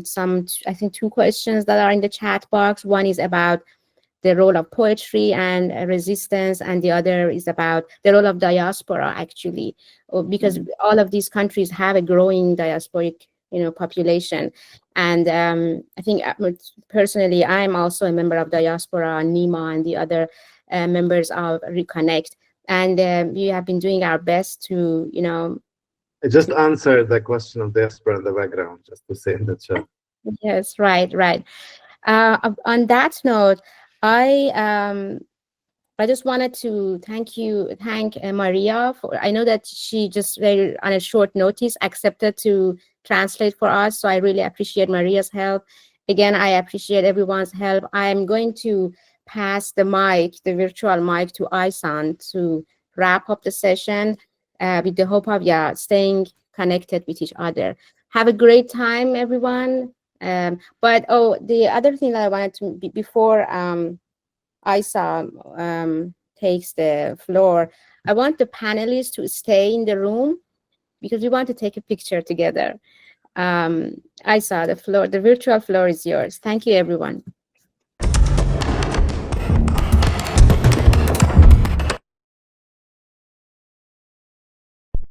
some, I think, 2 questions that are in the chat box. One is about the role of poetry and resistance, and the other is about the role of diaspora, actually, because all of these countries have a growing diasporic, you know, population. And I think personally, I'm also a member of diaspora, NEMA, and the other members of Reconnect, and we have been doing our best to, you know, I just answered the question of diaspora in the background, just to say in the chat. Yes, right. On that note, I just wanted to thank Maria for, I know that she just very on a short notice accepted to translate for us, so I really appreciate Maria's help. Again, I appreciate everyone's help. I'm going to pass the mic, the virtual mic, to Aysan to wrap up the session. With the hope of staying connected with each other. Have a great time, everyone. But the other thing that I wanted to before Aysa takes the floor, I want the panelists to stay in the room because we want to take a picture together. Aysa, the virtual floor is yours. Thank you, everyone.